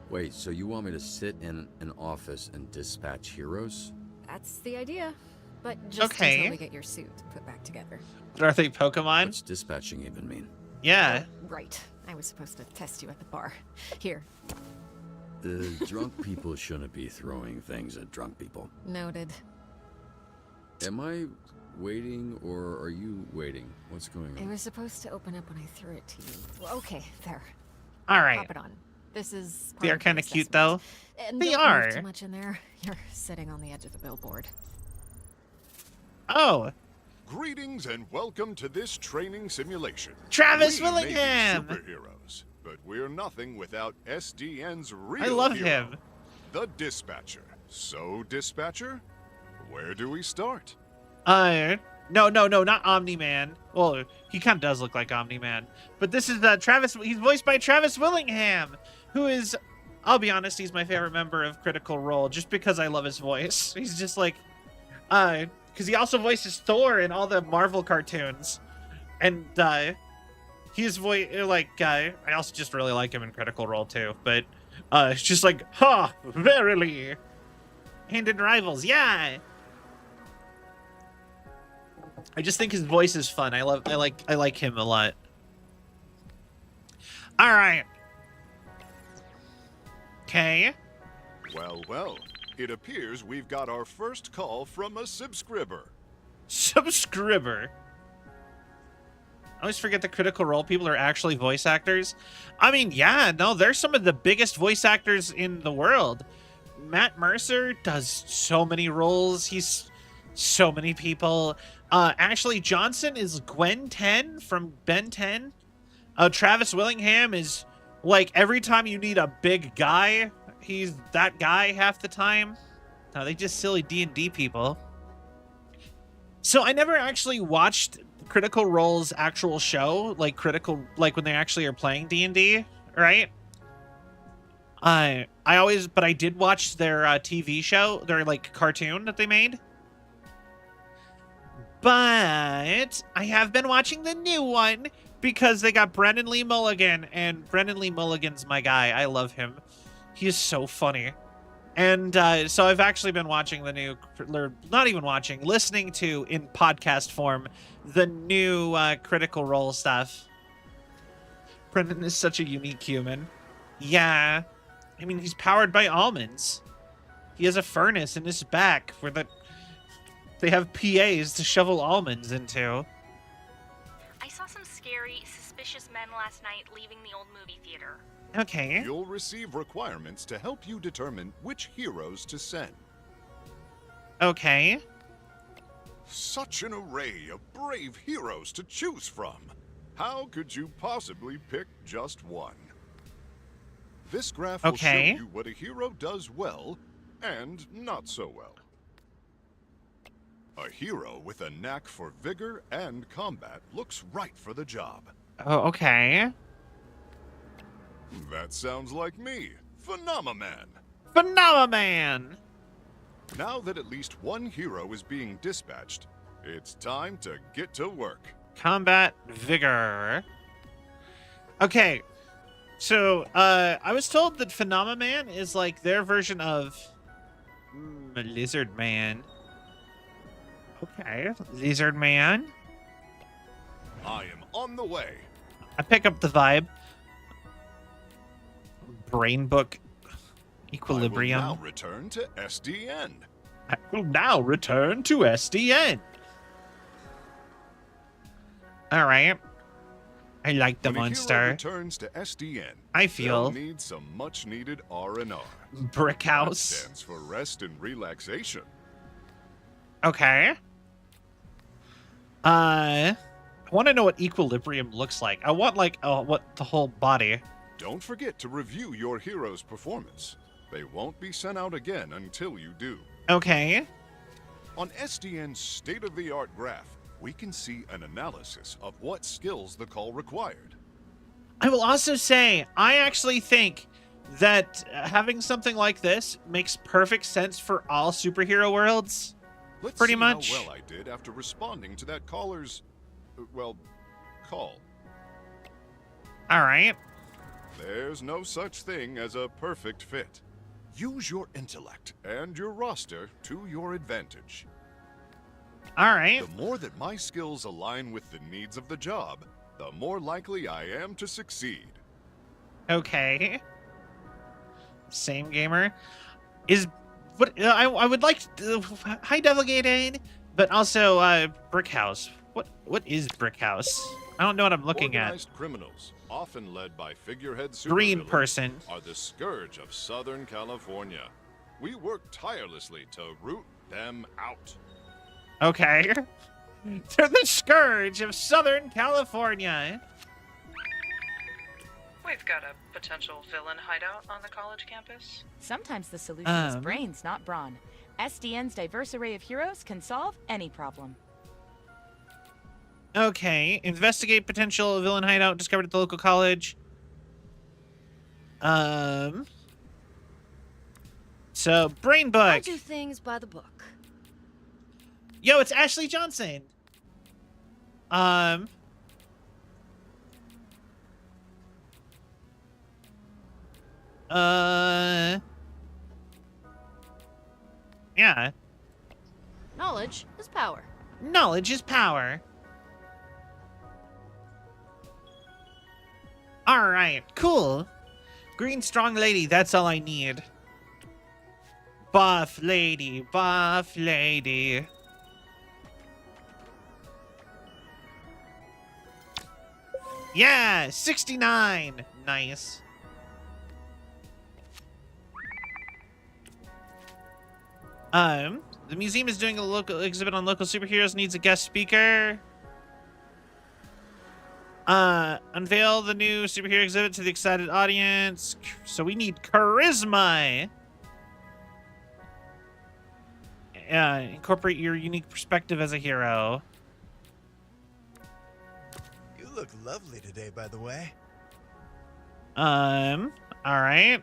Wait, so you want me to sit in an office and dispatch heroes? That's the idea. But just until we get your suit put back together. Are they Pokemon? What's dispatching even mean? Yeah. Oh, right. I was supposed to test you at the bar. Here. The drunk people shouldn't be throwing things at drunk people. Noted. Am I waiting or are you waiting? What's going on? It was supposed to open up when I threw it to you. Well, okay, there. All right. Pop it on. This is. They are kind of cute, though. And they don't are. Move too much in there. You're sitting on the edge of the billboard. Oh. Greetings and welcome to this training simulation. Travis we may be Willingham. Superheroes, but we're nothing without SDN's real I love hero, him. the Dispatcher. So, Dispatcher, where do we start? No, not Omni-Man. Well, he kind of does look like Omni-Man. But this is Travis. He's voiced by Travis Willingham, who is, I'll be honest, he's my favorite member of Critical Role, just because I love his voice. He's just like, because he also voices Thor in all the Marvel cartoons, and his voice, I also just really like him in Critical Role too. But it's just like, verily, Hand in Rivals, yeah. I just think his voice is fun. I like him a lot. All right. Okay. Well, it appears we've got our first call from a subscriber. Subscriber. I always forget the Critical Role people are actually voice actors. I mean, yeah, no, they're some of the biggest voice actors in the world. Matt Mercer does so many roles. He's so many people. Ashley Johnson is Gwen 10 from Ben 10. Travis Willingham is like every time you need a big guy, he's that guy half the time. No, they just silly D&D people. So I never actually watched Critical Role's actual show, like when they actually are playing D&D, right? But I did watch their TV show, their like cartoon that they made. But I have been watching the new one because they got Brendan Lee Mulligan, and Brendan Lee Mulligan's my guy. I love him. He is so funny. And so I've actually been watching the new, or not even watching, listening to, in podcast form, the new Critical Role stuff. Brendan is such a unique human. Yeah. I mean, he's powered by almonds. He has a furnace in his back where they have PAs to shovel almonds into. I saw some scary, suspicious men last night leaving the old movie theater. Okay. You'll receive requirements to help you determine which heroes to send. Okay. Such an array of brave heroes to choose from. How could you possibly pick just one? This graph will show you what a hero does well and not so well. A hero with a knack for vigor and combat looks right for the job. Oh, okay. That sounds like me, Phenomaman. Phenomaman! Now that at least one hero is being dispatched, It's time to get to work. Combat vigor. Okay. So, I was told that Phenomenon is like their version of Lizard Man. Okay, Lizard Man. I am on the way. I pick up the vibe. Brain book equilibrium. I will now return to SDN. I will now return to SDN. All right. I like the when monster. A hero returns to SDN, I feel they'll need some much-needed R&R. Brick house. That stands for rest and relaxation. Okay. I want to know what equilibrium looks like. I want like what the whole body. Don't forget to review your hero's performance. They won't be sent out again until you do. Okay. On SDN's state-of-the-art graph, we can see an analysis of what skills the call required. I will also say, I actually think that having something like this makes perfect sense for all superhero worlds. Let's pretty see much. how well I did after responding to that caller's, call. All right. There's no such thing as a perfect fit. Use your intellect and your roster to your advantage. All right. The more that my skills align with the needs of the job, the more likely I am to succeed. Okay. Same gamer. Is what I would like high delegated, but also brick house. What is brick house? I don't know what I'm looking Organized criminals, often led by figurehead Green supervillains, person. are the scourge of Southern California. We work tirelessly to root them out. Okay. They're the scourge of Southern California. We've got a potential villain hideout on the college campus. Sometimes the solution is brains, not brawn. SDN's diverse array of heroes can solve any problem. Okay. Investigate potential villain hideout discovered at the local college. So, brain book. I do things by the book. Yo, it's Ashley Johnson. Yeah. Knowledge is power. Knowledge is power. All right, cool. Green strong lady, that's all I need. Buff lady, buff lady. Yeah, 69. Nice. The museum is doing a local exhibit on local superheroes, needs a guest speaker. Unveil the new superhero exhibit to the excited audience. So we need charisma. Incorporate your unique perspective as a hero. You look lovely today, by the way. All right.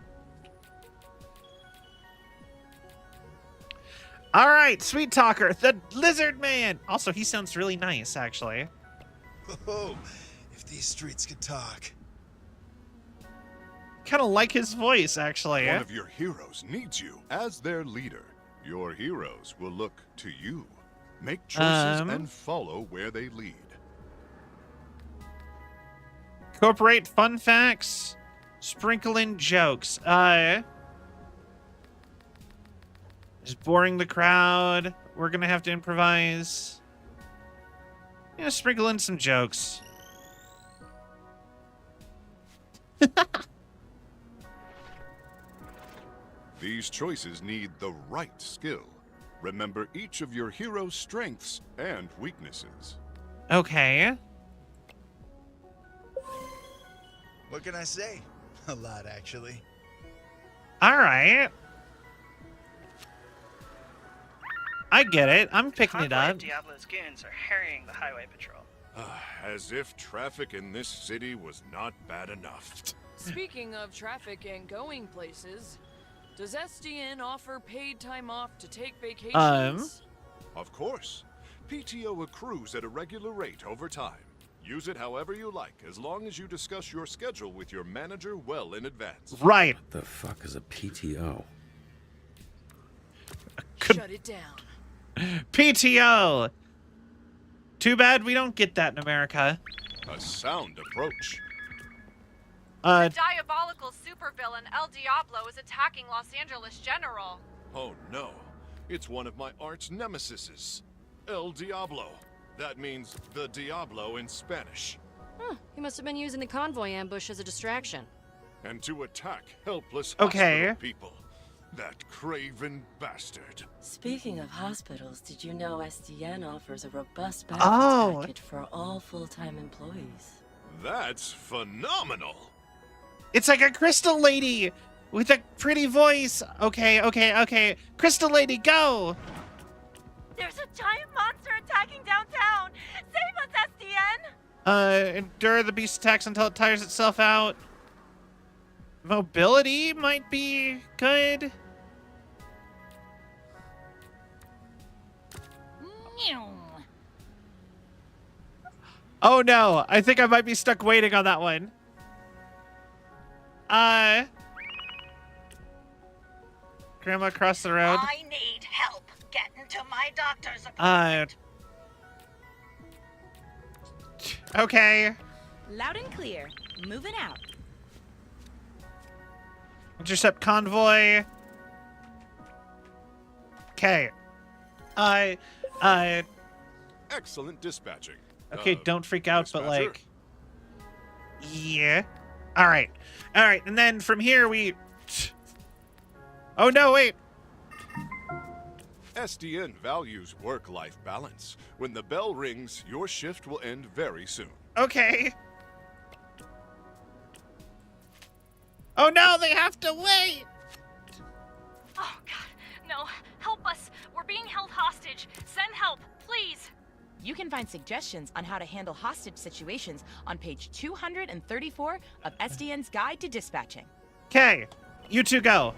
All right, Sweet Talker, the Lizard Man. Also, he sounds really nice, actually. Oh, if these streets could talk. Kind of like his voice, actually. One of your heroes needs you as their leader. Your heroes will look to you. Make choices and follow where they lead. Incorporate fun facts. Sprinkle in jokes. Just boring the crowd. We're gonna have to improvise. Yeah, sprinkle in some jokes. These choices need the right skill. Remember each of your hero's strengths and weaknesses. Okay. What can I say? A lot, actually. All right. I get it. I'm picking it up. Diablo's goons are harrying the highway patrol. As if traffic in this city was not bad enough. Speaking of traffic and going places, does SDN offer paid time off to take vacations? Of course. PTO accrues at a regular rate over time. Use it however you like, as long as you discuss your schedule with your manager well in advance. Right. What the fuck is a PTO? Shut it down. PTO. Too bad we don't get that in America. A sound approach. The diabolical supervillain El Diablo is attacking Los Angeles General. Oh no, it's one of my arch nemesises, El Diablo. That means the Diablo in Spanish. Huh, he must have been using the convoy ambush as a distraction. And to attack helpless Okay. hospital people. That craven bastard. Speaking of hospitals, did you know SDN offers a robust benefits package for all full-time employees? That's phenomenal. It's like a crystal lady with a pretty voice. Okay. Crystal lady, go. There's a giant monster attacking downtown. Save us, SDN. Endure the beast attacks until it tires itself out. Mobility might be good. Oh no, I think I might be stuck waiting on that one. Grandma across the road. I need help getting to my doctor's appointment. Okay. Loud and clear. Moving out. Intercept convoy. Okay. Excellent dispatching. Okay, don't freak out, dispatcher? but like, yeah. All right, and then from here we. Oh no! Wait. SDN values work-life balance. When the bell rings, your shift will end very soon. Okay. Oh no! They have to wait. Oh, God. No. Help us. We're being held hostage. Send help, please. You can find suggestions on how to handle hostage situations on page 234 of SDN's Guide to Dispatching. Okay, you two go.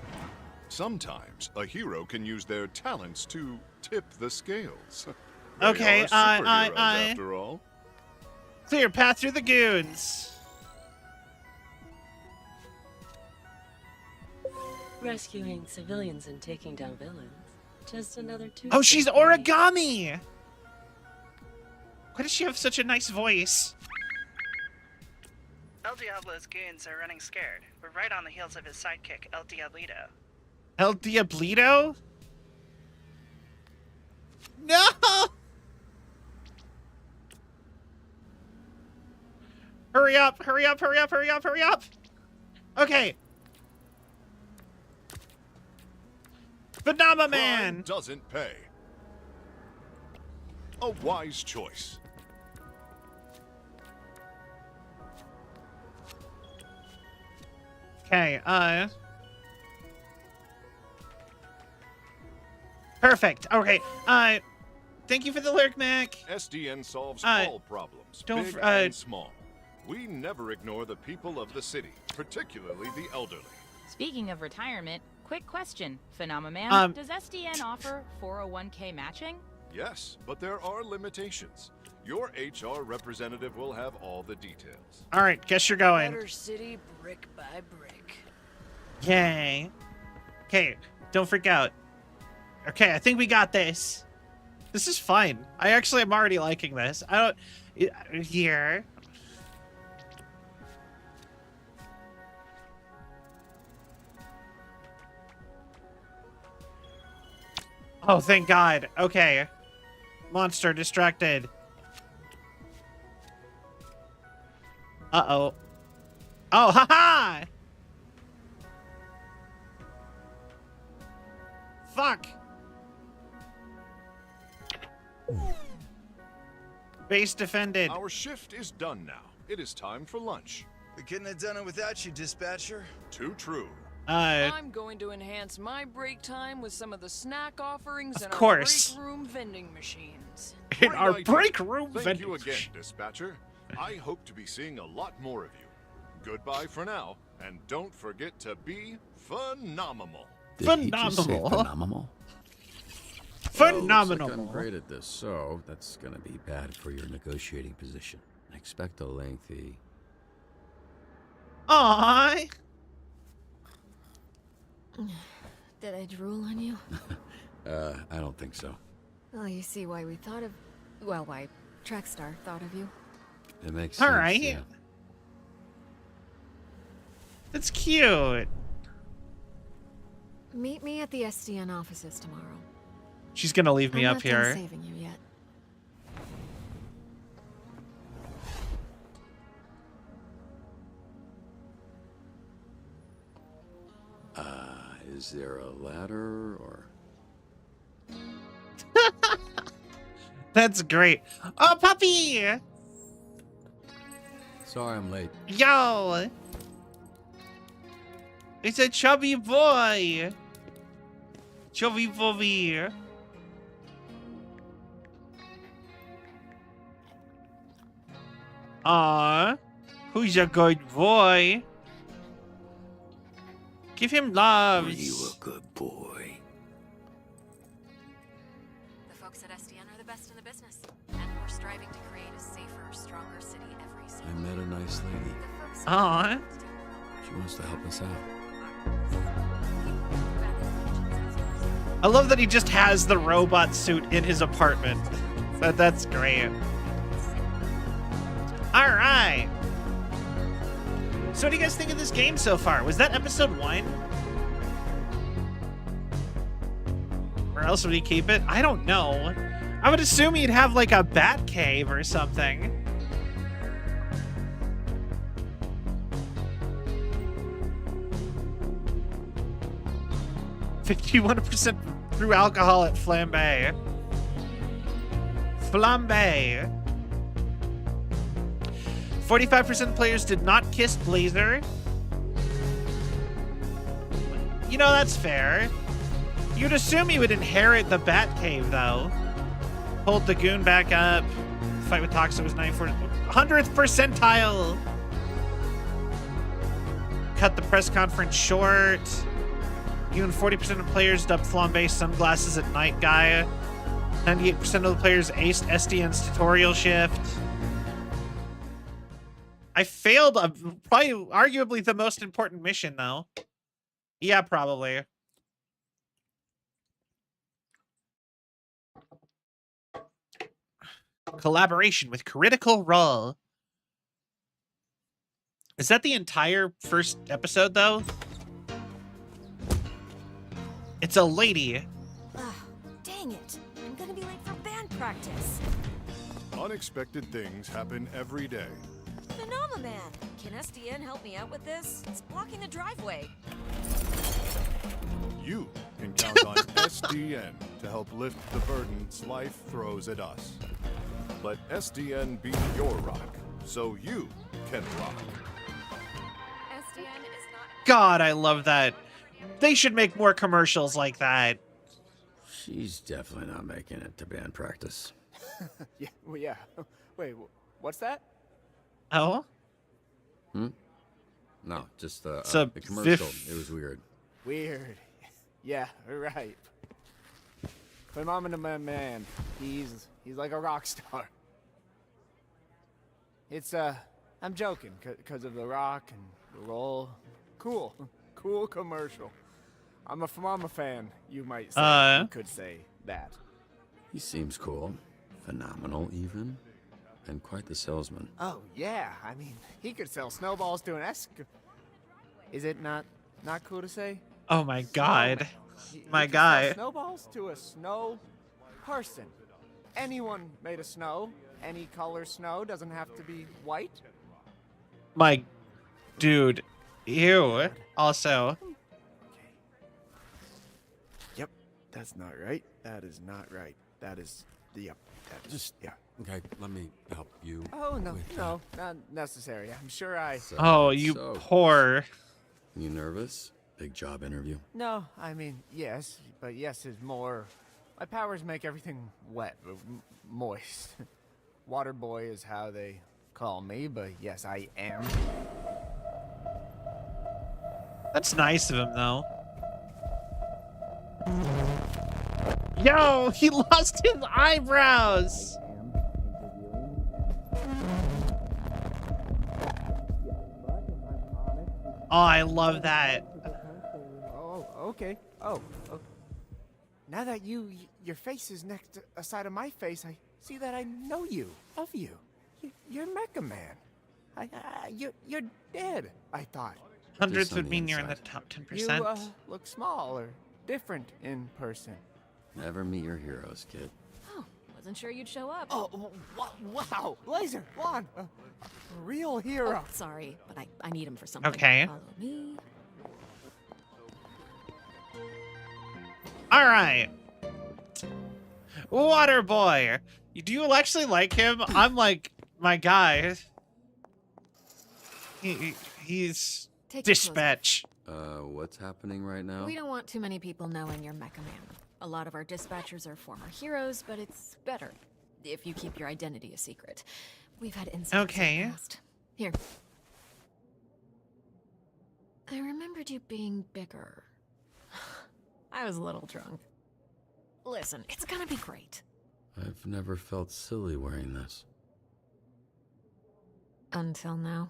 Sometimes a hero can use their talents to tip the scales. They Okay, are superheroes, after all. Clear path through the goons. Rescuing civilians and taking down villains. Just another two. Oh, she's origami. Why does she have such a nice voice? El Diablo's goons are running scared. We're right on the heels of his sidekick, El Diablito. El Diablito? No! Hurry up, hurry up, hurry up, hurry up, hurry up! Okay. Banana Man! Crime doesn't pay. A wise choice. Okay, perfect. Okay, thank you for the lurk, Mac. SDN solves all problems, big and small. We never ignore the people of the city, particularly the elderly. Speaking of retirement, quick question, Phenomenon. Does SDN offer 401k matching? Yes, but there are limitations. Your HR representative will have all the details. All right, guess you're going. Better city, brick by brick. Yay. Okay, don't freak out. Okay, I think we got this. This is fun. I actually am already liking this. I don't... Here. Oh, thank God. Okay. Monster distracted. Uh-oh. Oh, haha! Fuck! Base defended. Our shift is done now. It is time for lunch. We couldn't have done it without you, dispatcher. Too true. I'm going to enhance my break time with some of the snack offerings in our break room vending machines. In our Great break idea. room Thank vending you again, machine. dispatcher. I hope to be seeing a lot more of you. Goodbye for now, and don't forget to be phenomenal. Did he just say phenomenal? Phenomenal. Well, looks like I'm great at this, so that's gonna be bad for your negotiating position. I expect a lengthy... Aww. Did I drool on you? I don't think so. Well, you see why we thought of... Well, why Trackstar thought of you. It makes All sense, right. yeah. That's cute. Meet me at the SDN offices tomorrow. She's gonna leave me I'm up not done here. saving you yet. Is there a ladder or... That's great. Oh, puppy! Sorry I'm late. Yo! It's a chubby boy! Chubby Bobby. Aw, who's a good boy? Give him love. You a good boy. The folks at SDN are the best in the business, and we're striving to create a safer, stronger city every I single met a nice lady. Aw. She wants to help us out. I love that he just has the robot suit in his apartment. That's great. All right. So what do you guys think of this game so far? Was that episode 1? Or else would he keep it? I don't know. I would assume he'd have like a bat cave or something. "51% through alcohol at Flambe." Flambe. 45% of players did not kiss Blazer. You know, that's fair. You'd assume he would inherit the Batcave, though. Hold the goon back up. Fight with Toxic was 94. 100th percentile. Cut the press conference short. Even 40% of players dubbed Flambe sunglasses at night guy. 98% of the players aced SDN's tutorial shift. I failed probably arguably the most important mission, though. Yeah, probably. Collaboration with Critical Role. Is that the entire first episode, though? It's a lady. Dang it. I'm gonna be late for band practice. Unexpected things happen every day. Phenomenon! Can SDN help me out with this? It's blocking the driveway. You can count on SDN to help lift the burdens life throws at us. Let SDN be your rock, so you can rock. SDN is not... God, I love that. They should make more commercials like that. She's definitely not making it to band practice. Yeah, well, yeah. Wait, what's that? Oh? No, just the commercial. commercial. It was weird. Weird. Yeah, right. Phenomenon man. He's like a rock star. It's I'm joking, cause of the rock and the roll. Cool commercial. I'm a Phenomenon fan, you might say. You could say that. He seems cool. Phenomenal, even. And quite the salesman. Oh yeah, I mean, he could sell snowballs to an Is it not cool to say? Oh my god. My He could guy. sell snowballs to a snow person. Anyone made of snow. Any color snow, doesn't have to be white. My dude. Ew. Also. Yep, that's not right. That is not right. That is yep. That is Just yeah. Okay, let me help you. Oh no, with no, not necessary. I'm sure I. Oh, you poor. You nervous? Big job interview. No, I mean yes, but yes is more. My powers make everything wet, moist. Water boy is how they call me, but yes, I am. That's nice of him, though. Yo, he lost his eyebrows. Oh, I love that. Oh, okay. Oh. Now that your face is next to a side of my face, I see that I know you, of you. You're Mecha Man. You're dead, I thought. Hundreds would mean you're in the top 10%. You look small or different in person. Never meet your heroes, kid. Oh, wasn't sure you'd show up. Oh, wow. Laser, Juan, a real hero. Oh, sorry, but I need him for something. Okay. Follow me. All right. Water Boy. Do you actually like him? I'm like, my guy. He's Take your dispatch. What's happening right now? We don't want too many people knowing you're Mecha Man. A lot of our dispatchers are former heroes, but it's better if you keep your identity a secret. We've had incidents in the past. Here. I remembered you being bigger. I was a little drunk. Listen, it's gonna be great. I've never felt silly wearing this. Until now.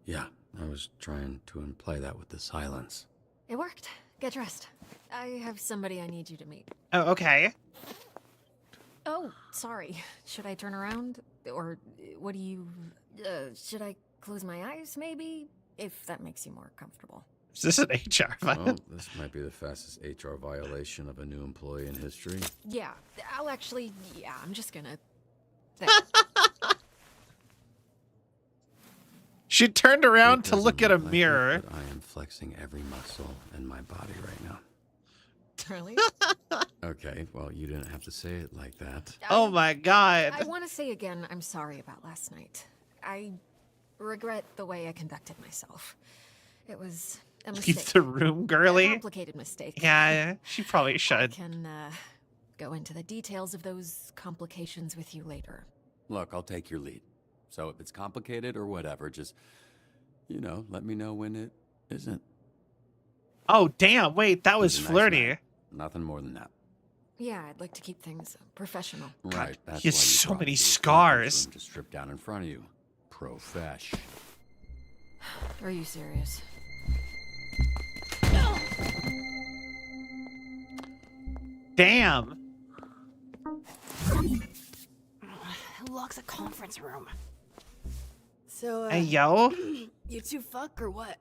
Yeah, I was trying to imply that with the silence. It worked. Get dressed. I have somebody I need you to meet. Oh, okay. Oh, sorry. Should I turn around? Or what do you... should I close my eyes, maybe? If that makes you more comfortable. Is this an HR violation? Well, this might be the fastest HR violation of a new employee in history. Yeah, I'll actually... Yeah, I'm just gonna... She turned around to look at a mirror. I am flexing every muscle in my body right now. Really? Okay, well, you didn't have to say it like that. Oh my god. I want to say again, I'm sorry about last night. I regret the way I conducted myself. It was a mistake. Leave the room, girly. A complicated mistake. Yeah, she probably should. I can go into the details of those complications with you later. Look, I'll take your lead. So if it's complicated or whatever, just, you know, let me know when it isn't. Oh, damn. Wait, that was flirty. Nice. Nothing more than that. Yeah, I'd like to keep things professional. Right. That's he has why you so brought many me to the scars. room to strip down in front of you. Profesh. Are you serious? Damn. Who locks a conference room? So, Hey, yo. You two fuck or what?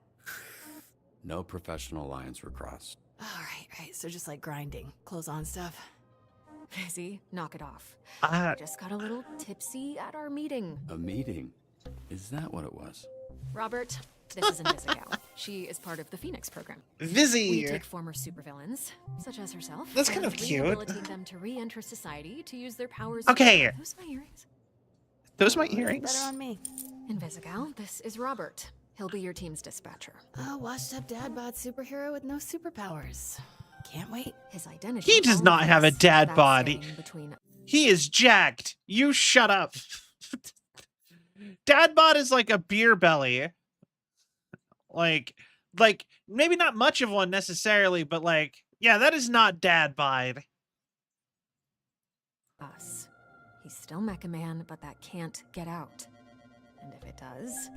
No professional lines were crossed. Right. So just like grinding, clothes on stuff. Busy, knock it off. I just got a little tipsy at our meeting. A meeting? Is that what it was? Robert, this is Invisigal. She is part of the Phoenix program. Vizzy. We take former supervillains, such as herself. That's kind of and cute. Rehabilitate them to re-enter society to use their powers. Okay. Are those my earrings? Those my earrings. Better on me. Invisigal, this is Robert. He'll be your team's dispatcher. Oh, washed up dad bod superhero with no superpowers. Can't wait. His identity. He does not have a dad bod. Between... He is jacked. You shut up. Dad bod is like a beer belly. Like maybe not much of one necessarily, but like, yeah, that is not dad bod. Us. He's still Mecha Man, but that can't get out. And if it does,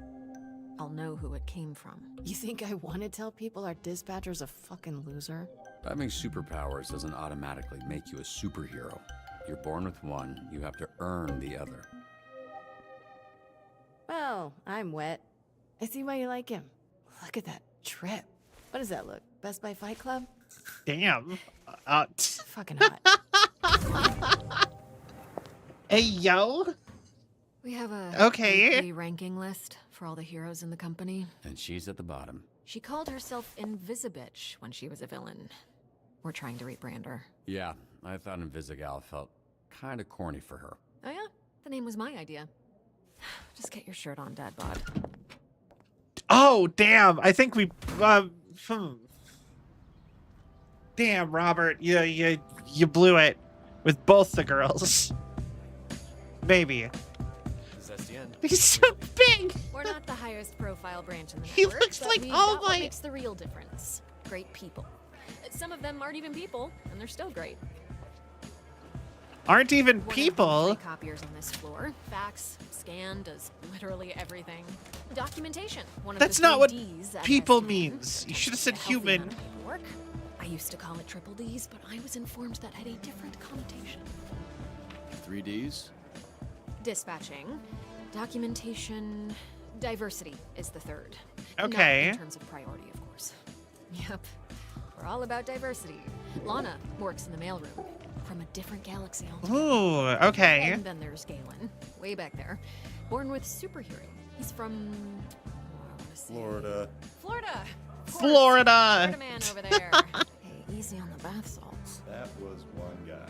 I'll know who it came from. You think I want to tell people our dispatcher's a fucking loser? Having superpowers doesn't automatically make you a superhero. You're born with one, you have to earn the other. Well, I'm wet. I see why you like him. Look at that trip. What does that look? Best Buy Fight Club? Damn. Fucking hot. Hey, yo. We have a okay weekly ranking list for all the heroes in the company. And she's at the bottom. She called herself Invisibitch when she was a villain. We're trying to rebrand her. Yeah, I thought Invisigal felt kind of corny for her. Oh yeah? The name was my idea. Just get your shirt on, Dad bod. Oh, damn. I think we... Damn, Robert. You blew it with both the girls. Maybe. He's so big. We're not the highest profile branch in the He network, looks but like we all got what my- makes the real difference. Great people. Some of them aren't even people, and they're still great. aren't even One of the people. three copiers on this floor. Fax, scan, does literally everything. Documentation. One of That's the not what 3Ds at people SDN. means. You should have said A healthy human. amount of paperwork. I used to call it triple Ds, but I was informed that had a different connotation. 3Ds? Dispatching, documentation, diversity is the third. Okay. Not in terms of priority, of course. Yep. We're all about diversity. Lana works in the mailroom from a different galaxy altogether. Ooh, okay. And then there's Galen, way back there, born with superhearing. He's from Florida. Florida. Of course. Florida. Florida man over there. Hey, easy on the bath salts. That was one guy.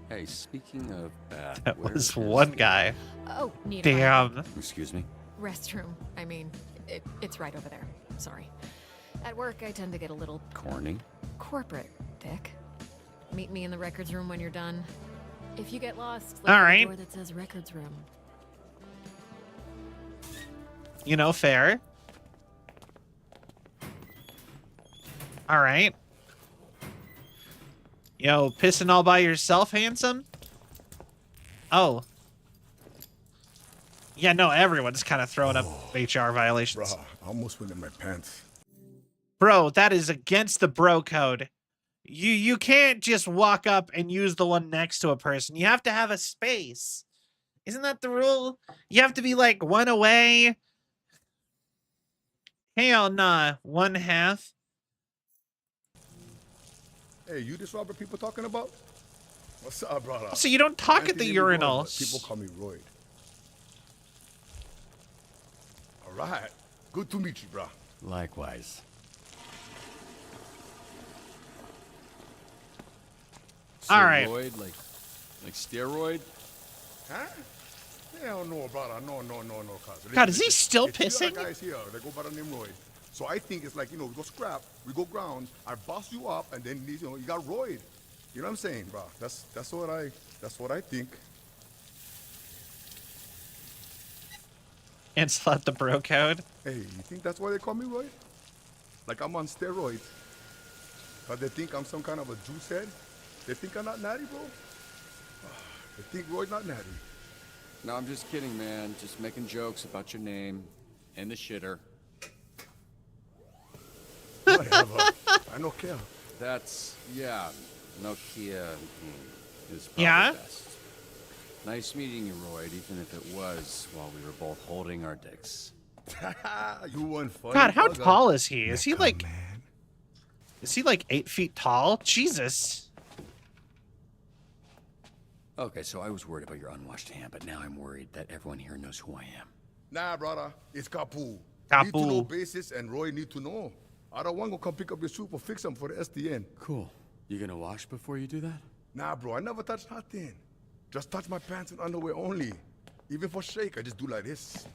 Hey, speaking of bath, That where was is one the- guy. Oh, need a Damn. Excuse me? restroom. I mean, it's right over there. Sorry. At work, I tend to get a little Corny. corporate, Dick. Meet me in the records room when you're done. If you get lost, look All for right. the door that says records room. You know, fair. All right. Yo, pissing all by yourself, handsome? Oh. Yeah, no, everyone's kind of throwing up HR violations. Bruh, I almost went in my pants. Bro, that is against the bro code. You can't just walk up and use the one next to a person. You have to have a space. Isn't that the rule? You have to be like one away. Hell nah, one half. Hey, you this Robert people talking about? What's up, brother? So you don't talk I at the ain't even Roy, but urinals. people call me Roy. All right. Good to meet you, bro. Likewise. All right. Steroid, like steroid? Huh? Hell no, brother. No, cuz. God, is he still it's few pissing? other guys here, they go by the name Roy. So I think it's like, we go scrap, we go ground, I boss you up, and then, you got Roy. You know what I'm saying, bro? That's what I think. Cancel the bro code. Hey, you think that's why they call me Roy? Like I'm on steroids. But they think I'm some kind of a juice head? They think I'm not natty, bro? They think Roy's not natty. No, I'm just kidding, man. Just making jokes about your name and the shitter. Whatever. I don't care. That's, yeah, Nokia is probably Yeah? best. Nice meeting you, Royd, even if it was while we were both holding our dicks. You weren't funny. God, how bugger. tall is he? Is he Mecca like... man. Is he like 8 feet tall? Jesus. Okay, so I was worried about your unwashed hand, but now I'm worried that everyone here knows who I am. Nah, brother. It's Kapu. Kapu. Need to know basis, and Roy need to know. I don't want to come pick up your soup or fix them for the SDN. Cool. You gonna wash before you do that? Nah, bro. I never touch nothing. Just touch my pants and underwear only. Even for shake, I just do like this.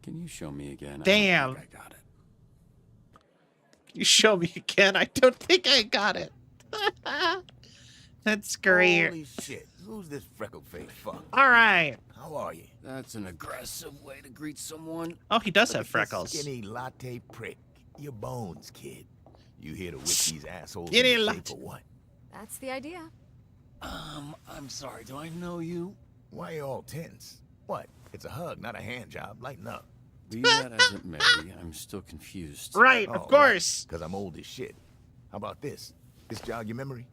Can you show me again? Damn. I don't think I got it. You show me again. I don't think I got it. That's great. Holy shit. Who's this freckle-faced fuck? All right. How are you? That's an aggressive way to greet someone. Oh, he does Look have at this freckles. Skinny latte prick. Your bones, kid. You here to whip these assholes Skinny in the latte. shape or what? That's the idea. I'm sorry. Do I know you? Why you all tense? What? It's a hug, not a hand job. Lighten up. Be that as it may, I'm still confused. Right, of course. Because I'm old as shit. How about this? This jog your memory?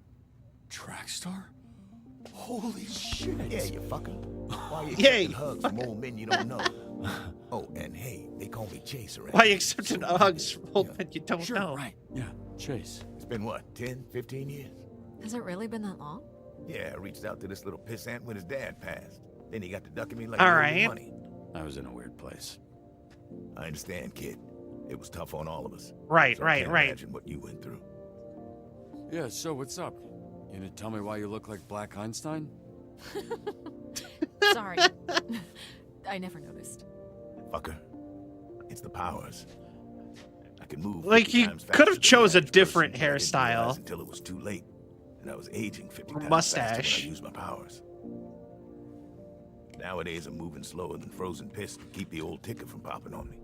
Trackstar? Holy shit. Yeah, you fucker. Why you Yeah, accepting you hugs from old men you don't know? Oh, and hey, they call me Chase around Why you here. accepting hugs from old men you don't Sure, know? Right, yeah, Chase. It's been what, 10, 15 years? Has it really been that long? Yeah, I reached out to this little pissant when his dad passed. Then he got to ducking me like All he owed me right. money. I was in a weird place. I understand, kid. It was tough on all of us. Right, So I right, can't right. imagine what you went through. Yeah, so what's up? You gonna tell me why you look like Black Einstein? Sorry. I never noticed. Fucker. It's the powers. I could move. Like, 50 he times could have faster than chose the a average different person, but I didn't realize hairstyle. until it was too late. And I was aging 50 Or times mustache. faster when I used my powers. Nowadays, I'm moving slower than frozen piss to keep the old ticker from popping on me.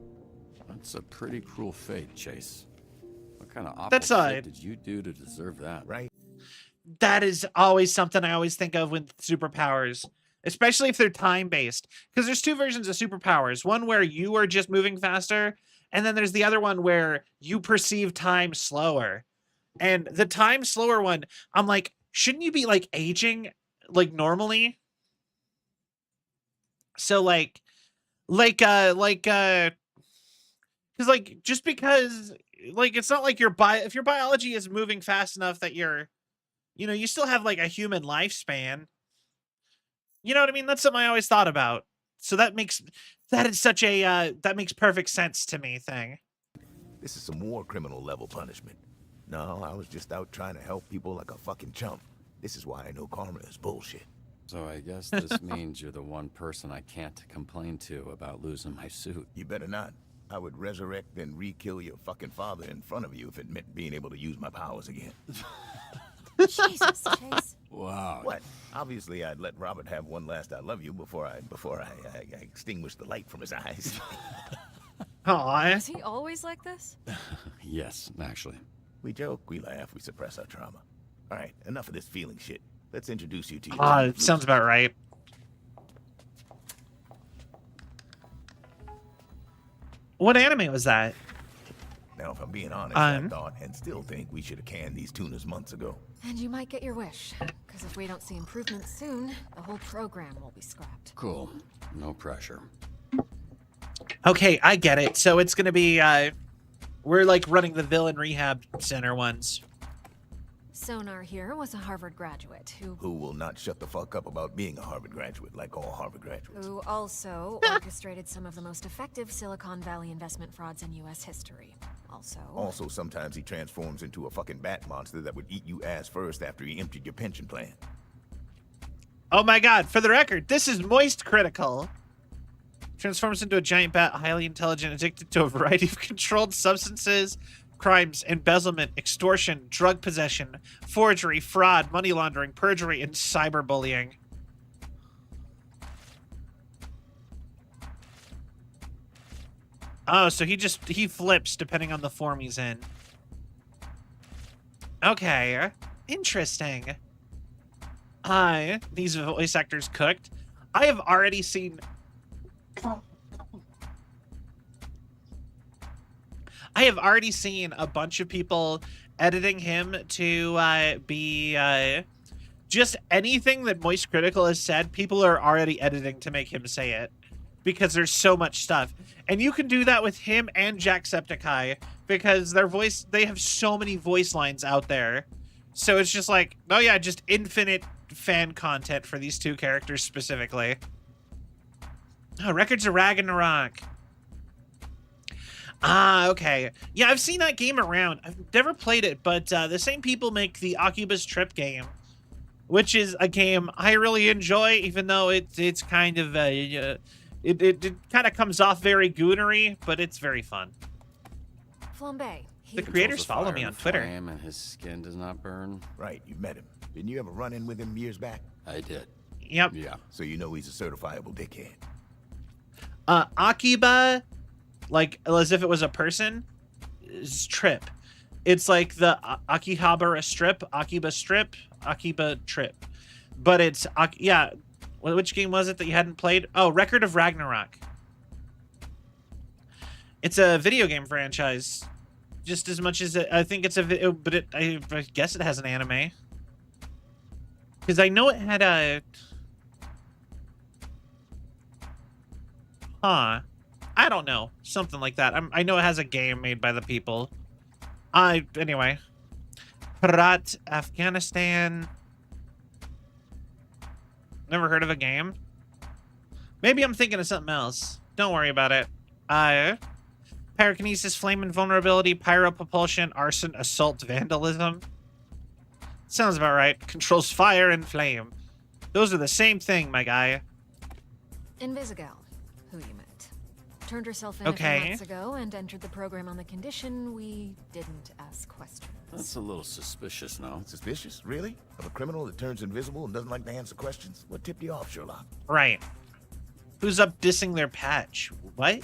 That's a pretty cruel fate, Chase. What kind of awful That's shit did you do to deserve that? Right. That is always something I always think of with superpowers, especially if they're time-based. Because there's two versions of superpowers. One where you are just moving faster, and then there's the other one where you perceive time slower. And the time slower one, I'm like, shouldn't you be like aging like normally? So because like just because like it's not like if your biology is moving fast enough that you're, you know, you still have like a human lifespan. You know what I mean? That's something I always thought about. So that is such a that makes perfect sense to me thing. This is some war criminal level punishment. No, I was just out trying to help people like a fucking chump. This is why I know karma is bullshit. So I guess this means you're the one person I can't complain to about losing my suit. You better not. I would resurrect and re-kill your fucking father in front of you if it meant being able to use my powers again. Jesus, Chase. Wow. What? Obviously, I'd let Robert have one last I love you before I extinguish the light from his eyes. Aww. Is he always like this? Yes, actually. We joke, we laugh, we suppress our trauma. All right, enough of this feeling shit. Let's introduce you to your It sounds about right. What anime was that? Now, if I'm being honest, I thought and still think we should have canned these tunas months ago. And you might get your wish, because if we don't see improvements soon, the whole program will be scrapped. Cool. No pressure. Okay, I get it. So it's gonna be we're like running the villain rehab center ones. Sonar here was a Harvard graduate who will not shut the fuck up about being a Harvard graduate like all Harvard graduates. Who also orchestrated some of the most effective Silicon Valley investment frauds in U.S. history. Also, sometimes he transforms into a fucking bat monster that would eat you ass first after he emptied your pension plan. Oh my god, for the record, this is Moist Critical. Transforms into a giant bat, highly intelligent, addicted to a variety of controlled substances, crimes, embezzlement, extortion, drug possession, forgery, fraud, money laundering, perjury, and cyberbullying. Oh, so he flips depending on the form he's in. Okay, interesting. These voice actors cooked. I have already seen... I have already seen a bunch of people editing him to be just anything that Moist Critical has said. People are already editing to make him say it because there's so much stuff, and you can do that with him and Jacksepticeye because they have so many voice lines out there. So it's just like, oh yeah, just infinite fan content for these two characters specifically. Oh, Records of Ragnarok. Okay. Yeah, I've seen that game around. I've never played it, but the same people make the Akiba's Trip game, which is a game I really enjoy, even though it's kind of it kind of comes off very goonery, but it's very fun. Flambe. The creators follow me on Twitter. And his skin does not burn. Right, you met him. Didn't you ever run in with him years back? I did. Yep. Yeah. So you know he's a certifiable dickhead. Akiba, like as if it was a person, is Trip. It's like the Akihabara strip, Akiba strip, Akiba trip. But it's, yeah, which game was it that you hadn't played? Oh, Record of Ragnarok. It's a video game franchise. Just as much as I think it's a video, but I guess it has an anime. Because I know it had a... I don't know. Something like that. I know it has a game made by the people. Anyway. Parat, Afghanistan. Never heard of a game? Maybe I'm thinking of something else. Don't worry about it. Pyrokinesis, flame invulnerability, pyropropulsion, arson, assault, vandalism. Sounds about right. Controls fire and flame. Those are the same thing, my guy. Invisigal, who you met. Turned herself in a few months ago and entered the program on the condition we didn't ask questions. That's a little suspicious, no? Suspicious? Really? Of a criminal that turns invisible and doesn't like to answer questions? What tipped you off, Sherlock? Right. Who's up dissing their patch? What?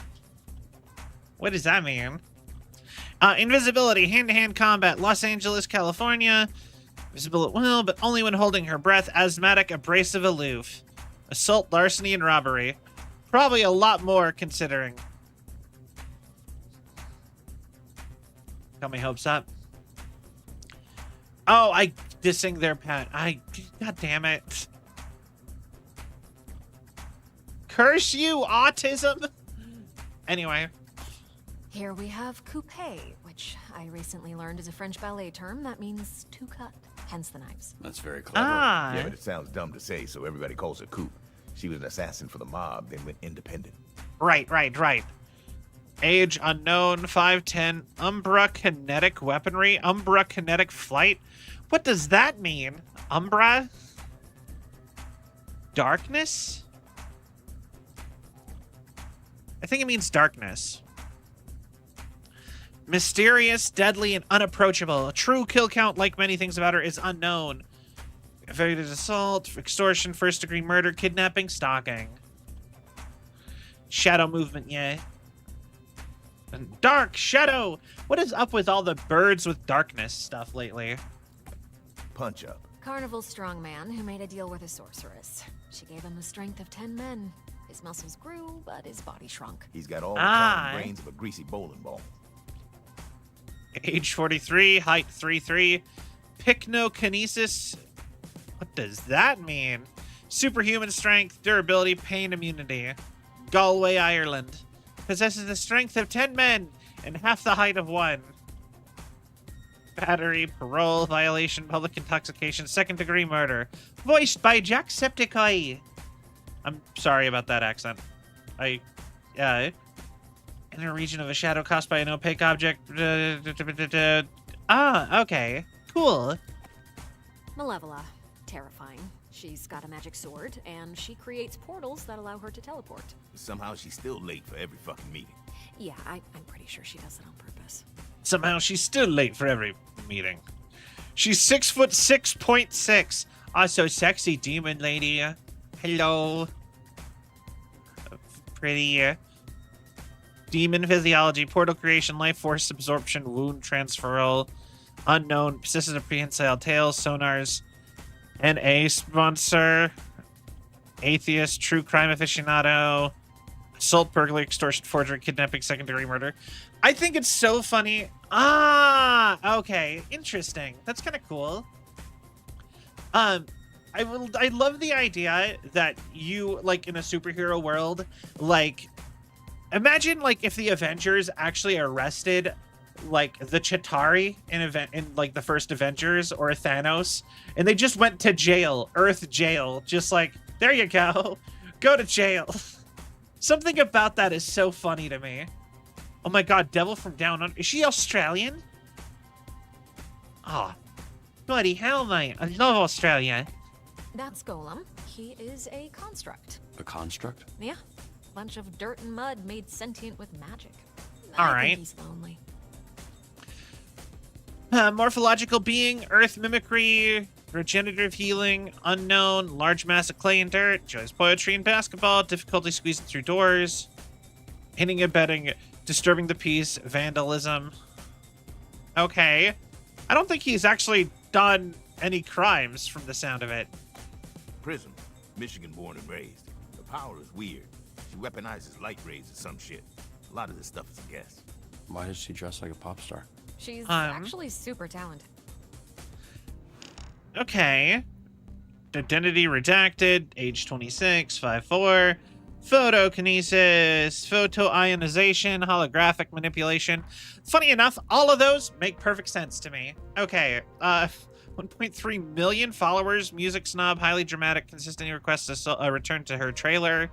What does that mean? Invisibility, hand-to-hand combat, Los Angeles, California. Visible at will, but only when holding her breath. Asthmatic, abrasive, aloof. Assault, larceny, and robbery. Probably a lot more considering. Got my hopes up. Oh, I dissing their pet. God damn it. Curse you, autism. Anyway. Here we have coupé, which I recently learned is a French ballet term that means to cut, hence the knives. That's very clever. Yeah, but it sounds dumb to say, so everybody calls her Coop. She was an assassin for the mob, then went independent. Right. Age unknown, 5'10", Umbra kinetic weaponry, Umbra kinetic flight. What does that mean? Umbra? Darkness? I think it means darkness. Mysterious, deadly, and unapproachable. A true kill count, like many things about her, is unknown. Evaded assault, extortion, first-degree murder, kidnapping, stalking. Shadow movement, yeah. And dark shadow. What is up with all the birds with darkness stuff lately? Punch up. Carnival's strongman who made a deal with a sorceress. She gave him the strength of 10 men. His muscles grew, but his body shrunk. He's got all the time and brains of a greasy bowling ball. Age 43, height 3'3", pycnokinesis. What does that mean? Superhuman strength, durability, pain immunity. Galway, Ireland. Possesses the strength of 10 men and half the height of 1. Battery, parole, violation, public intoxication, second-degree murder. Voiced by Jacksepticeye. I'm sorry about that accent. In a region of a shadow caused by an opaque object. Okay. Cool. Malevola. Terrifying. She's got a magic sword, and she creates portals that allow her to teleport. Somehow she's still late for every fucking meeting. Yeah, I'm pretty sure she does it on purpose. Somehow she's still late for every meeting. She's 6'6.6". Also sexy demon lady. Hello. Pretty. Demon physiology, portal creation, life force absorption, wound transferal, unknown, possesses a prehensile tail, sonars, NA sponsor, atheist, true crime aficionado, assault, burglary, extortion, forgery, kidnapping, second-degree murder. I think it's so funny. Okay, interesting. That's kind of cool. I love the idea that you, like, in a superhero world, like, imagine, like, if the Avengers actually arrested, like, the Chitauri in like the first Avengers or Thanos, and they just went to jail, Earth jail, just like, there you go to jail. Something about that is so funny to me. Oh my god, Devil from Down Under. Is she Australian? Oh, bloody hell, mate. I love Australia. That's Golem. He is a construct. A construct? Yeah. Bunch of dirt and mud made sentient with magic. All I right. think he's lonely. Morphological being, earth mimicry, regenerative healing, unknown, large mass of clay and dirt, enjoys poetry and basketball, difficulty squeezing through doors, hitting and betting, disturbing the peace, vandalism. Okay. I don't think he's actually done any crimes from the sound of it. Prism, Michigan born and raised. The power is weird. She weaponizes light rays or some shit. A lot of this stuff is a guess. Why does she dress like a pop star? She's actually super talented. Okay. Identity redacted, age 26, 5'4", photokinesis, photoionization, holographic manipulation. Funny enough, all of those make perfect sense to me. Okay, 1.3 million followers, music snob, highly dramatic, consistently requests a return to her trailer.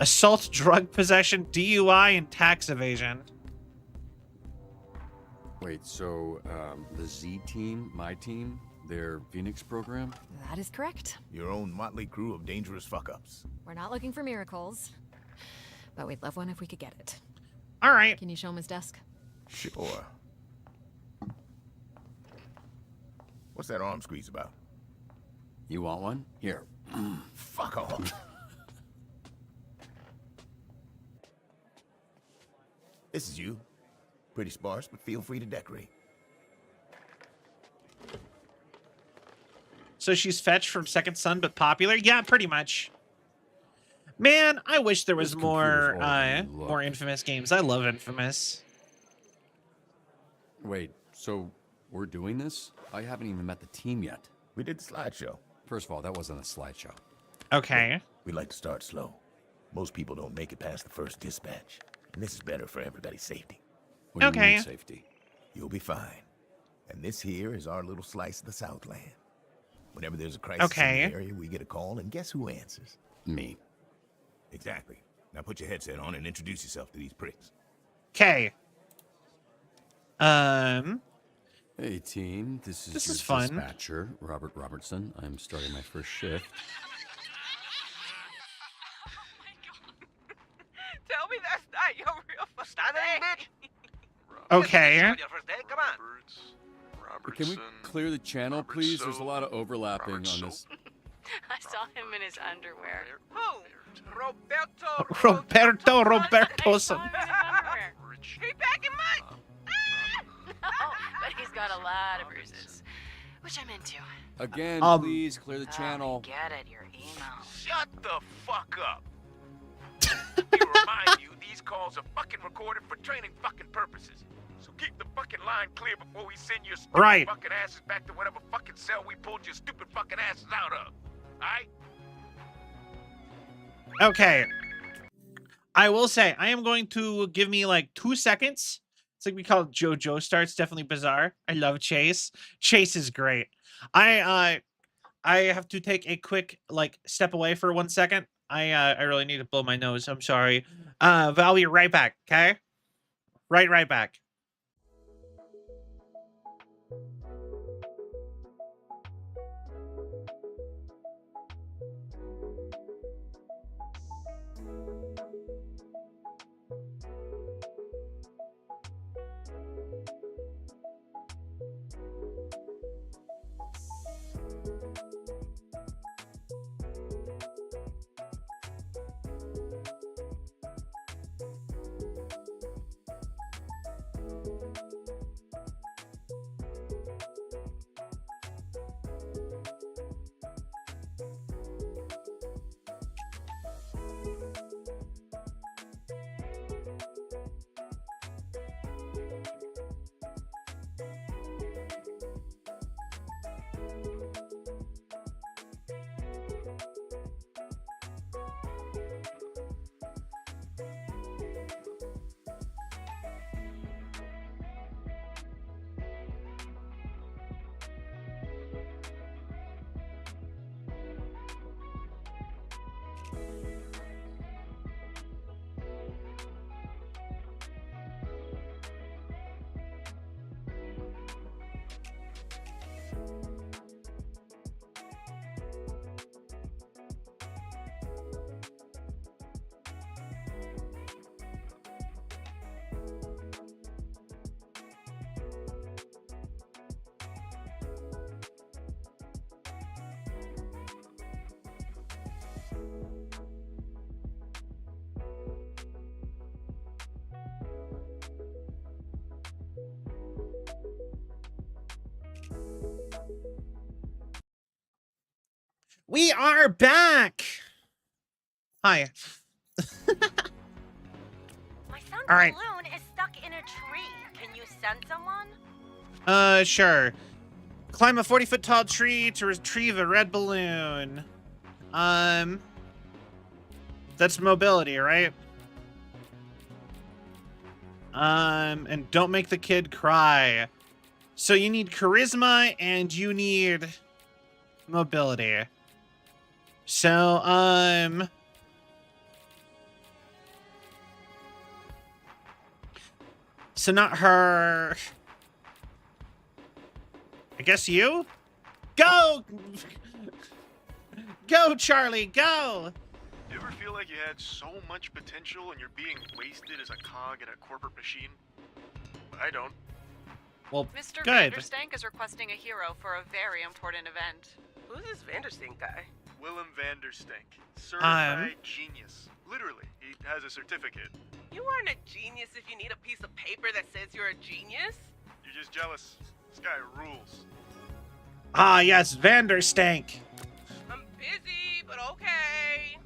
Assault, drug possession, DUI, and tax evasion. Wait, so the Z team, my team, their Phoenix program? That is correct. Your own motley crew of dangerous fuck-ups. We're not looking for miracles, but we'd love one if we could get it. All right. Can you show him his desk? Sure. What's that arm squeeze about? You want one? Here. Fuck off. This is you. Pretty sparse, but feel free to decorate. So she's fetched from Second Son, but popular? Yeah, pretty much. Man, I wish there was more Infamous games. I love Infamous. Wait, so we're doing this? I haven't even met the team yet. We did the slideshow. First of all, that wasn't a slideshow. Okay. We like to start slow. Most people don't make it past the first dispatch. And this is better for everybody's safety. What do you mean safety? You'll be fine. And this here is our little slice of the Southland. Whenever there's a crisis in the area, we get a call, and guess who answers? Me. Exactly. Now put your headset on and introduce yourself to these pricks. Okay. Hey team, this is your fun. dispatcher, Robert Robertson. I'm starting my first shift. Tell me that's not your real first name, bitch. Okay. Your first day? Come on. Can we clear the channel, please? There's a lot of overlapping on this. I saw him in his underwear. Who? Robertoson. He back in my... No, but he's got a lot of bruises, which I'm into. Again, please clear the channel. Get it, your email. Shut the fuck up. Let me remind you, these calls are fucking recorded for training fucking purposes. So keep the fucking line clear before we send your stupid fucking asses back to whatever fucking cell we pulled your stupid fucking asses out of. Alright? Okay. I will say, I am going to give me like 2 seconds. It's like we call it JoJo Star. It's definitely bizarre. I love Chase. Chase is great. I have to take a quick step away for 1 second. I really need to blow my nose. I'm sorry. But I'll be right back, okay? Right back. We are back. Hi. My son's All right. balloon is stuck in a tree. Can you send someone? Sure. Climb a 40-foot tall tree to retrieve a red balloon. That's mobility, right? And don't make the kid cry. So you need charisma and you need mobility. So, so not her. I guess you? Go! Go, Charlie, go! Do you ever feel like you had so much potential and you're being wasted as a cog in a corporate machine? I don't. Well, Mr. good. Vanderstank is requesting a hero for a very important event. Who's this Vanderstink guy? Willem Vanderstank. Certified genius. Literally, he has a certificate. You aren't a genius if you need a piece of paper that says you're a genius. You're just jealous. This guy rules. Ah, yes, Vanderstank. I'm busy, but okay.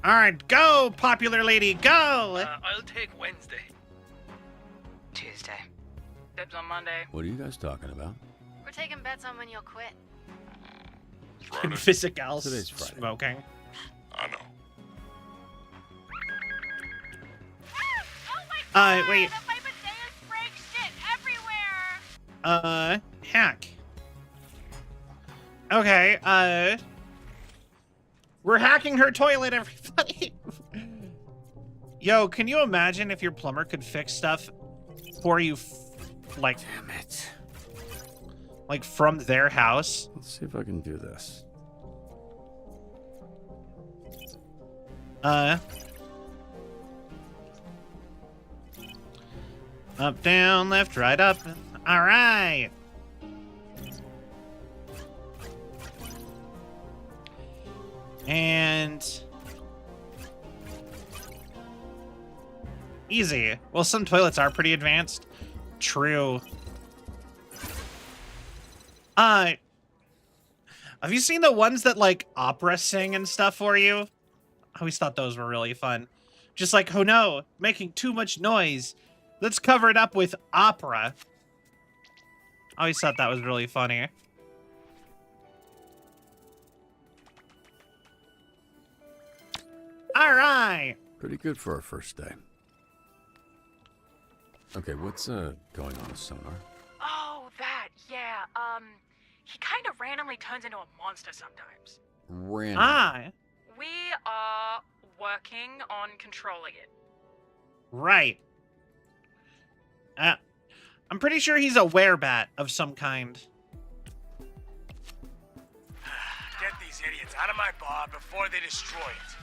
All right, go, popular lady, go. I'll take Wednesday. Tuesday. Dibs on Monday. What are you guys talking about? We're taking bets on when you'll quit. Physical Today's Friday. smoking. I know. Wait. The Fipadeus break shit everywhere. Hack. Okay, we're hacking her toilet, everybody. Yo, can you imagine if your plumber could fix stuff for you, like, damn it, like from their house? Let's see if I can do this. Up, down, left, right, up. All right. And easy. Well, some toilets are pretty advanced. True. Have you seen the ones that like opera sing and stuff for you? I always thought those were really fun. Just like, oh no, making too much noise. Let's cover it up with opera. I always thought that was really funny. All right. Pretty good for our first day. Okay, what's going on with Sonar? Oh, that, yeah. He kind of randomly turns into a monster sometimes. Random. Ah. We are working on controlling it. Right. I'm pretty sure he's a werebat of some kind. Get these idiots out of my bar before they destroy it.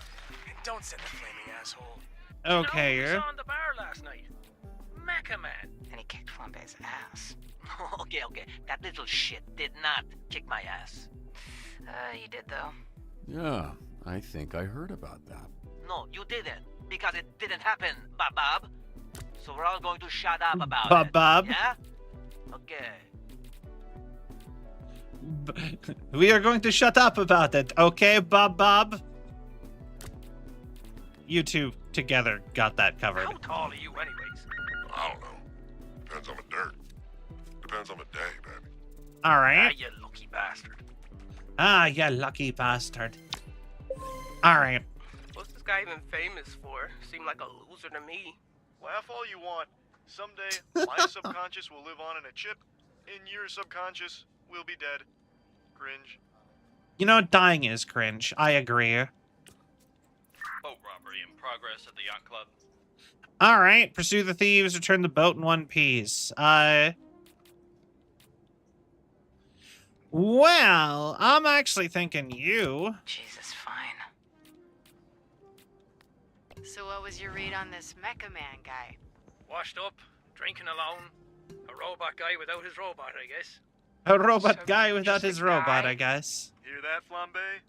And don't send the flaming asshole. Okay. You know who was on the bar last night? Mecha Man. And he kicked Flambe's ass. Okay. That little shit did not kick my ass. You did, though. Yeah, I think I heard about that. No, you didn't. Because it didn't happen, Bob. So we're all going to shut up about it. Bob? Yeah? Okay. We are going to shut up about it, okay, Bob? You two together got that covered. How tall are you anyways? I don't know. Depends on the dirt. Depends on the day, baby. All right. You lucky bastard. You lucky bastard. All right. What's this guy even famous for? Seemed like a loser to me. Laugh all you want. Someday, my subconscious will live on in a chip. In your subconscious, we'll be dead. Cringe. You know, dying is cringe. I agree. Boat robbery in progress at the yacht club. All right. Pursue the thieves. Return the boat in one piece. Well, I'm actually thinking you. Jesus, fine. So what was your read on this Mecha Man guy? Washed up, drinking alone. A robot guy without his robot, I guess. A robot guy without his robot, I guess. Hear that, Flambe?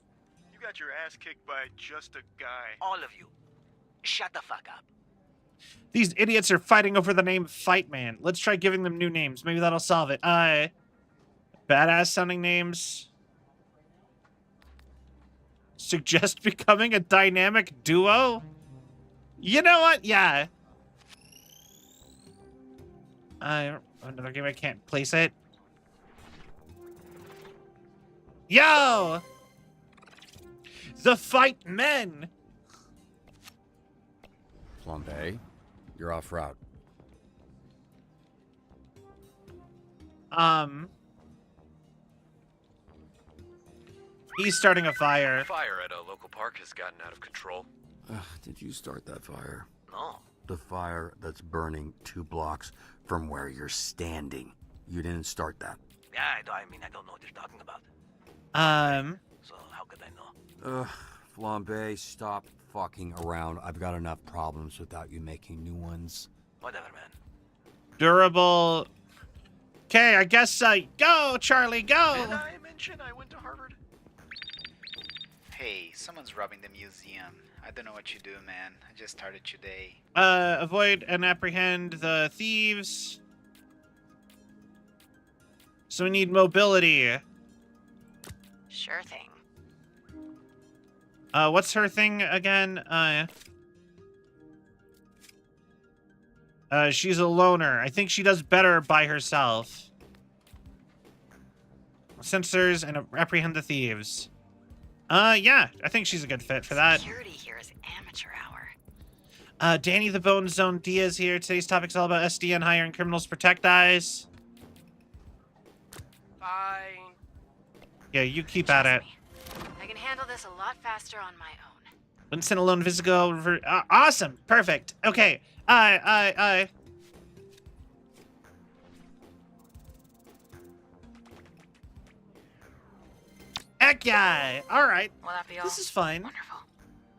You got your ass kicked by just a guy. All of you. Shut the fuck up. These idiots are fighting over the name Fight Man. Let's try giving them new names. Maybe that'll solve it. Badass sounding names. Suggest becoming a dynamic duo? You know what? Yeah. Another game I can't place it. Yo! The Fight Men! Flambe, you're off route. He's starting a fire. Fire at a local park has gotten out of control. Did you start that fire? No. The fire that's burning 2 blocks from where you're standing. You didn't start that. Yeah, I don't know what you're talking about. So how could I know? Flambe, stop fucking around. I've got enough problems without you making new ones. Whatever, man. Durable. Okay, I guess, go, Charlie, go! Did I mention I went to Harvard? Hey, someone's robbing the museum. I don't know what you do, man. I just started today. Avoid and apprehend the thieves. So we need mobility. Sure thing. What's her thing again? She's a loner. I think she does better by herself. Sensors and apprehend the thieves. Yeah, I think she's a good fit for that. Security here is amateur hour. Danny the Bone Zone Diaz here. Today's topic's all about SDN hiring criminals protect eyes. Fine. Yeah, you keep at it. I can handle this a lot faster on my own. Winston alone physical. Awesome. Perfect. Okay. Heck yeah. All right. Will that be all? This is fun. Wonderful.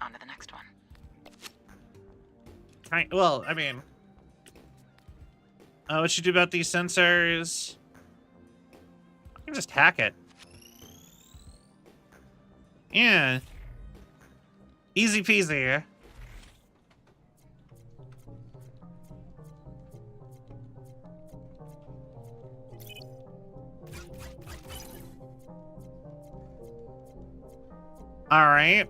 On to the next one. Well, I mean, what you do about these sensors? I can just hack it. Yeah. Easy peasy. All right.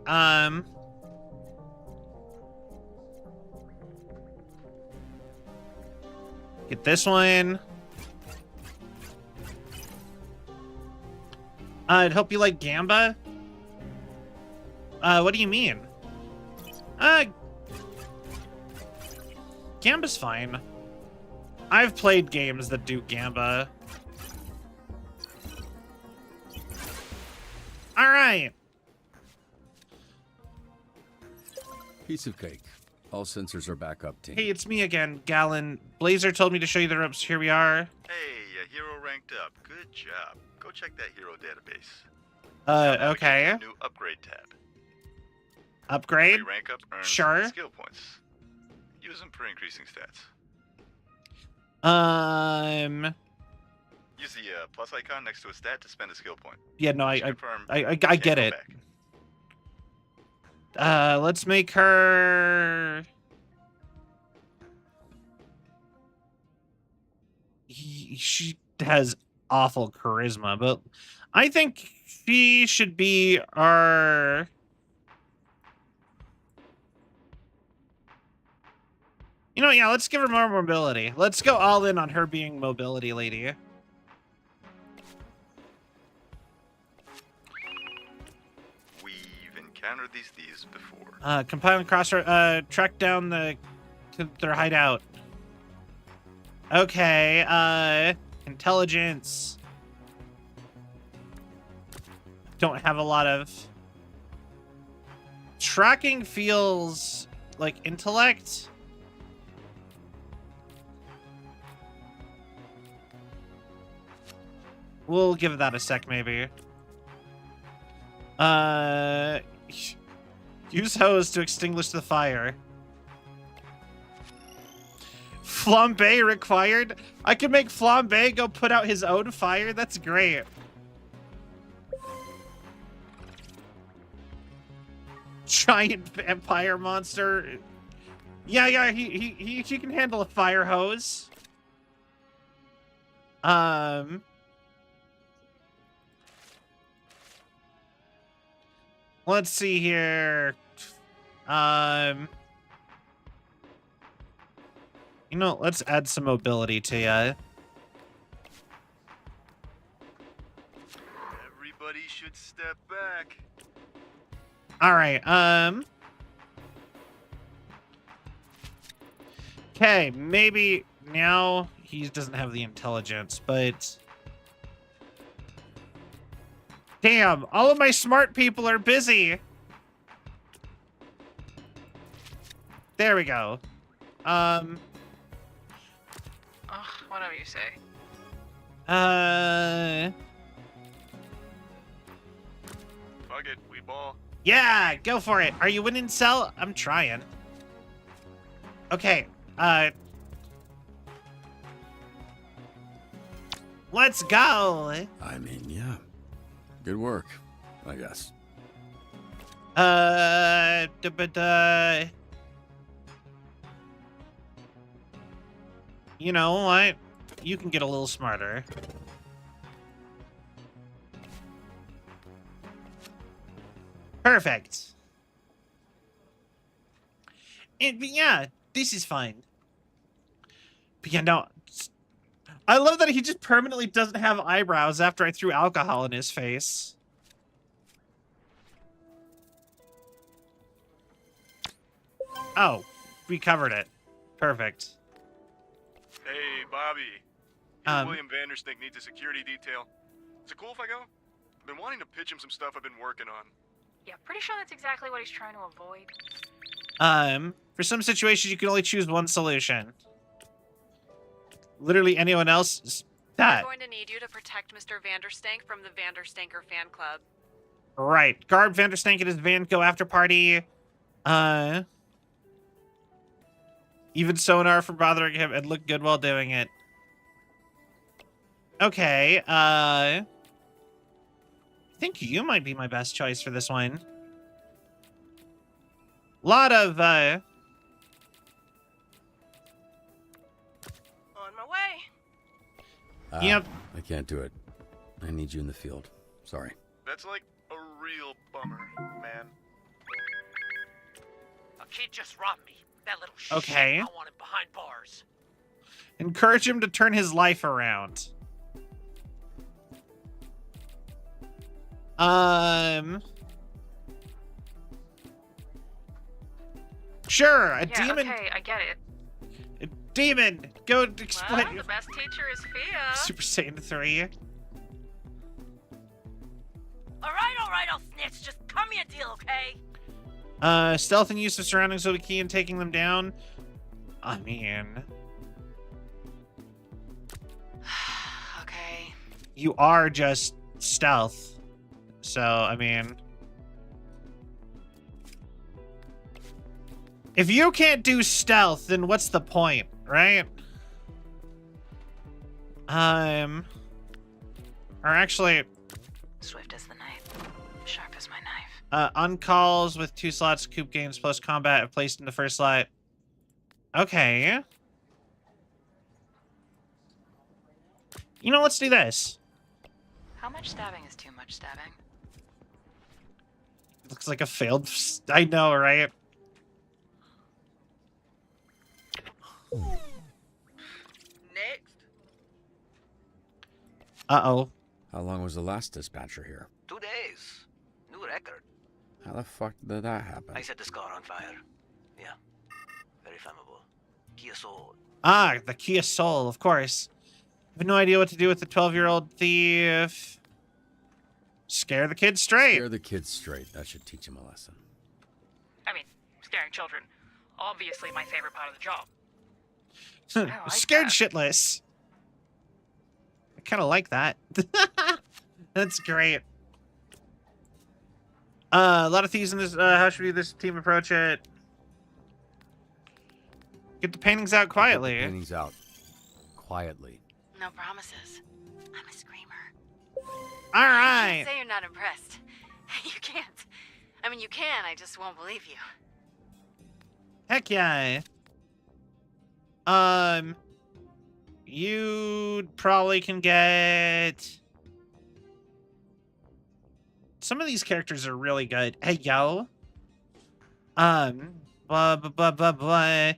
Get this one. I'd hope you like Gamba. What do you mean? Gamba's fine. I've played games that do Gamba. All right. Piece of cake. All sensors are back up, team. Hey, it's me again, Gallon. Blazer told me to show you the ropes. Here we are. Hey, a hero ranked up. Good job. Go check that hero database. Okay. New upgrade tab. Upgrade? Every rank up earns Sure. skill points. Use them for increasing stats. Use the plus icon next to a stat to spend a skill point. Yeah, no, I get it. Back. Let's make her. She has awful charisma, but I think she should be our. You know, yeah, let's give her more mobility. Let's go all in on her being mobility lady. We've encountered these thieves before. Compile and cross track down their hideout. Okay, intelligence. Don't have a lot of tracking. Feels like intellect. We'll give that a sec, maybe. Use hose to extinguish the fire. Flambe required? I can make Flambe go put out his own fire? That's great. Giant vampire monster. Yeah, he can handle a fire hose. Let's see here. You know, let's add some mobility to you. Everybody should step back. All right. Okay, maybe now he doesn't have the intelligence, but damn, all of my smart people are busy. There we go. Whatever you say. Fuck it, we ball. Yeah, go for it. Are you winning, Cell? I'm trying. Okay, let's go. I mean, yeah. Good work, I guess. You know what? You can get a little smarter. Perfect. And yeah, this is fine. But yeah, no. I love that he just permanently doesn't have eyebrows after I threw alcohol in his face. Oh, we covered it. Perfect. Hey, Bobby. William Vanderstink needs a security detail. Is it cool if I go? I've been wanting to pitch him some stuff I've been working on. Yeah, pretty sure that's exactly what he's trying to avoid. For some situations, you can only choose one solution. Literally anyone else, that. We're going to need you to protect Mr. Vanderstank from the Vanderstanker fan club. Right. Guard Vanderstank at his Van Go after party. Even sonar for bothering him and look good while doing it. Okay, I think you might be my best choice for this one. Lot of, On my way. Yep. I can't do it. I need you in the field. Sorry. That's like a real bummer, man. A kid just robbed me. That little Okay. shit. I want him behind bars. Encourage him to turn his life around. Sure, a demon. Okay, I get it. A demon. Go explain. Well, the best teacher is Fia. Super Saiyan 3. Alright, I'll snitch. Just cut me a deal, okay? Stealth and use of surroundings will be key in taking them down. I mean... Okay. You are just stealth. So, I mean... If you can't do stealth, then what's the point, right? Or actually... Swift as the knife, sharp as my knife. On calls with 2 slots, Coop games plus combat if placed in the first slot. Okay. You know, let's do this. How much stabbing is too much stabbing? Looks like a failed... I know, right? Next. Uh-oh. How long was the last dispatcher here? 2 days. New record. How the fuck did that happen? I set this car on fire. Yeah. Very flammable. Kia Soul. Ah, the Kia Soul, of course. I have no idea what to do with the 12-year-old thief. Scare the kid straight. Scare the kid straight. That should teach him a lesson. I mean, scaring children. Obviously my favorite part of the job. Scared shitless. I kind of like that. That's great. A lot of thieves in this. How should we this team approach it? Get the paintings out quietly. Get the paintings out quietly. No promises. I'm a screamer. All right. Say you're not impressed. You can't. I mean, you can. I just won't believe you. Heck yeah. You probably can get... Some of these characters are really good. Hey, yo. Blah, blah, blah, blah, blah.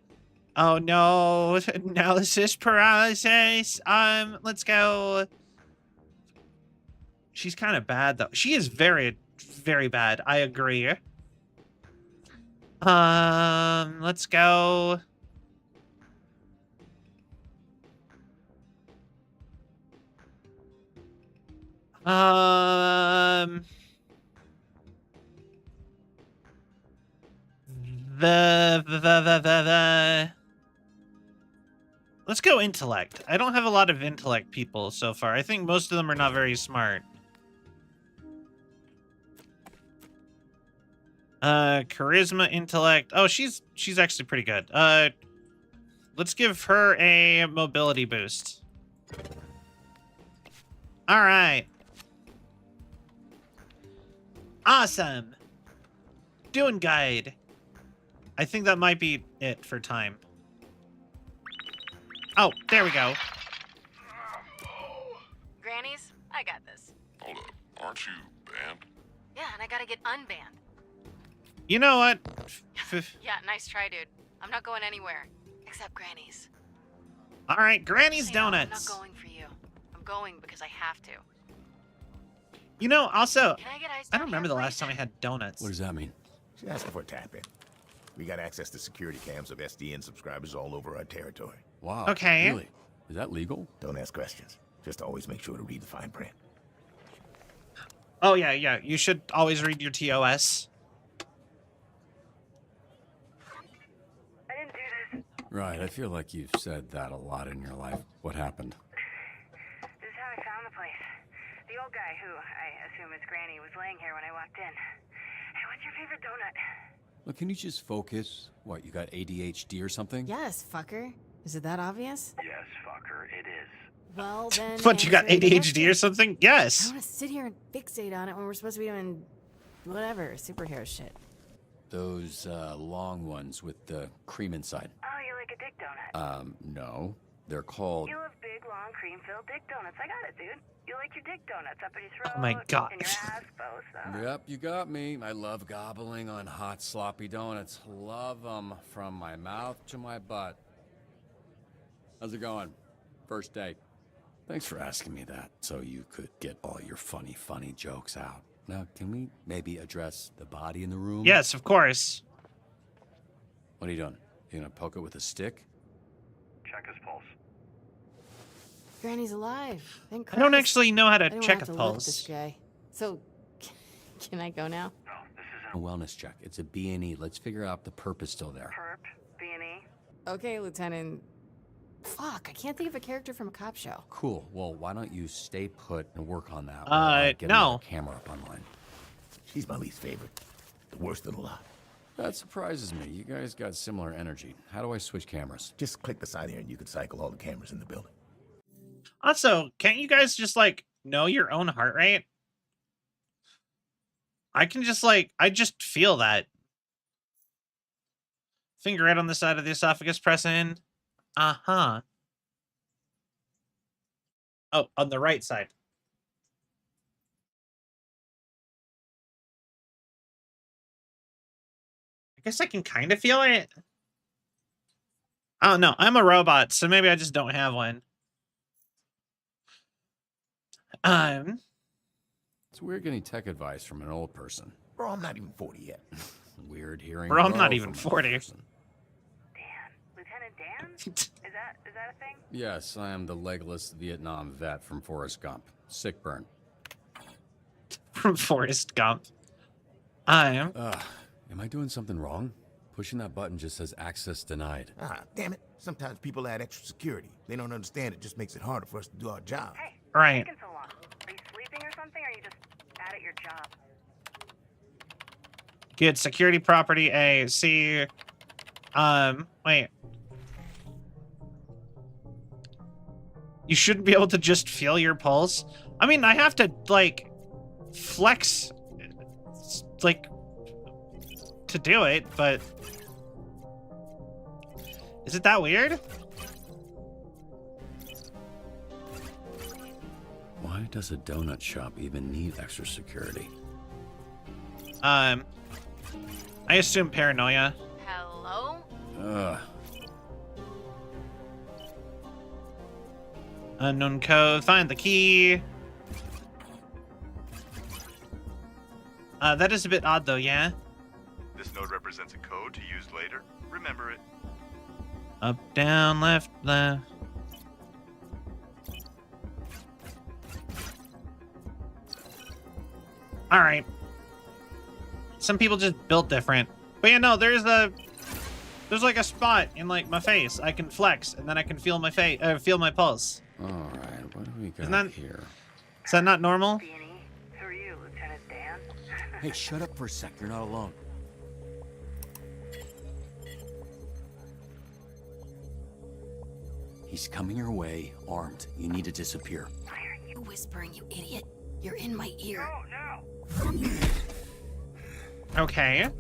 Oh, no. Analysis paralysis. Let's go. She's kind of bad, though. She is very, very bad. I agree. Let's go. Let's go intellect. I don't have a lot of intellect people so far. I think most of them are not very smart. Charisma, intellect. Oh, she's actually pretty good. Let's give her a mobility boost. All right. Awesome. doing guide. I think that might be it for time. Oh, there we go. Grannies, I got this. Hold up, aren't you banned? Yeah, and I gotta get unbanned. You know what? Yeah, nice try, dude. I'm not going anywhere. Except Granny's. All right, Granny's Donuts. I'm not going for you. I'm going because I have to. You know, also, Can I get iced I don't remember the last time I had donuts. What does that mean? She's asking for a tap in. We got access to security cams of SDN subscribers all over our territory. Wow. Okay. Really? Is that legal? Don't ask questions. Just always make sure to read the fine print. Oh, yeah, yeah. You should always read your TOS. I didn't do this. Right, I feel like you've said that a lot in your life. What happened? This is how I found the place. The old guy, who I assume is Granny, was laying here when I walked in. Hey, what's your favorite donut? Look, can you just focus? What, you got ADHD or something? Yes, fucker. Is it that obvious? Yes, fucker, it is. Well, then. What, you got answer the ADHD question. or something? I Yes. want to sit here and fixate on it when we're supposed to be doing whatever, superhero shit. Those long ones with the cream inside. Oh, you like a dick donut? No. They're called... You love big, long, cream-filled dick donuts. I got it, dude. You like your dick donuts up at your throat. Oh my God. And your ass, both. Yep, you got me. I love gobbling on hot, sloppy donuts. Love them from my mouth to my butt. How's it going? First date. Thanks for asking me that, so you could get all your funny jokes out. Now, can we maybe address the body in the room? Yes, of course. What are you doing? You gonna poke it with a stick? Check his pulse. Granny's alive. Thank I don't Christ. actually know how to I don't check have a to pulse. lift this guy. So, can I go now? No, this A isn't wellness check. It's a B&E. Let's figure out the purpose still there. Perp, B&E. Okay, Lieutenant. Fuck, I can't think of a character from a cop show. Cool. Well, why don't you stay put and work on that? while I get no. another camera up online. She's my least favorite. The worst of the lot. That surprises me. You guys got similar energy. How do I switch cameras? Just click the side here and you can cycle all the cameras in the building. Also, can't you guys just, like, know your own heart rate? I can just, like, I just feel that. Finger right on the side of the esophagus, press in. Uh-huh. Oh, on the right side. I guess I can kind of feel it. Oh, no, I'm a robot, so maybe I just don't have one. It's weird getting tech advice from an old person. Bro, I'm not even 40 yet. Weird hearing. Bro, I'm not from even an 40. old person. Lieutenant Dan? Is that a thing? Yes, I am the legless Vietnam vet from Forrest Gump. Sick burn. From Forrest Gump. I am. Am I doing something wrong? Pushing that button just says access denied. Ah, damn it. Sometimes people add extra security. They don't understand it just makes it harder for us to do our job. Hey, right. Taking so long. Are you sleeping or something, or are you just bad at your job? Good. Security property A. C. Wait. You shouldn't be able to just feel your pulse. I mean, I have to, like, flex, like, to do it, but... Is it that weird? Why does a donut shop even need extra security? I assume paranoia. Hello? Unknown code. Find the key. That is a bit odd, though, yeah? This node represents a code to use later. Remember it. Up, down, left, left. Alright. Some people just built different. But yeah, no, there's like a spot in, like, my face. I can flex, and then I can feel my face, feel my pulse. Alright, what do we got Isn't that, here? Is that not normal? Who are you, Lieutenant Dan? Hey, shut up for a sec. You're not alone. He's coming your way, armed. You need to disappear. Why are you whispering, you idiot? You're in my ear. No. Okay.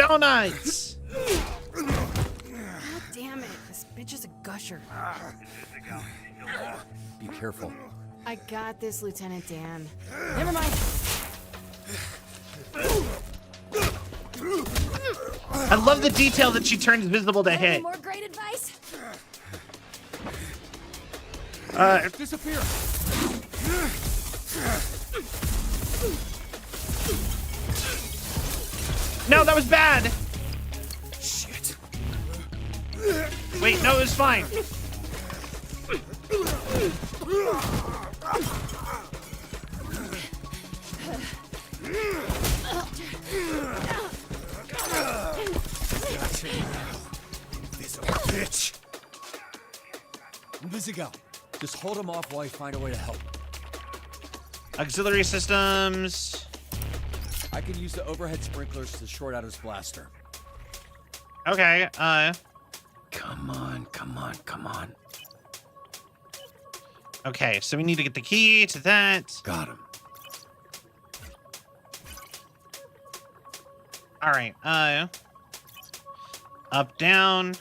donuts. God damn it. This bitch is a gusher. Be careful. I got this, Lieutenant Dan. Never mind. I love the detail that she turns visible to hit. More great advice? Disappear. No, that was bad. Shit. Wait, no, it was fine. This bitch. Invisigal, just hold him off while I find a way to help. Auxiliary systems. I can use the overhead sprinklers to short out his blaster. Okay, Come on, come on, come on. Okay, so we need to get the key to that. Got him. All right, up, down.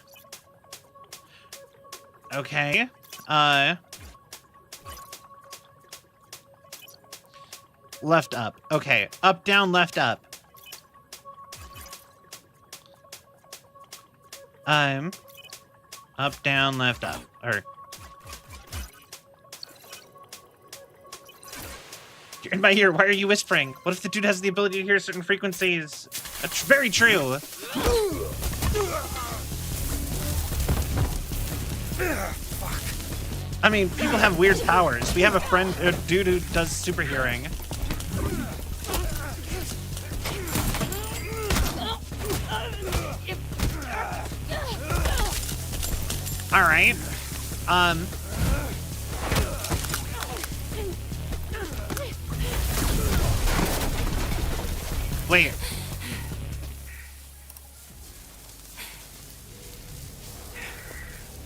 Okay, left, up. Okay, up, down, left, up. Up, down, left, up. Or you're in my ear. Why are you whispering? What if the dude has the ability to hear certain frequencies? That's very true. I mean, people have weird powers. We have a friend, a dude who does super hearing. All right. Wait.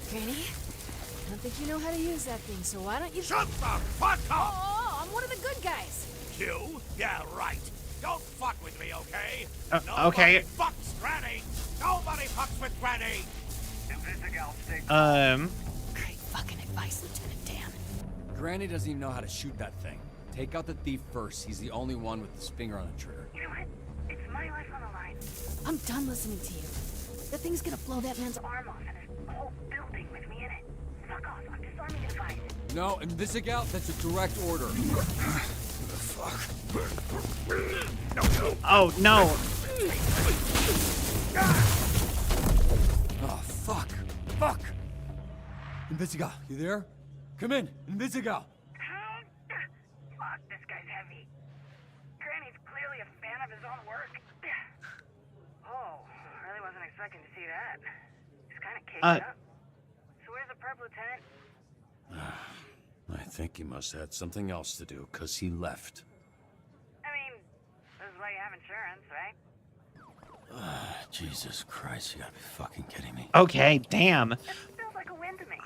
Granny? I don't think you know how to use that thing, so why don't you— Shut the fuck up! Oh, I'm one of the good guys. You? Yeah, right. Don't fuck with me, okay? Okay. Fucks Granny! Nobody fucks with Granny! Great fucking advice, Lieutenant Dan. Granny doesn't even know how to shoot that thing. Take out the thief first. He's the only one with his finger on the trigger. You know what? It's my life on the line. I'm done listening to you. The thing's gonna blow that man's Arm off and there's a whole building with me in it. Fuck off. I'm disarming the device. No, Invisigal, that's a direct order. Oh, no. Oh, fuck. Fuck. Invisigal, you there? Come in, Invisigal. Fuck, this guy's heavy. Granny's clearly a fan of his own work. Oh, really wasn't expecting to see that. He's kind of caked up. So where's the perp, Lieutenant? I think he must have had something else to do, because he left. I mean, this is why you have insurance, right? Jesus Christ, you gotta be fucking kidding me. Okay, damn. It feels like a win to me.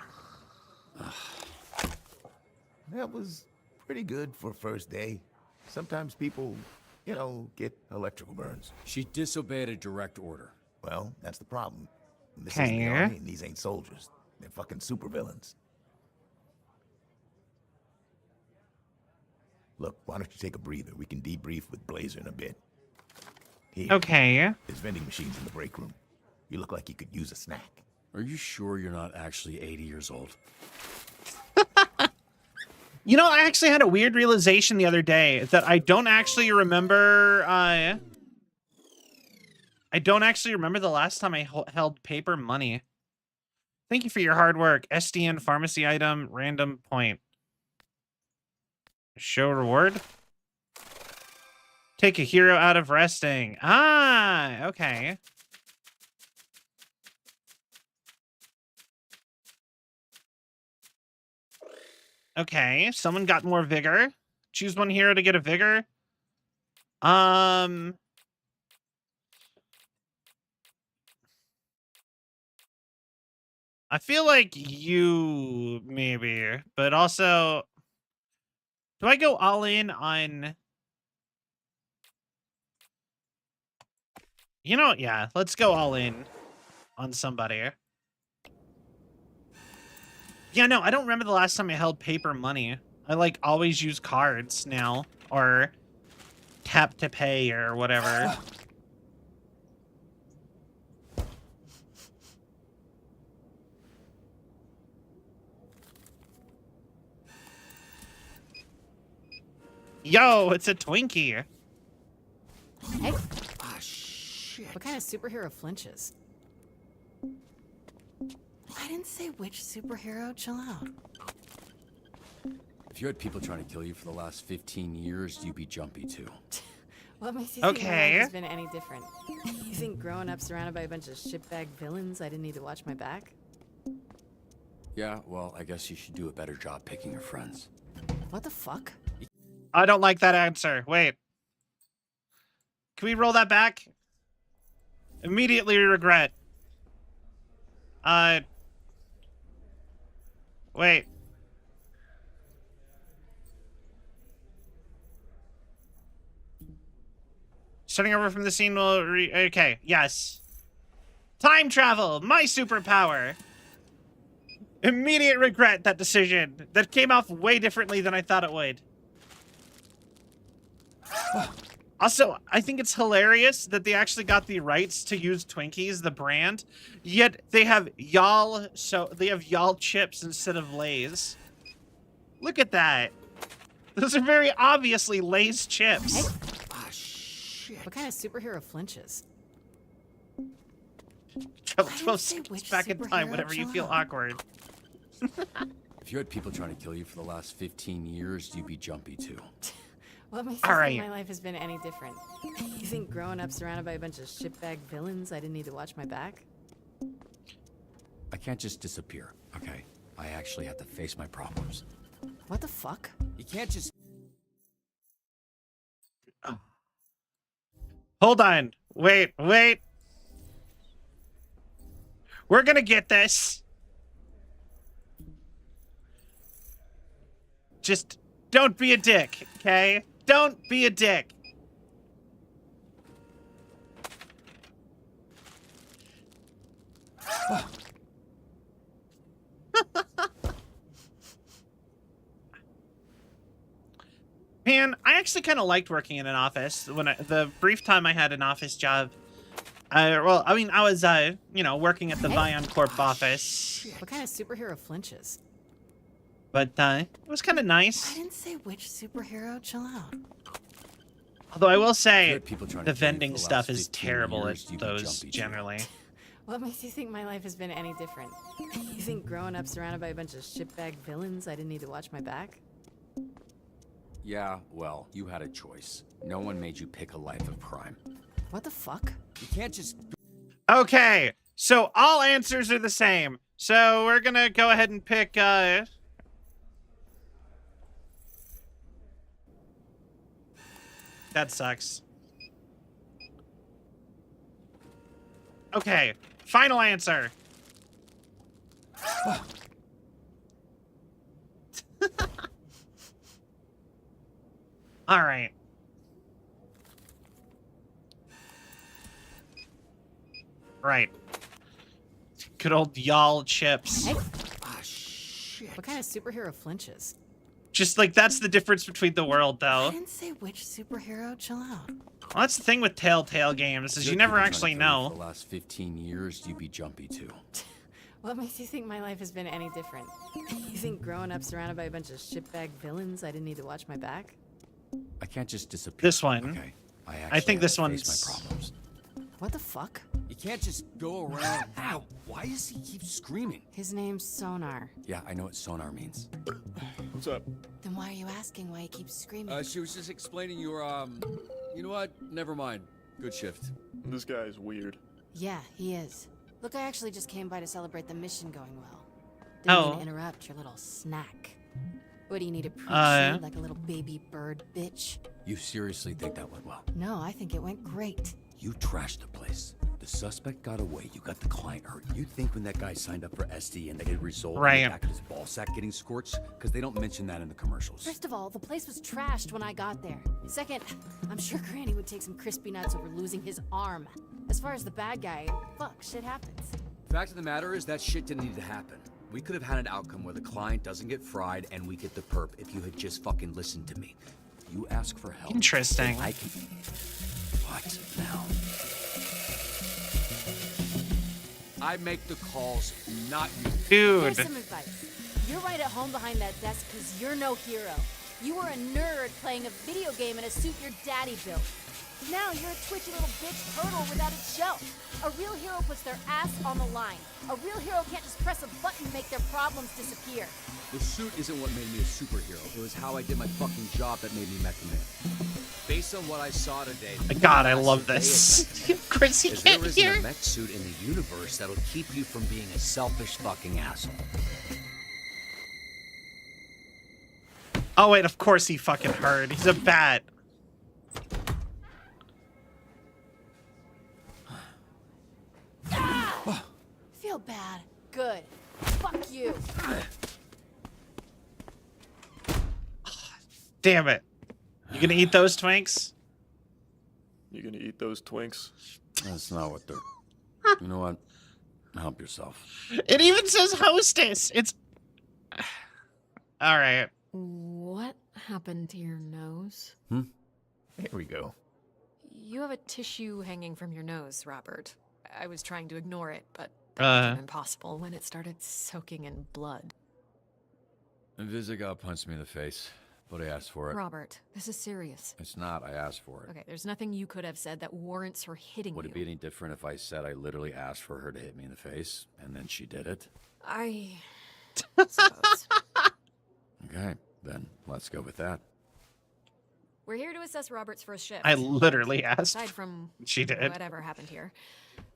That was pretty good for first day. Sometimes people, you know, get electrical burns. She disobeyed a direct order. Well, that's the problem. This isn't the army, and these ain't soldiers. They're fucking supervillains. Look, why don't you take a breather? We can debrief with Blazer in a bit. Here, Okay. there's vending machines in the break room. You look like you could use a snack. Are you sure you're not actually 80 years old? You know, I actually had a weird realization the other day that I don't actually remember, I don't actually remember the last time I held paper money. Thank you for your hard work. SDN pharmacy item, random point. Show reward. Take a hero out of resting. Ah, okay. Okay, someone got more vigor. Choose one hero to get a vigor. I feel like you, maybe, but also, do I go all in on You know what? Yeah, let's go all in on somebody. Yeah, no, I don't remember the last time I held paper money. I, like, always use cards now. Or tap to pay or whatever. Yo, it's a Twinkie. Hey. Ah, shit. What kind of superhero flinches? I didn't say which superhero. Chill out. If you had people trying to kill you for the last 15 years, you'd be jumpy too. What makes you think my life has been any different? You think growing up surrounded by a bunch of shitbag villains, I didn't need to watch my back? Yeah, well, I guess you should do a better job picking your friends. What the fuck? I don't like that answer. Wait. Can we roll that back? Immediately regret. Wait. Starting over from the scene will okay, yes. Time travel, my superpower. Immediate regret that decision. That came off way differently than I thought it would. Also, I think it's hilarious that they actually got the rights to use Twinkies, the brand, yet they have y'all, so they have y'all chips instead of Lay's. Look at that. Those are very obviously Lay's chips. Hey. Ah, shit. What kind of superhero flinches? Travel 12 seconds back in time whenever you feel awkward. If you had people trying to kill you for the last 15 years, you'd be jumpy too. What makes you think my life has been any different? You think growing up surrounded by a bunch of shitbag villains, I didn't need to watch my back? I can't just disappear, okay? I actually have to face my problems. What the fuck? You can't just... Hold on. Wait. We're gonna get this. Just don't be a dick, okay? Don't be a dick. Man, I actually kind of liked working in an office. When the brief time I had an office job, I was, working at the Vion Corp office. What kind of superhero flinches? But it was kind of nice. I didn't say which superhero. Chill out. Although I will say, the vending stuff is terrible at those generally. What makes you think my life has been any different? You think growing up surrounded by a bunch of shitbag villains, I didn't need to watch my back? Yeah, well, you had a choice. No one made you pick a life of crime. What the fuck? You can't just... Okay, so all answers are the same. So we're gonna go ahead and pick, That sucks. Okay, final answer. All right. Right. Good old y'all chips. Hey. Ah, shit. What kind of superhero flinches? Just like that's the difference between the world, though. I didn't say which superhero. Chill out. Well, that's the thing with Telltale games is you never actually know. For the last 15 years, you'd be jumpy too. What makes you think my life has been any different? You think growing up surrounded by a bunch of shitbag villains, I didn't need to watch my back? I can't just disappear. This one. Okay. I think this one's my problems. What the fuck? You can't just go around. Ow! Why does he keep screaming? His name's Sonar. Yeah, I know what sonar means. What's up? Then why are you asking why he keeps screaming? She was just explaining your, you know what? Never mind. Good shift. This guy's weird. Yeah, he is. Look, I actually just came by to celebrate the mission going well. Didn't mean to interrupt your little snack. What do you need to preach like a little baby bird, bitch? You seriously think that went well? No, I think it went great. You trashed the place. The suspect got away. You got the client hurt. You think when that guy signed up for SD and they get result back at his ball sack getting scorched? Because they don't mention that in the commercials. First of all, the place was trashed when I got there. Second, I'm sure Granny would take some crispy nuts over losing his arm. As far as the bad guy, fuck, shit happens. Fact of the matter is that shit didn't need to happen. We could have had an outcome where the client doesn't get fried and we get the perp if you had just fucking listened to me. You ask for help. Interesting. I can... What now? I make the calls, not you. Dude. Here's some advice. You're right at home behind that desk because you're no hero. You were a nerd playing a video game in a suit your daddy built. Now you're a twitchy little bitch turtle without its shell. A real hero puts their ass on the line. A real hero can't just press a button and make their problems disappear. The suit isn't what made me a superhero. It was how I did my fucking job that made me Mecha Man. Based on what I saw today... God, I love this. Chris, you can't there hear. There isn't a mech suit in the universe that'll keep you from being a selfish fucking asshole. Oh, wait, of course he fucking heard. He's a bat. Ah! Feel bad. Good. Fuck you. Damn it. You gonna eat those Twinks? You gonna eat those Twinks? That's not what they're... You know what? Help yourself. It even says hostess. It's... All right. What happened to your nose? Here we go. You have a tissue hanging from your nose, Robert. I was trying to ignore it, but that became impossible when it started soaking in blood. Visigoth punched me in the face, but I asked for it. Robert, this is serious. It's not. I asked for it. Okay, there's nothing you could have said that warrants her hitting Would you. it be any different if I said I literally asked for her to hit me in the face, and then she did it? I suppose. Okay, then let's go with that. We're here to assess Robert's first shift. I literally asked. Aside from she did. whatever happened here,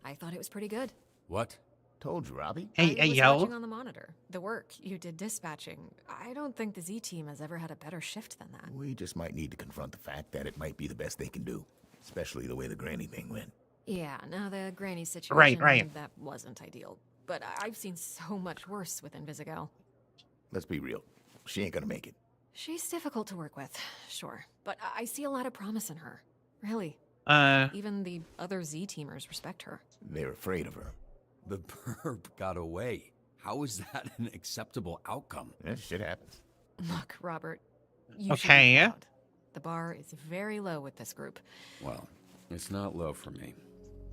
I thought it was pretty good. What? Told you, Robbie. Hey, I was yo. watching on the monitor. The work you did dispatching. I don't think the Z team has ever had a better shift than that. We just might need to confront the fact that it might be the best they can do, especially the way the granny thing went. Yeah, now the granny situation. Right. That wasn't ideal. But I've seen so much worse with Invisigo. Let's be real. She ain't gonna make it. She's difficult to work with, sure. But I see a lot of promise in her. Really. Even the other Z-teamers respect her. They're afraid of her. The perp got away. How is that an acceptable outcome? Yeah, shit happens. Look, Robert, you should be Okay. proud. The bar is very low with this group. Well, it's not low for me.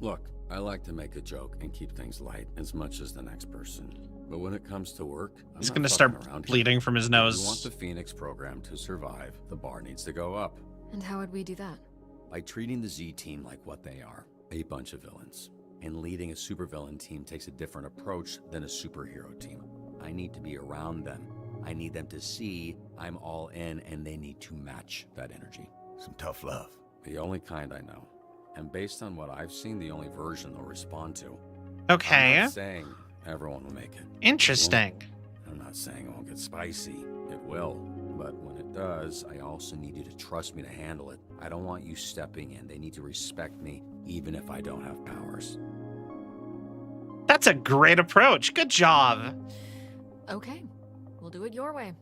Look, I like to make a joke and keep things light as much as the next person. But when it comes to work, He's gonna start bleeding from his nose. If you want the Phoenix program to survive, the bar needs to go up. And how would we do that? By treating the Z team like what they are, a bunch of villains. And leading a supervillain team takes a different approach than a superhero team. I need to be around them. I need them to see I'm all in, and they need to match that energy. Some tough love. The only kind I know. And based on what I've seen, the only version they'll respond to. Okay. I'm not saying everyone will make it. Interesting. I'm not saying it won't get spicy. It will. But when it does, I also need you to trust me to handle it. I don't want you stepping in. They need to respect me, even if I don't have powers. That's a great approach. Good job. Okay, we'll do it your way.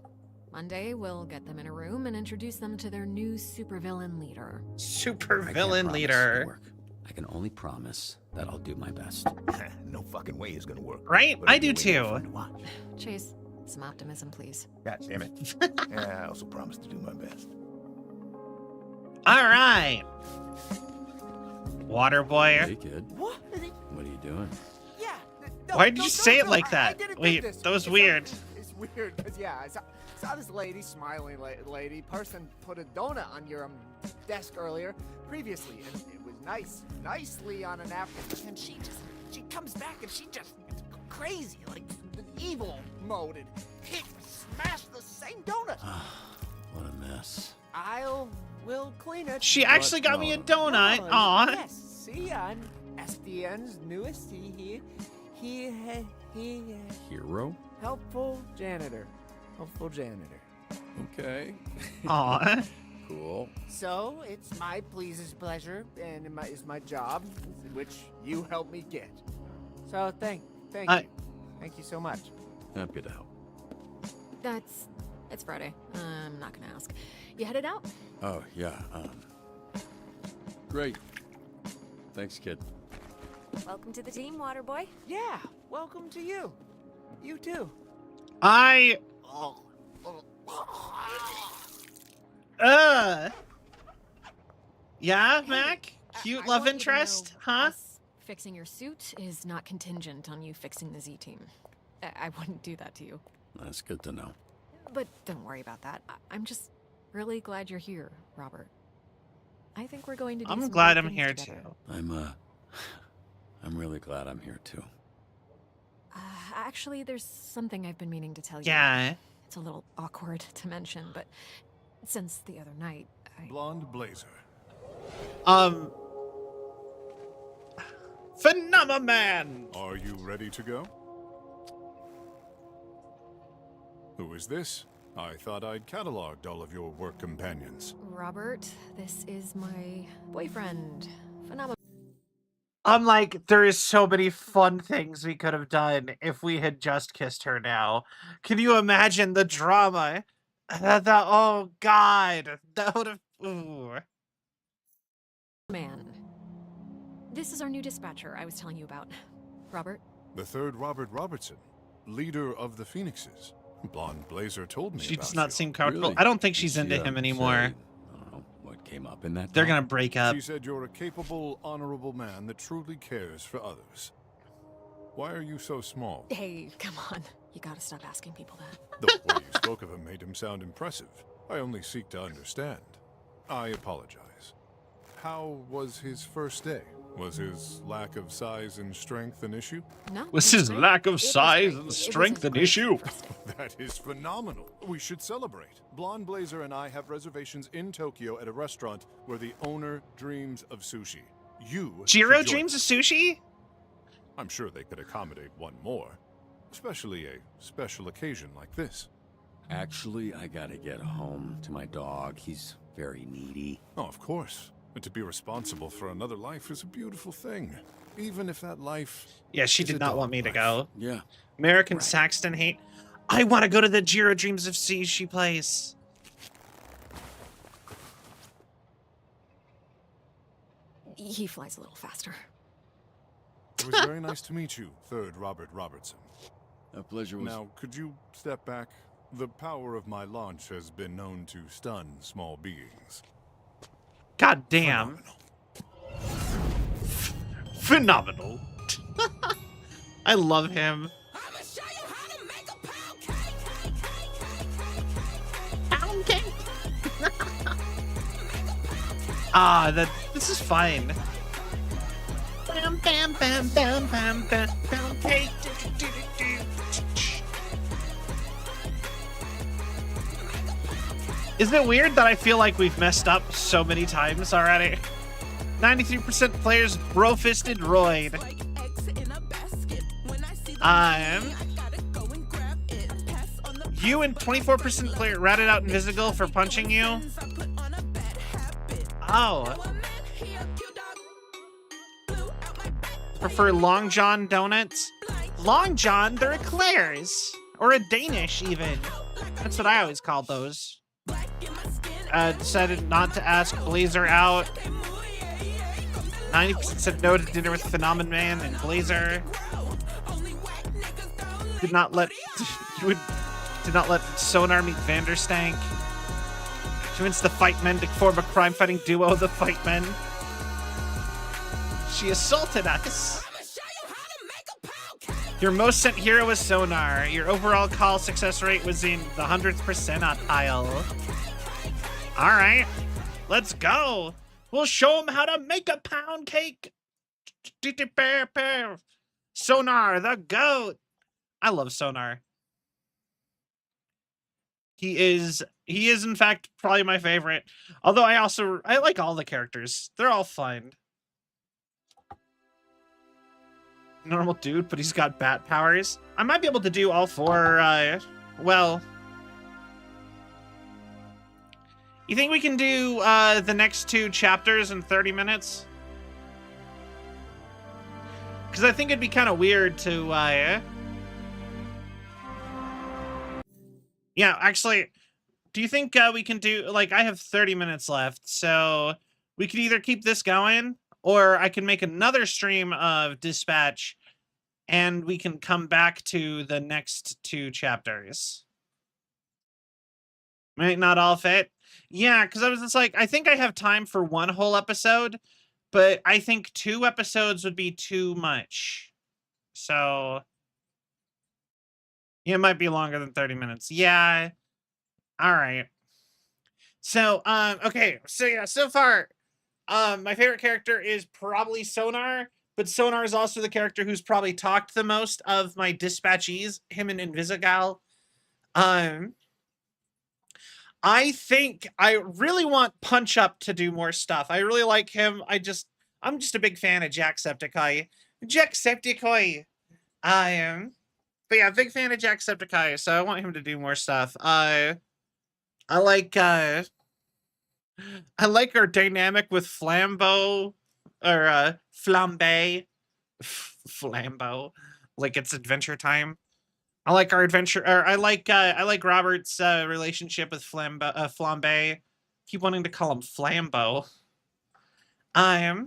Monday, we'll get them in a room and introduce them to their new supervillain leader. Supervillain leader. I can only promise that I'll do my best. No fucking way is gonna work. Right? I do too. Chase, some optimism, please. God damn it. Yeah, I also promise to do my best. All right. Water boy. Hey, kid. What? What are you doing? Yeah. Why did you say it like that? Wait, that was weird. It's weird because I saw this lady, smiling lady, person put a donut on your desk earlier, previously, and it was nicely on a napkin. And she comes back and she just crazy, like the evil mode, and smashed the same donut. What a mess. We'll clean it. She actually got me a donut. Aw. Yes. See, I'm SDN's newest. Hero? Helpful janitor. Okay. Aw. Cool. So, it's my pleasure, and it's my job, which you helped me get. So, thank you. Thank you so much. Happy to help. It's Friday. I'm not gonna ask. You headed out? Oh, yeah, great. Thanks, kid. Welcome to the team, Waterboy. Yeah, welcome to you. You too. Yeah, Mac? Cute love interest, huh? Fixing your suit is not contingent on you fixing the Z-Team. I wouldn't do that to you. That's good to know. But don't worry about that. I'm just really glad you're here, Robert. I think we're going to do I'm some glad great I'm things here together. too. I'm really glad I'm here too. Actually, there's something I've been meaning to tell you. Yeah. It's a little awkward to mention, but since the other night, Blonde Blazer. Phenomenon! Are you ready to go? Who is this? I thought I'd cataloged all of your work companions. Robert, this is my boyfriend, Phenomenon. I'm like, there is so many fun things we could have done if we had just kissed her now. Can you imagine the drama? Oh, God. That would have... Ooh. Man. This is our new dispatcher I was telling you about. Robert? The third Robert Robertson, leader of the Phoenixes. Blonde Blazer told me She about does not you. seem comfortable. Really? I don't think she's Did into she, him anymore. I don't know what came up in that. They're talk? gonna break up. She said you're a capable, honorable man that truly cares for others. Why are you so small? Hey, come on. You gotta stop asking people that. The way you spoke of him made him sound impressive. I only seek to understand. I apologize. How was his first day? Was his lack of size and strength an issue? No. Was his lack of size and strength an issue? That is phenomenal. We should celebrate. Blonde Blazer and I have reservations in Tokyo at a restaurant where the owner dreams of sushi. You Jiro should join dreams of us. sushi? I'm sure they could accommodate one more. Especially a special occasion like this. Actually, I gotta get home to my dog. He's very needy. Oh, of course. And to be responsible for another life is a beautiful thing. Even if that life... Yeah, she is did a not dog want me to life. go. Yeah. American Saxton hate. I want to go to the Jiro Dreams of Sushi place. He flies a little faster. It was very nice to meet you, third Robert Robertson. A pleasure was... Now, could you step back? The power of my launch has been known to stun small beings. God damn. Phenomenal. I love him. Pound cake. This is fine. Bam bam bam bam bam bam pound cake. Isn't it weird that I feel like we've messed up so many times already? 93% players bro-fisted Royd. You and 24% player ratted out Invisible for punching you. Oh. Prefer Long John donuts? Long John, they're eclairs. Or a Danish, even. That's what I always called those. Decided not to ask Blazer out. 90% said no to dinner with Phenomenon Man and Blazer. Did not let Sonar meet Vanderstank. Convinced the Fight Men to form a crime-fighting duo, the Fight Men. She assaulted us. Your most sent hero was Sonar. Your overall call success rate was in the 100th percentile. Alright, let's go. We'll show him how to make a pound cake. Sonar, the GOAT. I love Sonar. He is in fact probably my favorite. Although I like all the characters. They're all fun. Normal dude, but he's got bat powers. I might be able to do all four, well... You think we can do the next 2 chapters in 30 minutes? Because I think it'd be kind of weird to... Yeah, actually, do you think we can do... Like, I have 30 minutes left, so we could either keep this going, or I can make another stream of Dispatch, and we can come back to the next 2 chapters. Might not all fit. Yeah, because I was just like, I think I have time for 1 whole episode, but I think 2 episodes would be too much. So, yeah, it might be longer than 30 minutes. Yeah. All right. So, okay. So, yeah, so far, my favorite character is probably Sonar, but Sonar is also the character who's probably talked the most of my dispatchees, him and Invisigal. I think I really want Punch Up to do more stuff. I really like him. I'm just a big fan of Jacksepticeye. Jacksepticeye. I am. But yeah, big fan of Jacksepticeye, so I want him to do more stuff. I like our dynamic with Flambeau or Flambe. Flambeau. Like it's Adventure Time. I like our adventure, or I like Robert's relationship with Flambe. Keep wanting to call him Flambeau. I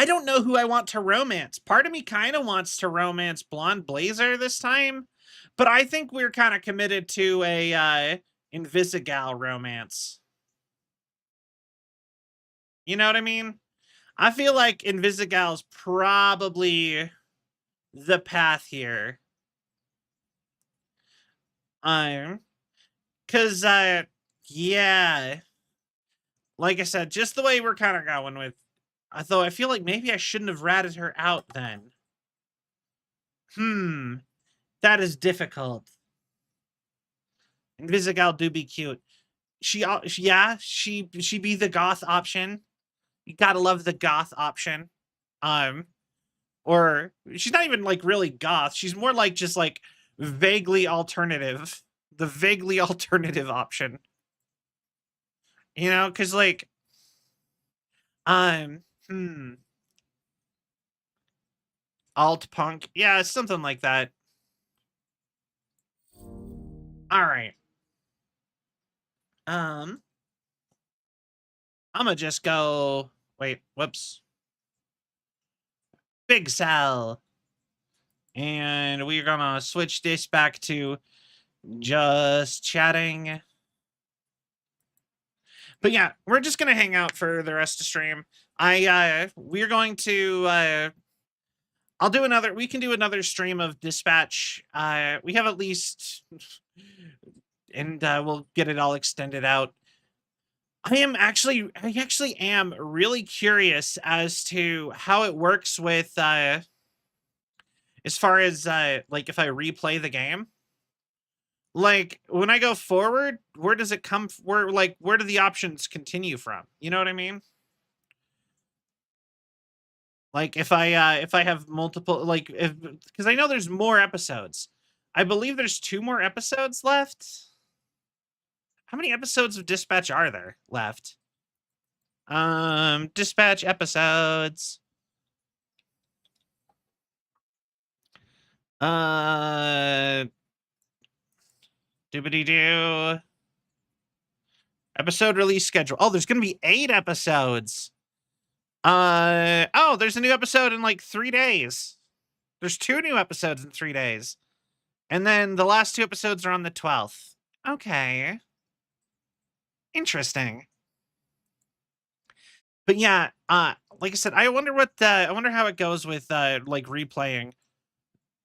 don't know who I want to romance. Part of me kind of wants to romance Blonde Blazer this time, but I think we're kind of committed to a Invisigal romance. You know what I mean? I feel like Invisigal's probably the path here. Cause yeah, like I said, just the way we're kind of going with, though I feel like maybe I shouldn't have ratted her out then. That is difficult. Invisigal do be cute. She be the goth option. You gotta love the goth option. Or she's not even like really goth. She's more like just like vaguely alternative. The vaguely alternative option. You know, because like, alt punk. Yeah, something like that. All right. I'm gonna just go, wait, whoops. Big Sal. And we're gonna switch this back to just chatting. But yeah, we're just gonna hang out for the rest of the stream. We're going to we can do another stream of Dispatch. We have at least, and we'll get it all extended out. I actually am really curious as to how it works with, as far as, like, if I replay the game. Like, when I go forward, where does it come, where do the options continue from? You know what I mean? Like, if I have multiple, like, because I know there's more episodes. I believe there's 2 more episodes left. How many episodes of Dispatch are there left? Dispatch episodes. Doobity-doo. Episode release schedule. Oh, there's gonna be 8 episodes. Oh, there's a new episode in like 3 days. There's 2 new episodes in 3 days. And then the last 2 episodes are on the 12th. Okay. Interesting. But yeah, like I said, I wonder how it goes with like replaying.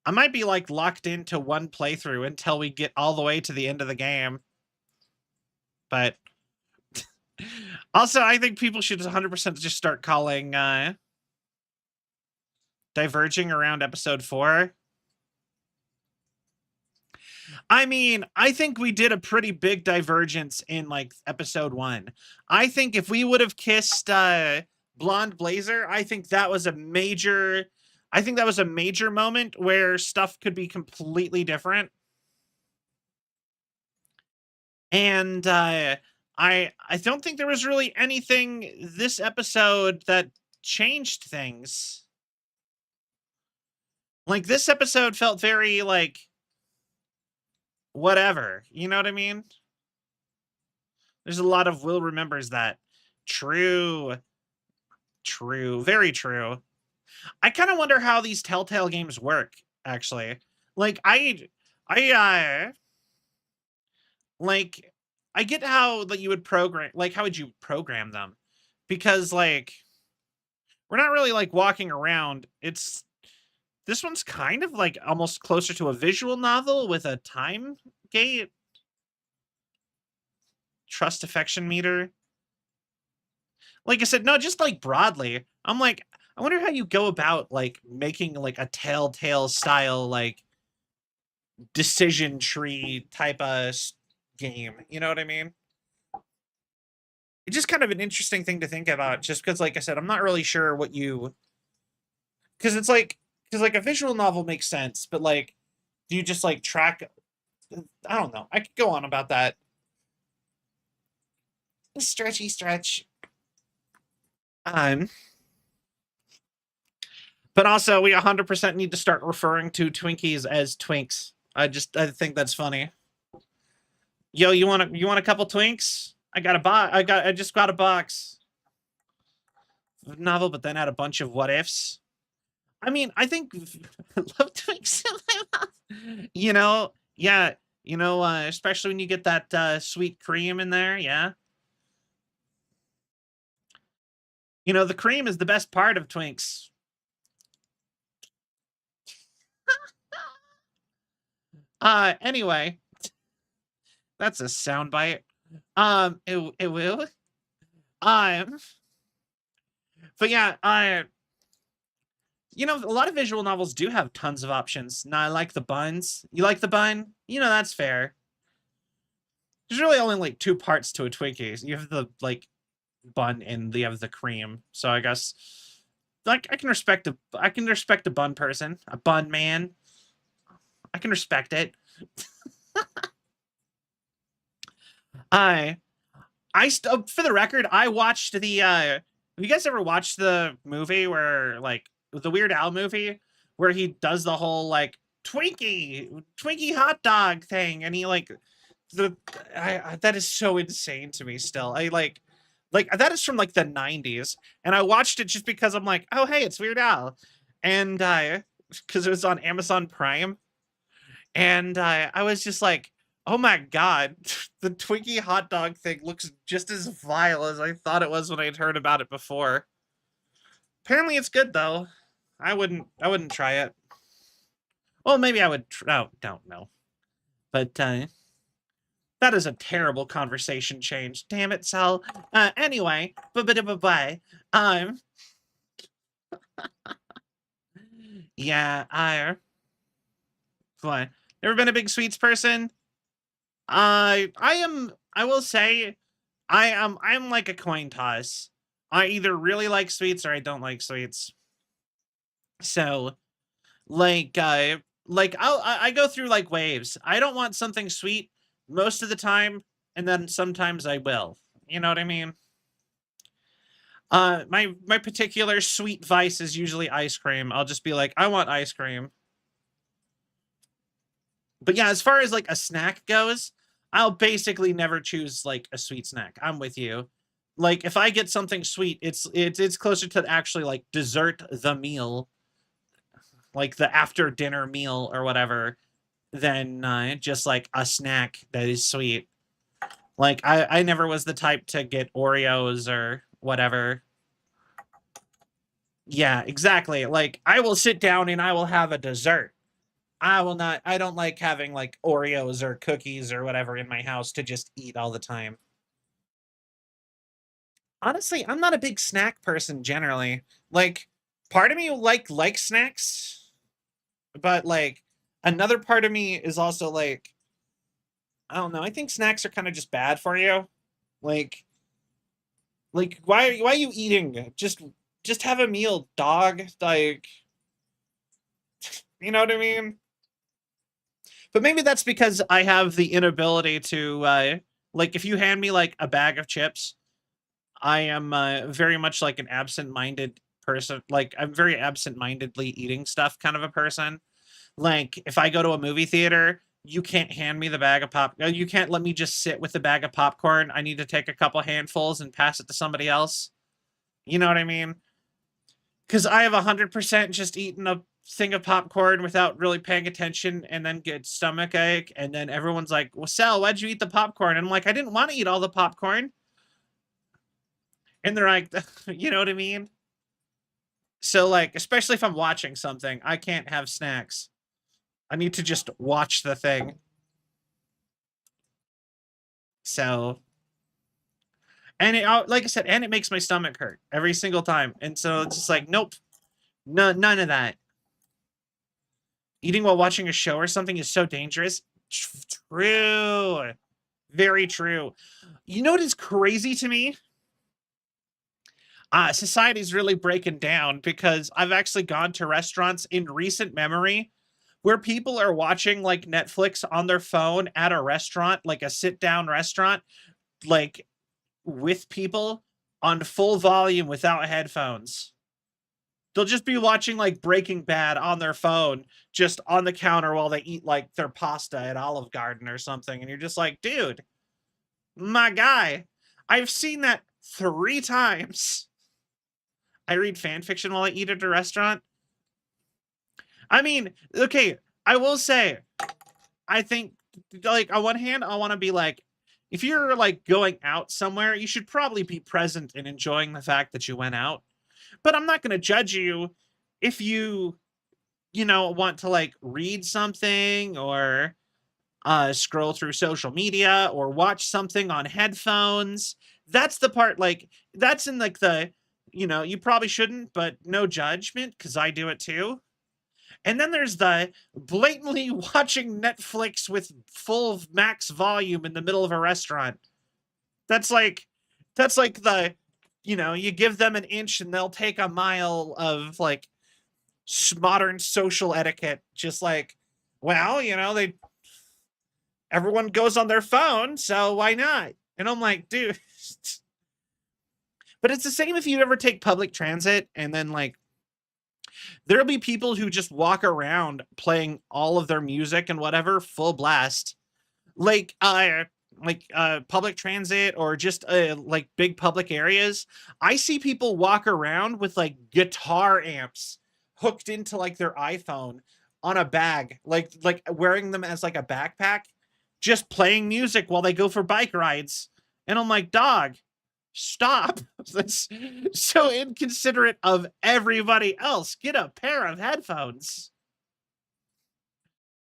I might be like locked into one playthrough until we get all the way to the end of the game. But also, I think people should 100% just start calling diverging around episode 4. I mean, I think we did a pretty big divergence in like episode 1. I think if we would have kissed Blonde Blazer, I think that was a major moment where stuff could be completely different. And I don't think there was really anything this episode that changed things. Like, this episode felt very like whatever, you know what I mean? There's a lot of Will remembers that. True. True. Very true. I kind of wonder how these Telltale games work, actually. Like, like, I get how that you would program, like, how would you program them? Because, like, we're not really, like, walking around. This one's kind of, like, almost closer to a visual novel with a time gate. Trust affection meter. Like I said, no, just, like, broadly. I'm like, I wonder how you go about, like, making, like, a Telltale style, like, decision tree type of game. You know what I mean? It's just kind of an interesting thing to think about, just because, like I said, I'm not really sure what you... Because it's like... Because, like, a visual novel makes sense, but, like, do you just, like, track... I don't know. I could go on about that. Stretchy stretch. But also, we 100% need to start referring to Twinkies as Twinks. I think that's funny. Yo, you want a couple Twinks? I just got a box of novel, but then had a bunch of what ifs. I mean, I think love Twinks in my mouth. You know, yeah, you know, especially when you get that sweet cream in there, yeah. You know, the cream is the best part of Twinks. Anyway, that's a soundbite. It will. But yeah, you know, a lot of visual novels do have tons of options. Now, I like the buns. You like the bun? You know, that's fair. There's really only like 2 parts to a Twinkie. You have the, like, bun and you have the cream. So I guess, like, I can respect a bun person, a bun man. I can respect it. For the record, I watched the, have you guys ever watched the movie where, like, the Weird Al movie, where he does the whole, like, Twinkie hot dog thing, and he, like, that is so insane to me still. Like, that is from, like, the 90s, and I watched it just because I'm like, oh, hey, it's Weird Al, and, because it was on Amazon Prime, and, I was just like, oh my god, the Twinkie hot dog thing looks just as vile as I thought it was when I'd heard about it before. Apparently it's good, though. I wouldn't try it. Well, maybe I would, don't know. But, that is a terrible conversation change. Damn it, Sal. Anyway, bye. Yeah, what? Never been a big sweets person? I will say, I'm like a coin toss. I either really like sweets or I don't like sweets. So, like, I go through, like, waves. I don't want something sweet most of the time, and then sometimes I will. You know what I mean? My particular sweet vice is usually ice cream. I'll just be like, I want ice cream. But yeah, as far as, like, a snack goes, I'll basically never choose, like, a sweet snack. I'm with you. Like, if I get something sweet, it's closer to actually, like, dessert the meal, like the after dinner meal or whatever, than just like a snack that is sweet. Like, I never was the type to get Oreos or whatever. Yeah, exactly. Like, I will sit down and I will have a dessert. I don't like having, like, Oreos or cookies or whatever in my house to just eat all the time. Honestly, I'm not a big snack person generally. Like, part of me like snacks, but, like, another part of me is also like, I don't know, I think snacks are kind of just bad for you. Like, why are you eating? Just have a meal, dog. Like, you know what I mean? But maybe that's because I have the inability to, like, if you hand me, like, a bag of chips, I am very much like an absent-minded person. Like, I'm very absent-mindedly eating stuff kind of a person. Like, if I go to a movie theater you can't hand me the bag of you can't let me just sit with the bag of popcorn. I need to take a couple handfuls and pass it to somebody else. You know what I mean? Because I have 100% just eaten a thing of popcorn without really paying attention and then get stomach ache. And then everyone's like, well, Sal, why'd you eat the popcorn? And I'm like, I didn't want to eat all the popcorn. And they're like, you know what I mean? So, like, especially if I'm watching something, I can't have snacks. I need to just watch the thing. So, and it, like I said, and it makes my stomach hurt every single time. And so it's just like, nope, none of that. Eating while watching a show or something is so dangerous. True. Very true. You know what is crazy to me? Society's really breaking down because I've actually gone to restaurants in recent memory where people are watching like Netflix on their phone at a restaurant, like a sit-down restaurant, like with people on full volume without headphones. They'll just be watching like Breaking Bad on their phone, just on the counter while they eat like their pasta at Olive Garden or something. And you're just like, dude, my guy, I've seen that 3 times. I read fan fiction while I eat at a restaurant. I mean, okay, I will say, I think, like, on one hand, I want to be like, if you're, like, going out somewhere, you should probably be present and enjoying the fact that you went out. But I'm not going to judge you if you, you know, want to, like, read something or scroll through social media or watch something on headphones. That's the part, like, that's in, like, the, you know, you probably shouldn't, but no judgment, because I do it too. And then there's the blatantly watching Netflix with full max volume in the middle of a restaurant. That's like the, you know, you give them an inch and they'll take a mile of like modern social etiquette. Just like, well, you know, everyone goes on their phone, so why not? And I'm like, dude. But it's the same if you ever take public transit and then like there'll be people who just walk around playing all of their music and whatever full blast, like public transit or just like big public areas. I see people walk around with like guitar amps hooked into like their iPhone on a bag, like wearing them as like a backpack, just playing music while they go for bike rides. And I'm like, dog, stop. That's so inconsiderate of everybody else. Get a pair of headphones.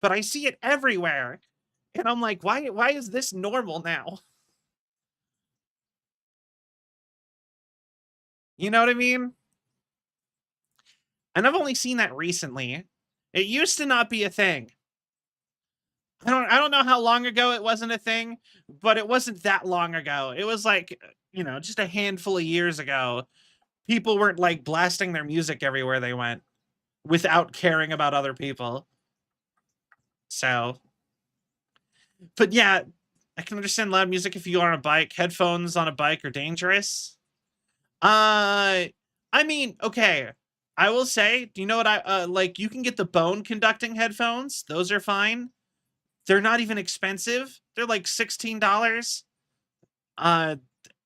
But I see it everywhere. And I'm like, why is this normal now? You know what I mean? And I've only seen that recently. It used to not be a thing. I don't know how long ago it wasn't a thing, but it wasn't that long ago. It was like, you know, just a handful of years ago. People weren't like blasting their music everywhere they went without caring about other people. So, but yeah, I can understand loud music if you're on a bike. Headphones on a bike are dangerous. I mean, okay. I will say, do you know what like you can get the bone conducting headphones. Those are fine. They're not even expensive. They're like $16.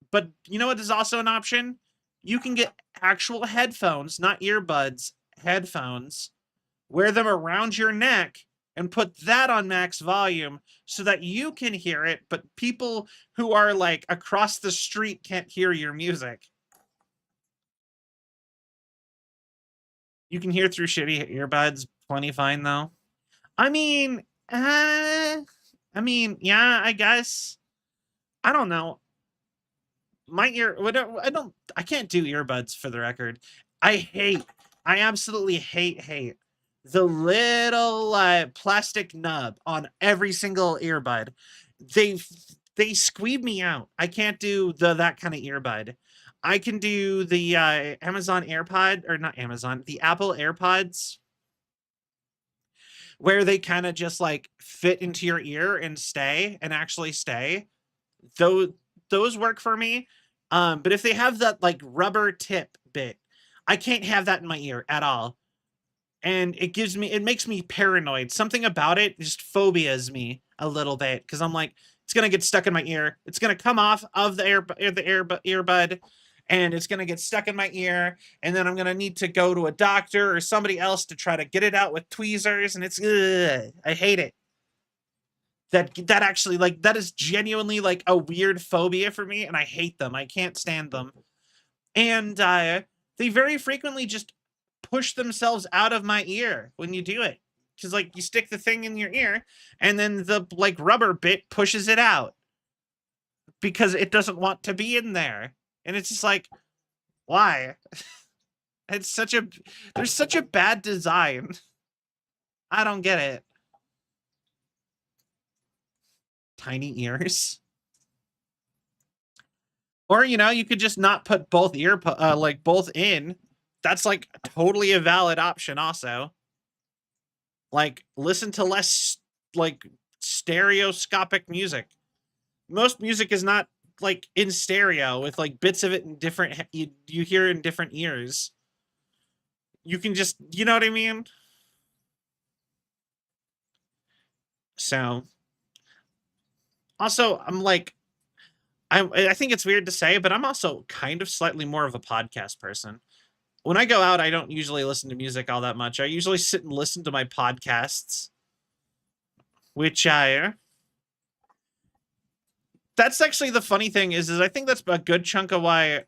But you know what is also an option? You can get actual headphones, not earbuds, headphones. Wear them around your neck and put that on max volume so that you can hear it, but people who are like across the street can't hear your music. You can hear through shitty earbuds plenty fine though. I mean, yeah, I guess. I don't know. I can't do earbuds for the record. I absolutely hate the little plastic nub on every single earbud. They squeeze me out. I can't do that kind of earbud. I can do the Amazon AirPod, or not Amazon, the Apple AirPods, where they kind of just like fit into your ear and actually stay. Those work for me. But if they have that like rubber tip bit, I can't have that in my ear at all. and it makes me paranoid. Something about it just phobias me a little bit, because I'm like, it's gonna get stuck in my ear. It's gonna come off of the earbud, and it's gonna get stuck in my ear, and then I'm gonna need to go to a doctor or somebody else to try to get it out with tweezers, and it's I hate it. That actually, like, that is genuinely like a weird phobia for me, and I hate them. I can't stand them. And they very frequently just push themselves out of my ear when you do it. Because, like, you stick the thing in your ear, and then the, like, rubber bit pushes it out. Because it doesn't want to be in there. And it's just like, why? There's such a bad design. I don't get it. Tiny ears. Or, you know, you could just not put both both in. That's like totally a valid option also. Like, listen to less like stereoscopic music. Most music is not like in stereo with like bits of it in different, you hear in different ears. You can just, you know what I mean? So also, I'm like, I think it's weird to say, but I'm also kind of slightly more of a podcast person. When I go out, I don't usually listen to music all that much. I usually sit and listen to my podcasts, which that's actually the funny thing is I think that's a good chunk of why,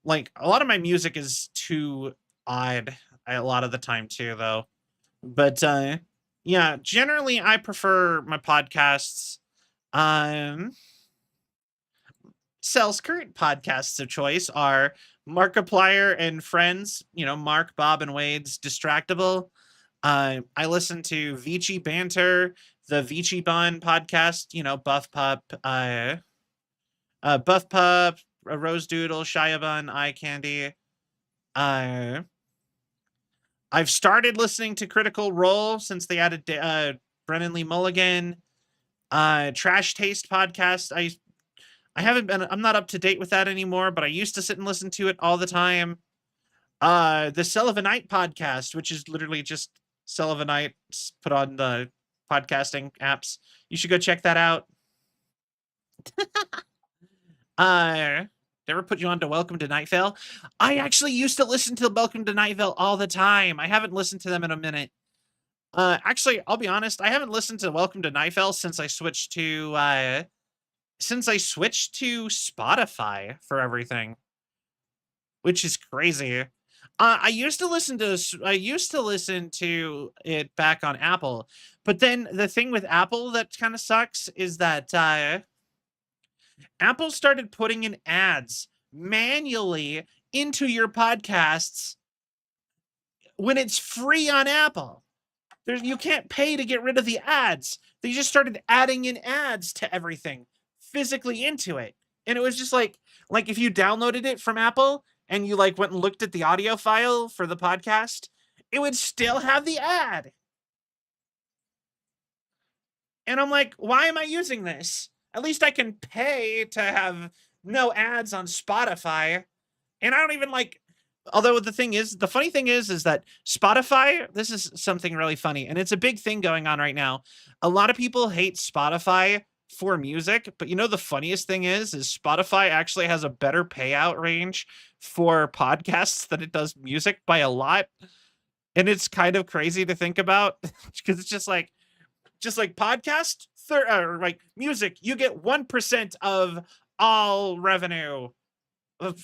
like, a lot of my music is too odd a lot of the time too, though. But yeah, generally I prefer my podcasts. Cell's current podcasts of choice are Markiplier and Friends, you know, Mark, Bob, and Wade's Distractable. I listen to Vici Banter, the Vici Bun podcast, you know, Buff Pup, Rose Doodle, Shia Bun, Eye Candy. I've started listening to Critical Role since they added Brennan Lee Mulligan. Trash Taste podcast. I'm not up to date with that anymore, but I used to sit and listen to it all the time. The Celvion podcast, which is literally just Celvion put on the podcasting apps. You should go check that out. Never put you on to Welcome to Night Vale? I actually used to listen to Welcome to Night Vale all the time. I haven't listened to them in a minute. Actually, I'll be honest, I haven't listened to Welcome to Night Vale since I switched to Spotify for everything, which is crazy. I used to listen to it back on Apple, but then the thing with Apple that kind of sucks is that Apple started putting in ads manually into your podcasts when it's free on Apple. You can't pay to get rid of the ads. They just started adding in ads to everything physically into it. And it was just like if you downloaded it from Apple and you like went and looked at the audio file for the podcast, it would still have the ad. And I'm like, why am I using this? At least I can pay to have no ads on Spotify. And I don't even like, although the funny thing is that Spotify, this is something really funny, and it's a big thing going on right now. A lot of people hate Spotify for music, but you know, the funniest thing is Spotify actually has a better payout range for podcasts than it does music by a lot. And it's kind of crazy to think about because it's just like podcast or like music, you get 1% of all revenue.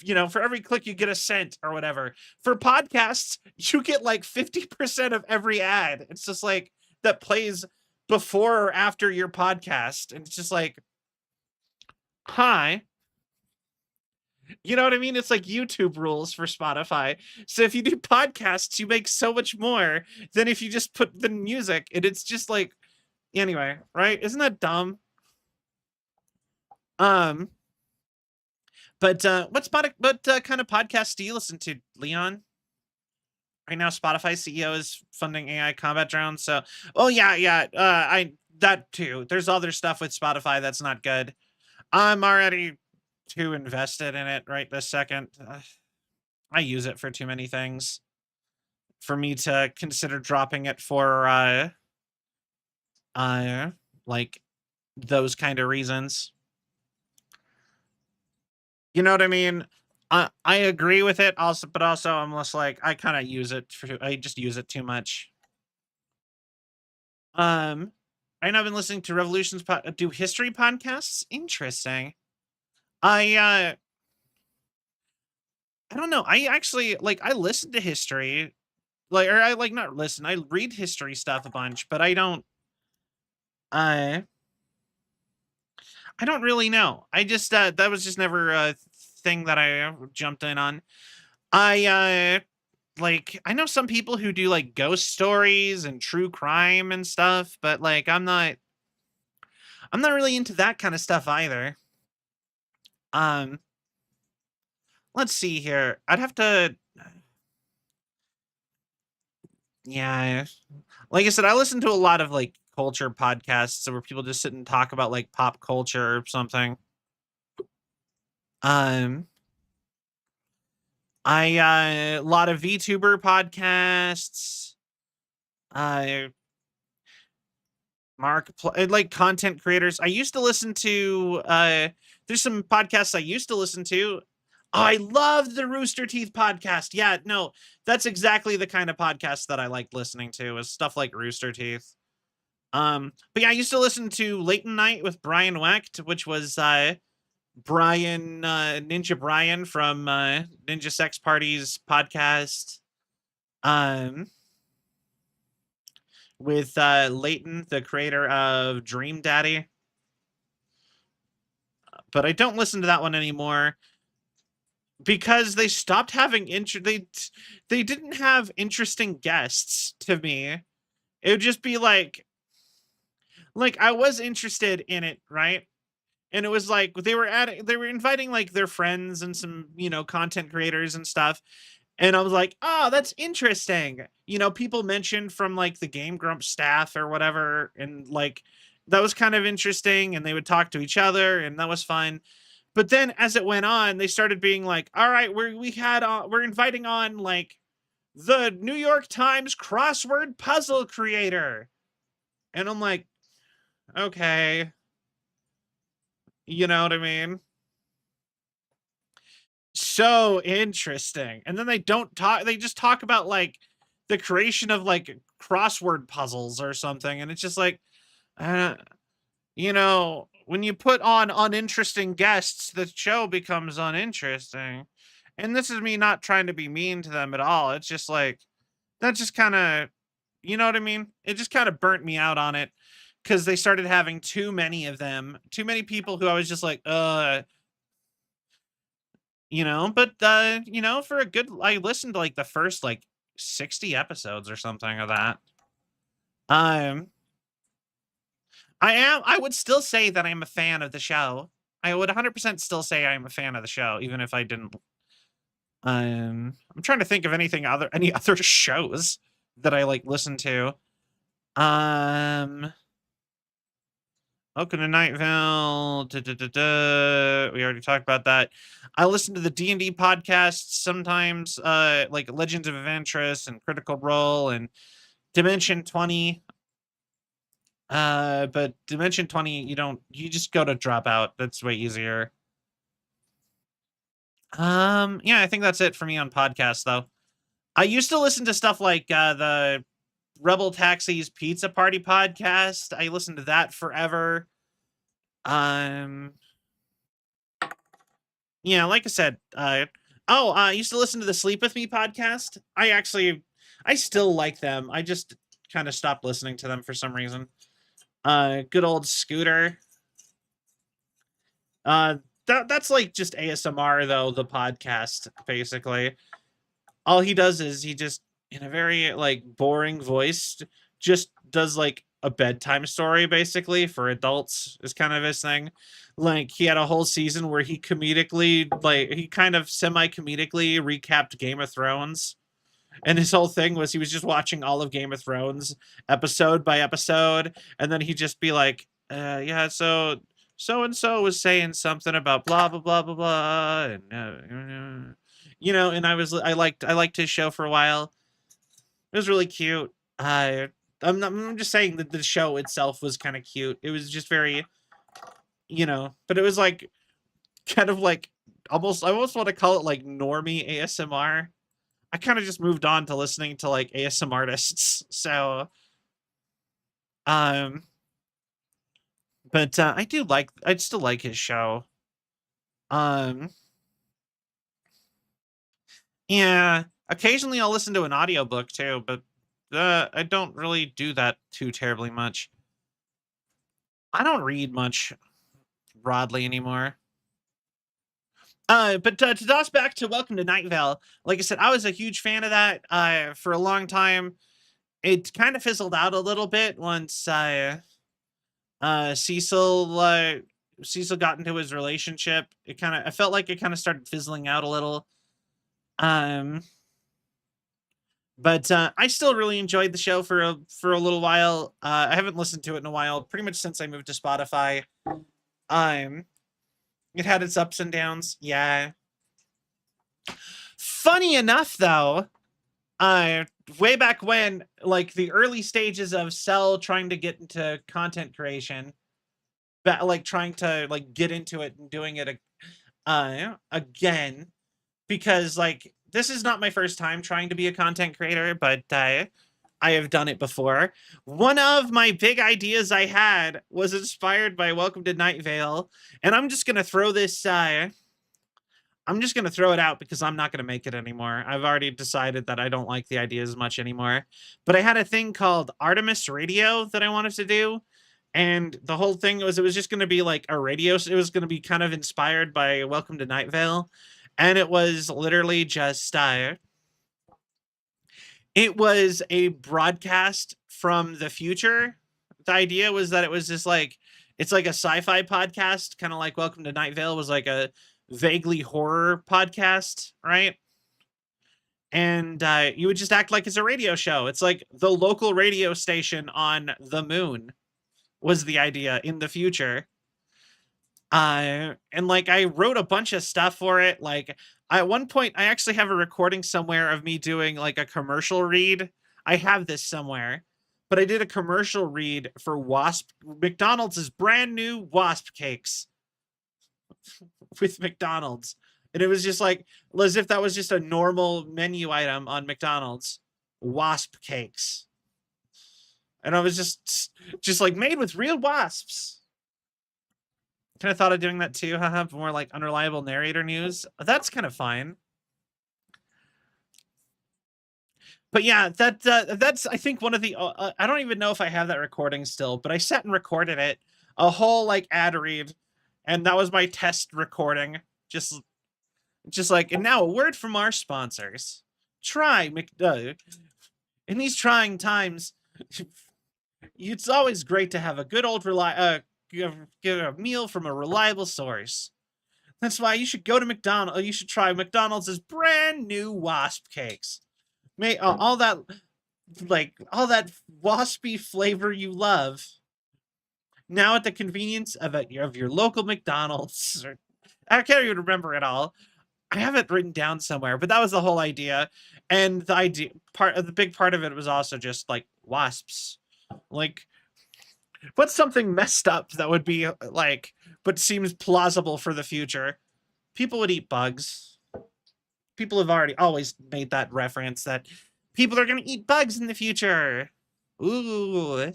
You know, for every click you get a cent or whatever. For podcasts, you get like 50% of every ad. It's just like that plays before or after your podcast. And it's just like, hi. You know what I mean? It's like YouTube rules for Spotify. So if you do podcasts, you make so much more than if you just put the music. And it's just like, anyway, right? Isn't that dumb? But what kind of podcasts do you listen to, Leon? Right now, Spotify CEO is funding AI combat drones. So, oh yeah. That too. There's other stuff with Spotify that's not good. I'm already too invested in it right this second. I use it for too many things. for me to consider dropping it for like those kind of reasons. You know what I mean? I agree with it also, but also I'm less like I kind of use it I just use it too much. I know I've been listening to Revolutions do history podcasts. Interesting. I don't know. I actually like I listen to history, like or I like not listen. I read history stuff a bunch, but I don't. I don't really know. I just that was just never a thing that I jumped in on. I like I know some people who do like ghost stories and true crime and stuff, but like I'm not really into that kind of stuff either. Let's see here. I'd have to yeah. Like I said, I listen to a lot of like culture podcasts where people just sit and talk about like pop culture or something. Um a lot of Vtuber podcasts. Like content creators. I used to listen to there's some podcasts I used to listen to. I love the Rooster Teeth podcast. Yeah, no, that's exactly the kind of podcast that I like listening to is stuff like Rooster Teeth. But yeah, I used to listen to Late Night with Brian Wecht, which was Brian Ninja Brian from Ninja Sex Party's podcast. With Leighton, the creator of Dream Daddy. But I don't listen to that one anymore because they stopped having they didn't have interesting guests to me. It would just be like I was interested in it, right? And it was like they were inviting like their friends and some, content creators and stuff. And I was like, oh, that's interesting. People mentioned from like the Game Grumps staff or whatever. And like, that was kind of interesting. And they would talk to each other and that was fun. But then as it went on, they started being like, all right, we're inviting on like the New York Times crossword puzzle creator. And I'm like, okay. You know what I mean? So interesting. And then they just talk about like the creation of like crossword puzzles or something. And it's just like, when you put on uninteresting guests, the show becomes uninteresting. And this is me not trying to be mean to them at all. It's just like, that just kind of, you know what I mean? It just kind of burnt me out on it because they started having too many of them, too many people who I was just like, but for I listened to like the first like 60 episodes or something of that. I would still say that I'm a fan of the show. I would 100% still say I'm a fan of the show, even if I didn't. I'm trying to think of any other shows that I like listen to. Welcome to Nightville. We already talked about that. I listen to the D&D podcasts sometimes, like Legends of Adventurous and Critical Role and Dimension 20. But Dimension 20, you just go to Dropout. That's way easier. Yeah, I think that's it for me on podcasts, though. I used to listen to stuff like the Rebel Taxi's Pizza Party podcast. I listened to that forever. Yeah, like I said, I used to listen to the Sleep With Me podcast. I still like them. I just kind of stopped listening to them for some reason. Good old Scooter. That's like just ASMR though, the podcast, basically. All he does is he just, in a very like boring voice, just does like a bedtime story basically for adults is kind of his thing. Like he had a whole season where he kind of semi-comedically recapped Game of Thrones. And his whole thing was he was just watching all of Game of Thrones episode by episode. And then he'd just be like, yeah, so and so was saying something about blah, blah, blah, blah, blah. And, and I liked his show for a while. It was really cute. I'm just saying that the show itself was kind of cute. It was just very, but it was like kind of like I almost want to call it like normie ASMR. I kind of just moved on to listening to like ASMR artists. So, but I'd still like his show. Yeah, occasionally I'll listen to an audiobook too, but I don't really do that too terribly much. I don't read much broadly anymore. But to toss back to Welcome to Night Vale, like I said, I was a huge fan of that for a long time. It kind of fizzled out a little bit once Cecil got into his relationship. I felt like it kind of started fizzling out a little. But I still really enjoyed the show for a little while. I haven't listened to it in a while, pretty much since I moved to Spotify. It had its ups and downs. Yeah. Funny enough, though, way back when, like the early stages of Cell trying to get into content creation, like trying to like get into it and doing it again, because like this is not my first time trying to be a content creator, but I have done it before. One of my big ideas I had was inspired by Welcome to Night Vale, and I'm just gonna throw this. I'm just gonna throw it out because I'm not gonna make it anymore. I've already decided that I don't like the idea as much anymore. But I had a thing called Artemis Radio that I wanted to do, and the whole thing was it was just gonna be like a radio. It was gonna be kind of inspired by Welcome to Night Vale. And it was literally just, it was a broadcast from the future. The idea was that it was just like, it's like a sci-fi podcast, kind of like Welcome to Night Vale was like a vaguely horror podcast, right? And you would just act like it's a radio show. It's like the local radio station on the moon was the idea in the future. And like I wrote a bunch of stuff for it. Like at one point I actually have a recording somewhere of me doing like a commercial read. I have this somewhere, but I did a commercial read for McDonald's brand new wasp cakes with McDonald's. And it was just like as if that was just a normal menu item on McDonald's. Wasp cakes. And I was just like made with real wasps. Kind of thought of doing that too, haha, more like unreliable narrator news. That's kind of fine. But yeah, that's I think one of the I don't even know if I have that recording still, but I sat and recorded it, a whole like ad read, and that was my test recording. Just like, and now a word from our sponsors. In these trying times, it's always great to have a good old get a meal from a reliable source. That's why you should go to McDonald's. You should try McDonald's brand new wasp cakes. All that waspy flavor you love. Now at the convenience of your local McDonald's. I can't even remember it all. I have it written down somewhere, but that was the whole idea. And the big part of it was also just like wasps. Like, what's something messed up that would be like, but seems plausible for the future? People would eat bugs. People have always made that reference that people are going to eat bugs in the future. Ooh.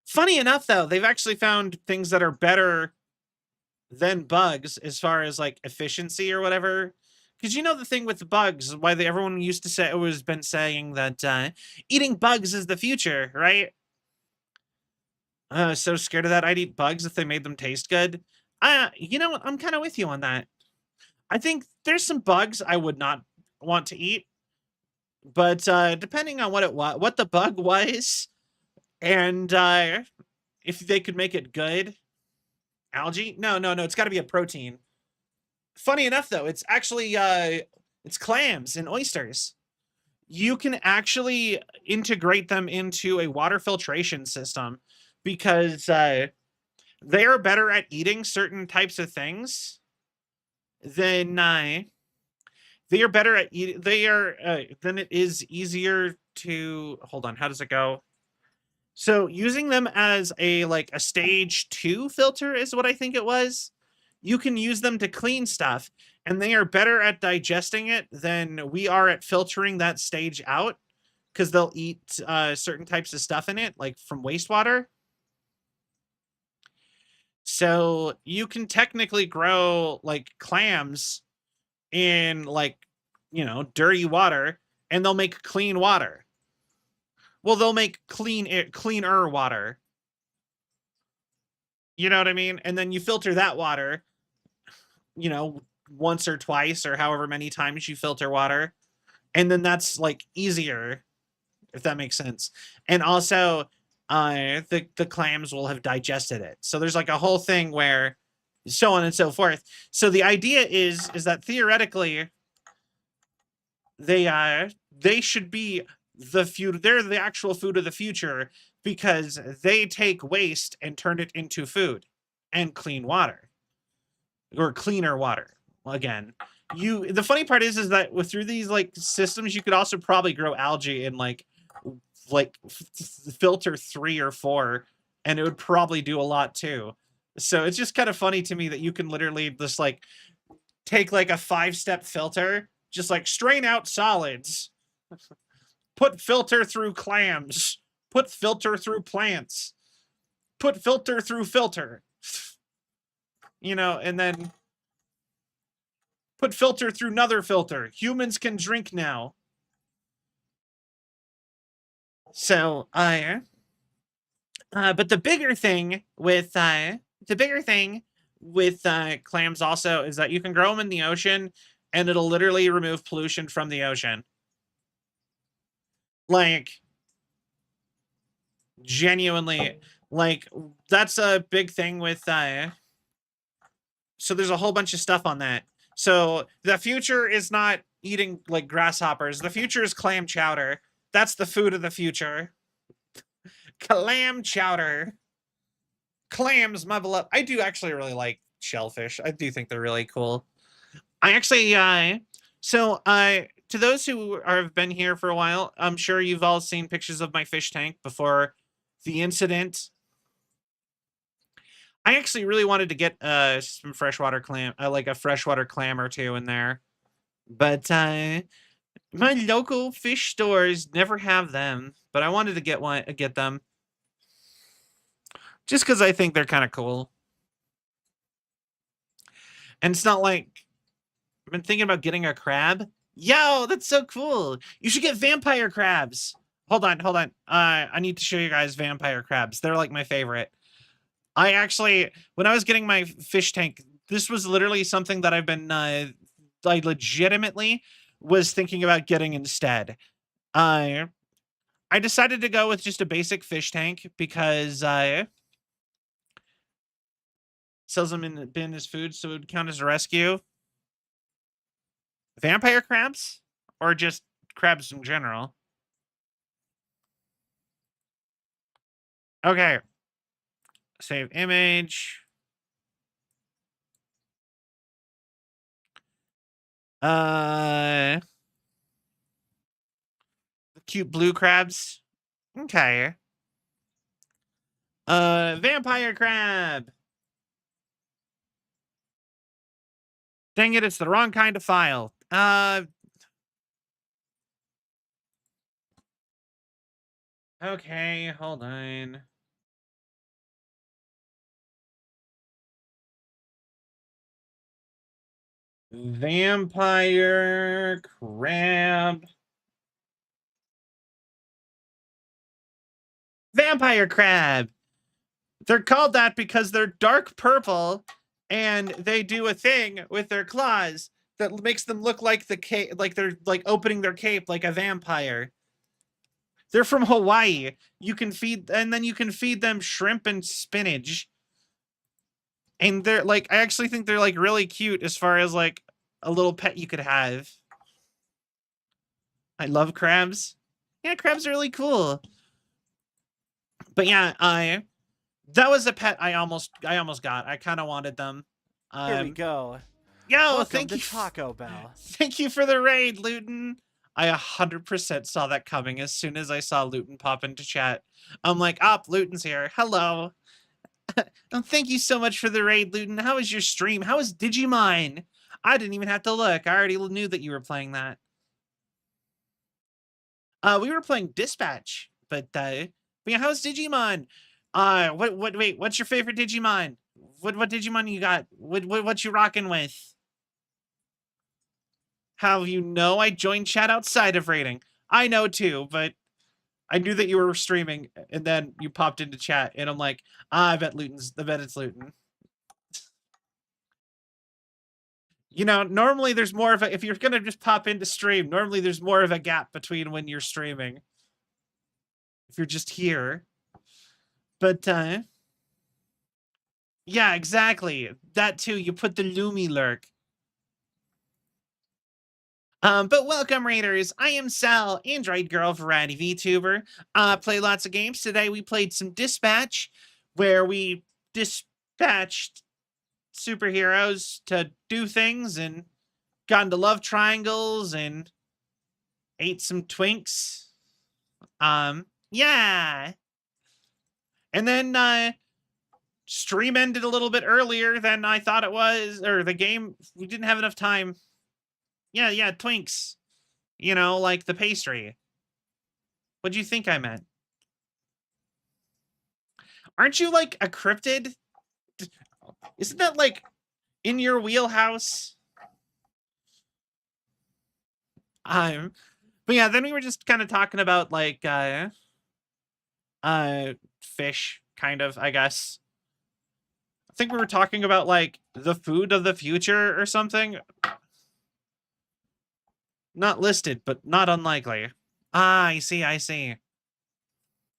Funny enough, though, they've actually found things that are better than bugs as far as like efficiency or whatever. Because you know the thing with the bugs, why everyone used to say been saying that eating bugs is the future, right? So scared of that I'd eat bugs if they made them taste good. You know what? I'm kind of with you on that. I think there's some bugs I would not want to eat, but depending on what the bug was, and if they could make it good. Algae? No, it's got to be a protein. Funny enough, though, it's actually it's clams and oysters. You can actually integrate them into a water filtration system because they are better at eating certain types of things than They are better at then it is easier to hold on. How does it go? So using them as a stage 2 filter is what I think it was. You can use them to clean stuff, and they are better at digesting it than we are at filtering that stage out, because they'll eat certain types of stuff in it, like from wastewater. So you can technically grow like clams in dirty water, and they'll make clean water. Well, they'll make cleaner water. You know what I mean? And then you filter that water, once or twice or however many times you filter water. And then that's like easier, if that makes sense. And also, the clams will have digested it. So there's like a whole thing where so on and so forth. So the idea is that theoretically they should be they're the actual food of the future, because they take waste and turn it into food and clean water, or cleaner water. Again, the funny part is that through these like systems, you could also probably grow algae in like filter 3 or 4, and it would probably do a lot too. So it's just kind of funny to me that you can literally just like take like a 5-step filter, just like strain out solids, put filter through clams, put filter through plants, put filter through filter, and then put filter through another filter. Humans can drink now. So, but the bigger thing with clams also is that you can grow them in the ocean, and it'll literally remove pollution from the ocean. Like, genuinely, like, that's a big thing with, so there's a whole bunch of stuff on that. So the future is not eating, like, grasshoppers. The future is clam chowder. That's the food of the future. Clam chowder. Clams, my beloved. I do actually really like shellfish. I do think they're really cool. I actually, to those who have been here for a while, I'm sure you've all seen pictures of my fish tank before the incident. I actually really wanted to get some freshwater clam, like a freshwater clam or two in there. But my local fish stores never have them, but I wanted to get them. Just because I think they're kind of cool. And it's not like I've been thinking about getting a crab. Yo, that's so cool. You should get vampire crabs. Hold on. I need to show you guys vampire crabs. They're like my favorite. I actually, when I was getting my fish tank, this was literally something that I've been, I legitimately was thinking about getting instead. I decided to go with just a basic fish tank because sells them in the bin as food, so it would count as a rescue. Vampire crabs? Or just crabs in general? Okay. Save image. Cute blue crabs. Okay. Vampire crab. Dang it, it's the wrong kind of file. Okay, hold on. Vampire crab. Vampire crab. They're called that because they're dark purple, and they do a thing with their claws that makes them look like the cape, like they're like opening their cape like a vampire. They're from Hawaii. You can feed them shrimp and spinach. And they're like, I actually think they're like really cute as far as like a little pet you could have. I love crabs. Yeah, crabs are really cool. But yeah, that was a pet I almost got. I kind of wanted them. Here we go. Yo, Welcome thank to you. Taco Bell. Thank you for the raid, Luton. I 100% saw that coming as soon as I saw Luton pop into chat. I'm like, Luton's here. Hello. Thank you so much for the raid, Luton. How was your stream? How was Digimon? I didn't even have to look. I already knew that you were playing that. We were playing Dispatch, but yeah, how's Digimon? Wait, what's your favorite Digimon? What Digimon you got? What you rocking with? How you know I joined chat outside of raiding? I know too, but I knew that you were streaming, and then you popped into chat, and I'm like, I bet it's Luton. You know, normally there's more of a, if you're gonna just pop into stream, normally there's more of a gap between when you're streaming. If you're just here. But, yeah, exactly. That too, you put the Lumi lurk. But welcome, Raiders. I am Sal, Android Girl Variety VTuber. Play lots of games. Today we played some Dispatch, where we dispatched superheroes to do things and got into love triangles and ate some twinks. Yeah. And then, stream ended a little bit earlier than I thought it was, or the game, we didn't have enough time. Yeah, twinks. You know, like the pastry. What'd you think I meant? Aren't you like a cryptid? Isn't that like in your wheelhouse? But yeah, then we were just kind of talking about like fish, kind of, I guess. I think we were talking about like the food of the future or something. Not listed, but not unlikely. I see.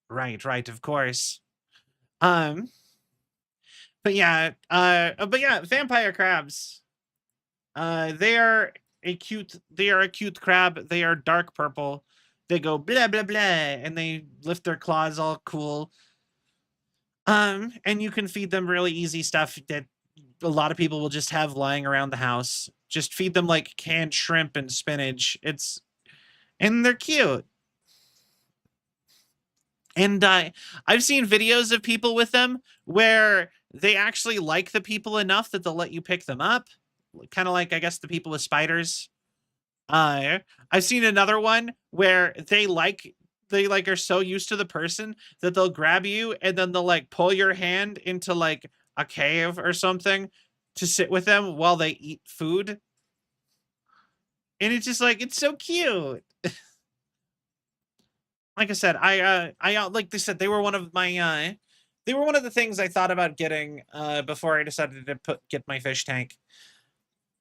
Right, of course. But yeah, vampire crabs. They are a cute crab. They are dark purple. They go blah blah blah, and they lift their claws all cool. And you can feed them really easy stuff that a lot of people will just have lying around the house. Just feed them like canned shrimp and spinach. And they're cute. And I've seen videos of people with them where they actually like the people enough that they'll let you pick them up. Kind of like, I guess, the people with spiders. I've seen another one where they are so used to the person that they'll grab you and then they'll like pull your hand into like a cave or something to sit with them while they eat food. And it's just like, it's so cute. Like I said, I like they said, they were one of my, they were one of the things I thought about getting before I decided to get my fish tank.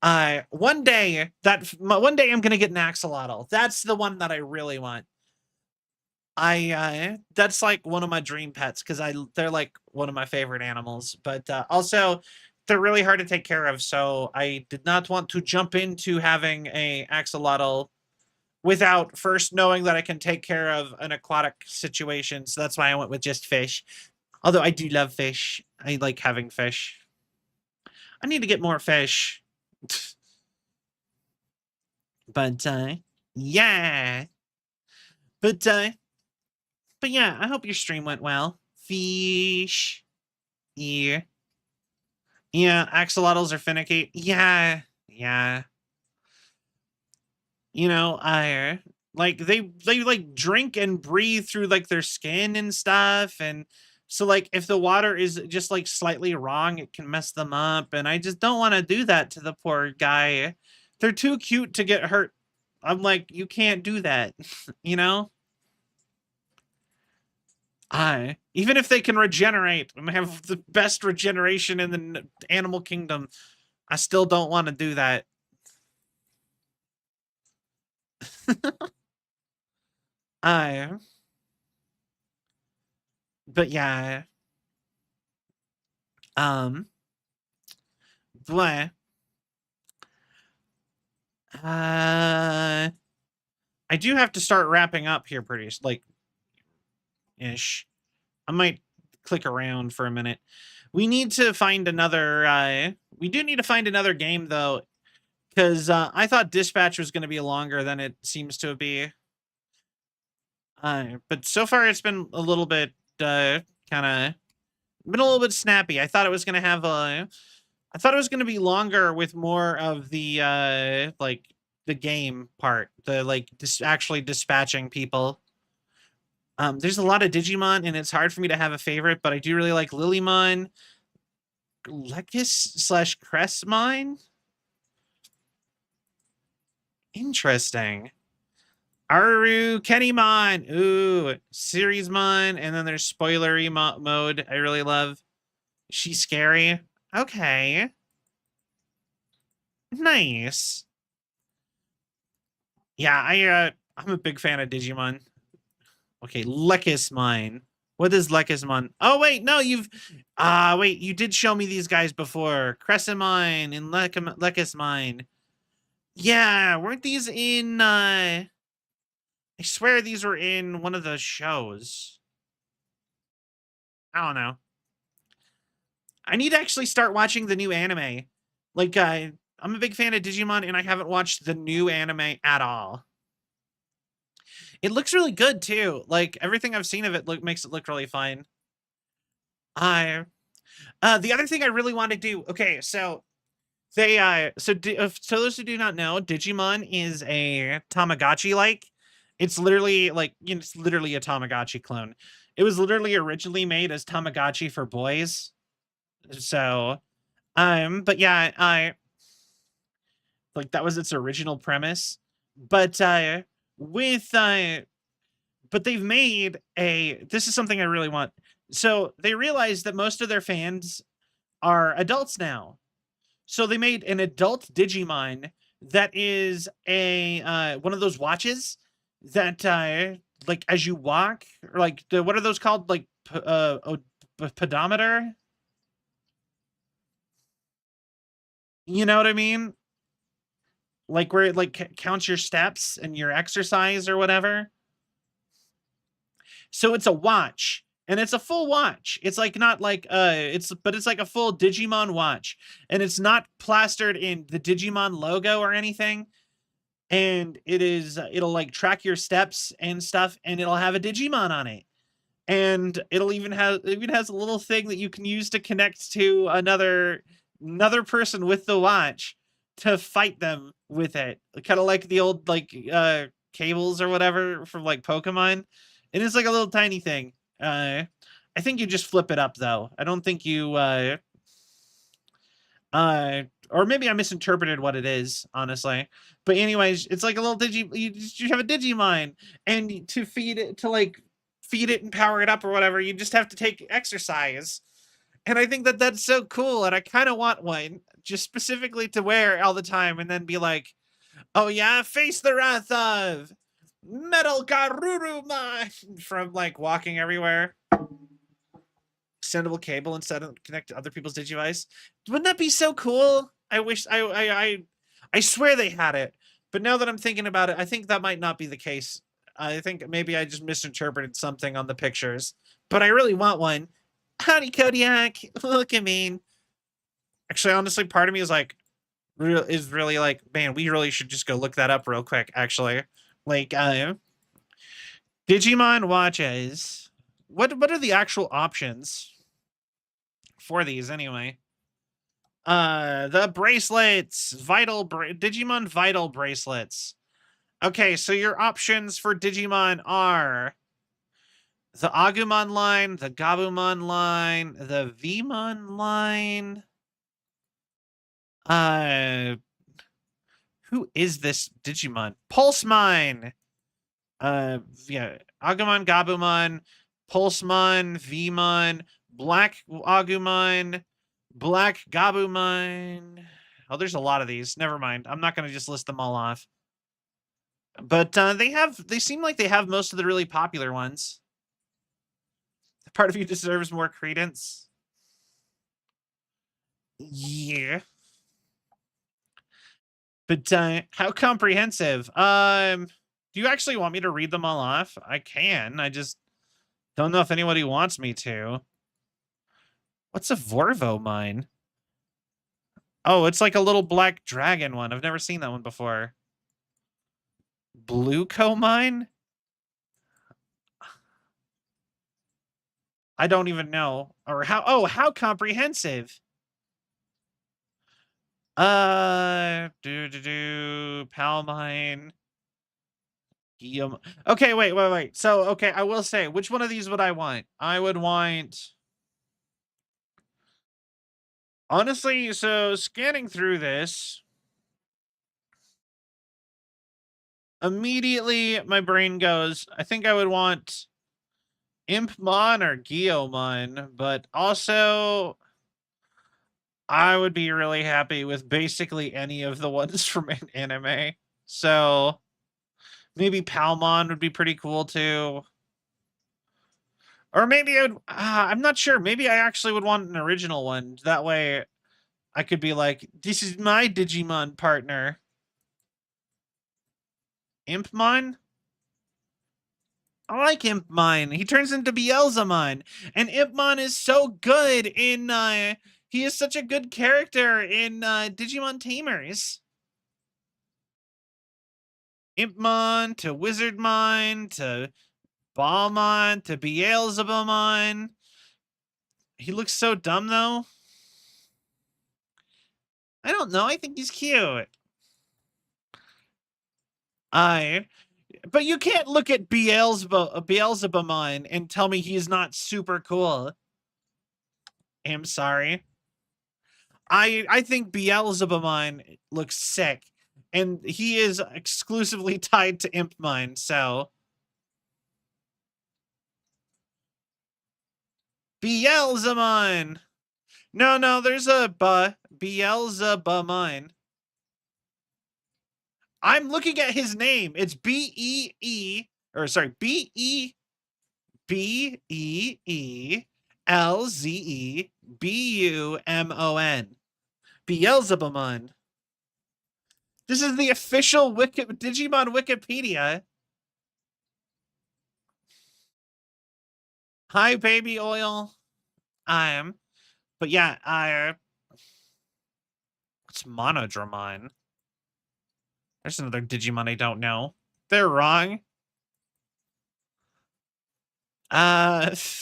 One day I'm gonna get an axolotl. That's the one that I really want. That's like one of my dream pets because they're like one of my favorite animals. But also, they're really hard to take care of. So I did not want to jump into having a axolotl without first knowing that I can take care of an aquatic situation. So that's why I went with just fish. Although I do love fish. I like having fish. I need to get more fish. But yeah. But yeah, I hope your stream went well. Fish. Yeah. Yeah, axolotls are finicky. Yeah. You know, I like they like drink and breathe through like their skin and stuff, and so like if the water is just like slightly wrong, it can mess them up, and I just don't want to do that to the poor guy. They're too cute to get hurt. I'm like, you can't do that, you know? Even if they can regenerate and have the best regeneration in the animal kingdom, I still don't want to do that. But yeah. Bleh. I do have to start wrapping up here pretty, like, ish. I might click around for a minute. We need to find another, we do need to find another game, though. Because I thought Dispatch was going to be longer than it seems to be. But so far it's been a little bit kind of been a little bit snappy. I thought it was going to have I thought it was going to be longer with more of the like the game part, the like actually dispatching people. There's a lot of Digimon, and it's hard for me to have a favorite, but I do really like Lilymon, Lekis/Cressmine. Interesting. Aru, Kennymon, ooh, Seriesmon, and then there's spoilery mode. I really love. She's scary. Okay. Nice. Yeah, I'm a big fan of Digimon. Okay, Lekismine. What is Lekismon? Oh wait, no, wait, you did show me these guys before. Crescimine and Lekismine. Yeah, weren't these in I swear these were in one of those shows. I don't know. I need to actually start watching the new anime. Like, I'm a big fan of Digimon, and I haven't watched the new anime at all. It looks really good, too. Like, everything I've seen of it makes it look really fine. The other thing I really want to do... Okay, so... So those who do not know, Digimon is a Tamagotchi-like. It's literally, like, it's literally a Tamagotchi clone. It was literally originally made as Tamagotchi for boys. So, but yeah, like, that was its original premise. But, but they've made this is something I really want. So, they realized that most of their fans are adults now. So, they made an adult Digimon that is one of those watches that, like, as you walk, or like, what are those called? Like, pedometer? You know what I mean? Like where it like counts your steps and your exercise or whatever. So it's a watch, and it's a full watch. It's like not like it's like a full Digimon watch, and it's not plastered in the Digimon logo or anything. And it'll like track your steps and stuff, and it'll have a Digimon on it. And it even has a little thing that you can use to connect to another person with the watch to fight them with it. Kind of like the old like cables or whatever from like Pokemon. And it's like a little tiny thing. I think you just flip it up though. I don't think you or maybe I misinterpreted what it is, honestly. But anyways, it's like a little you have a Digimon, and to feed it and power it up or whatever, you just have to take exercise. And I think that that's so cool, and I kind of want one just specifically to wear all the time, and then be like, oh yeah, face the wrath of Metal Garuruma from like walking everywhere. Extendable cable instead of connect to other people's Digivice. Wouldn't that be so cool? I wish I swear they had it, but now that I'm thinking about it, I think that might not be the case. I think maybe I just misinterpreted something on the pictures, but I really want one. Howdy, Kodiak. Look at me. Actually, honestly, part of me is like, really like, man, we really should just go look that up real quick. Actually, like, Digimon watches. What are the actual options for these anyway? The bracelets, Digimon Vital bracelets. Okay, so your options for Digimon are the Agumon line, the Gabumon line, the Vmon line. Who is this Digimon? Pulsemon. Yeah, Agumon, Gabumon, Pulsemon, Vmon, Black Agumon, Black Gabumon. Oh, there's a lot of these. Never mind. I'm not going to just list them all off. But they seem like they have most of the really popular ones. Part of you deserves more credence. Yeah. But how comprehensive? Do you actually want me to read them all off? I can. I just don't know if anybody wants me to. What's a Vorvo mine? Oh, it's like a little black dragon one. I've never seen that one before. Blue Mine? I don't even know. Or how, oh, how comprehensive. Palmine. Guillaume. Okay, wait. So, okay, I will say, which one of these would I want? I would want... Honestly, so scanning through this, immediately my brain goes, I think I would want Impmon or Guillaume, but also I would be really happy with basically any of the ones from an anime. So maybe Palmon would be pretty cool too. Or maybe I would, I'm not sure. Maybe I actually would want an original one. That way I could be like, this is my Digimon partner. Impmon? I like Impmon. He turns into Beelzemon. And Impmon is so good in, he is such a good character in Digimon Tamers. Impmon to Wizardmon to Balmon to Beelzebumon. He looks so dumb though. I don't know. I think he's cute. But you can't look at Beelzebumon and tell me he's not super cool. I'm sorry. I think Beelzebumon looks sick. And he is exclusively tied to Impmon, so... Beelzebumon! No, there's a Beelzebumon. I'm looking at his name. It's B-E-E, or sorry, B-E-E-L-Z-E-B-U-M-O-N. Beelzebumon. This is the official Digimon Wikipedia. Hi, baby oil. But yeah, what's Monodramon? There's another Digimon I don't know. They're wrong. But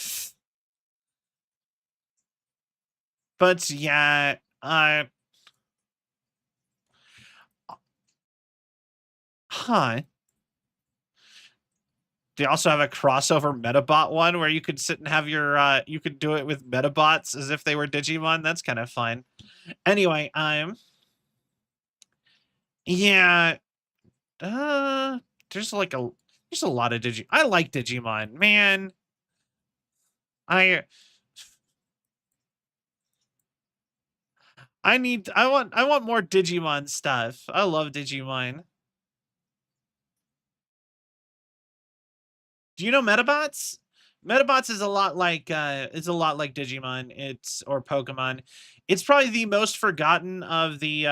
yeah, huh. They also have a crossover Metabot one where you could sit and have your, you could do it with Metabots as if they were Digimon. That's kind of fun. Anyway, yeah, there's a lot of I like Digimon, man. I want more Digimon stuff. I love Digimon. Do you know Metabots? Metabots is a lot like Digimon. Or Pokemon. It's probably the most forgotten of the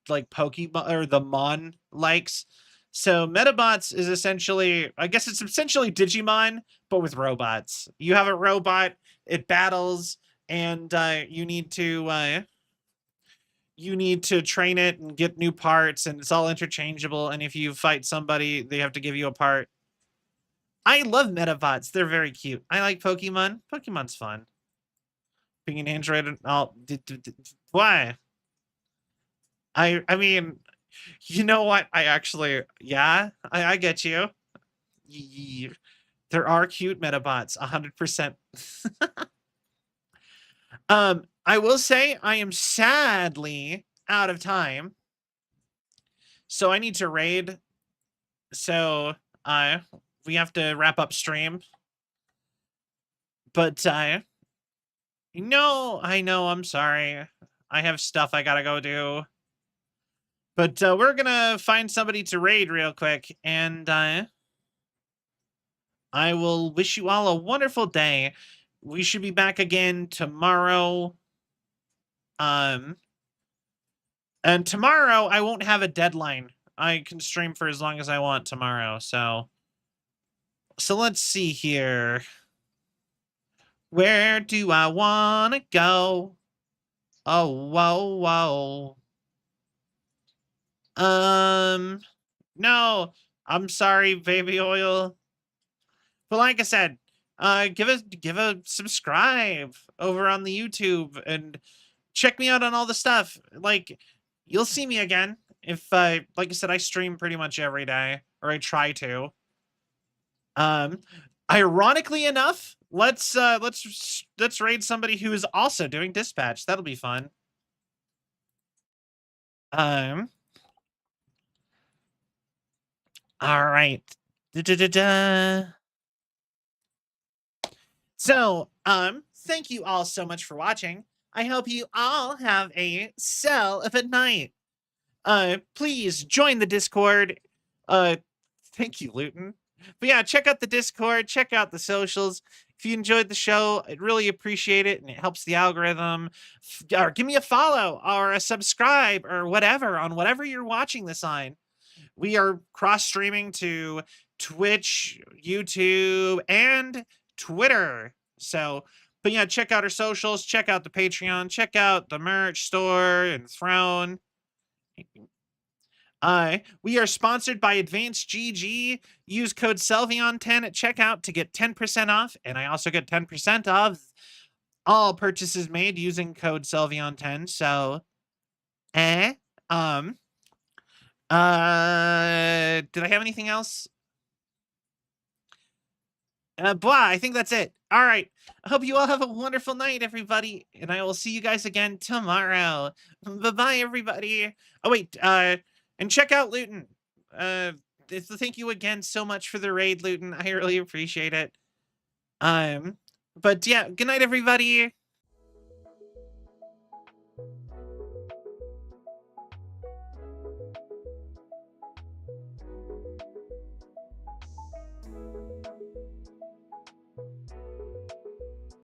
like Pokemon or the Mon likes. So Metabots is essentially, I guess it's essentially Digimon, but with robots. You have a robot, it battles, and you need to train it and get new parts, and it's all interchangeable. And if you fight somebody, they have to give you a part. I love Metabots. They're very cute. I like Pokemon. Pokemon's fun. Being an android, why? I mean, you know what? I actually, yeah, I get you. There are cute Metabots, 100%. I will say I am sadly out of time. So I need to raid. So, we have to wrap up stream. But, no, I know, I'm sorry. I have stuff I gotta go do. But, we're gonna find somebody to raid real quick, and, I will wish you all a wonderful day. We should be back again tomorrow. And tomorrow I won't have a deadline. I can stream for as long as I want tomorrow, so let's see here. Where do I want to go? Oh, whoa, whoa. No, I'm sorry, baby oil. But like I said, give a subscribe over on the YouTube and check me out on all the stuff. Like, you'll see me again if like I said, I stream pretty much every day, or I try to. Ironically enough, let's raid somebody who is also doing dispatch. That'll be fun. All right. So, thank you all so much for watching. I hope you all have a cell of a night. Please join the Discord. Thank you, Luton. But yeah, check out the Discord, check out the socials. If you enjoyed the show, I'd really appreciate it, and it helps the algorithm. Or give me a follow or a subscribe or whatever on whatever you're watching this on. We are cross-streaming to Twitch, YouTube, and Twitter. So, but yeah, check out our socials, check out the Patreon, check out the merch store and Throne. We are sponsored by Advanced GG. Use code Celvion10 at checkout to get 10% off, and I also get 10% off all purchases made using code Celvion10. So, did I have anything else? I think that's it. All right. I hope you all have a wonderful night, everybody, and I will see you guys again tomorrow. Bye-bye, everybody. Oh, wait, and check out Luton. Thank you again so much for the raid, Luton. I really appreciate it. But yeah, good night, everybody.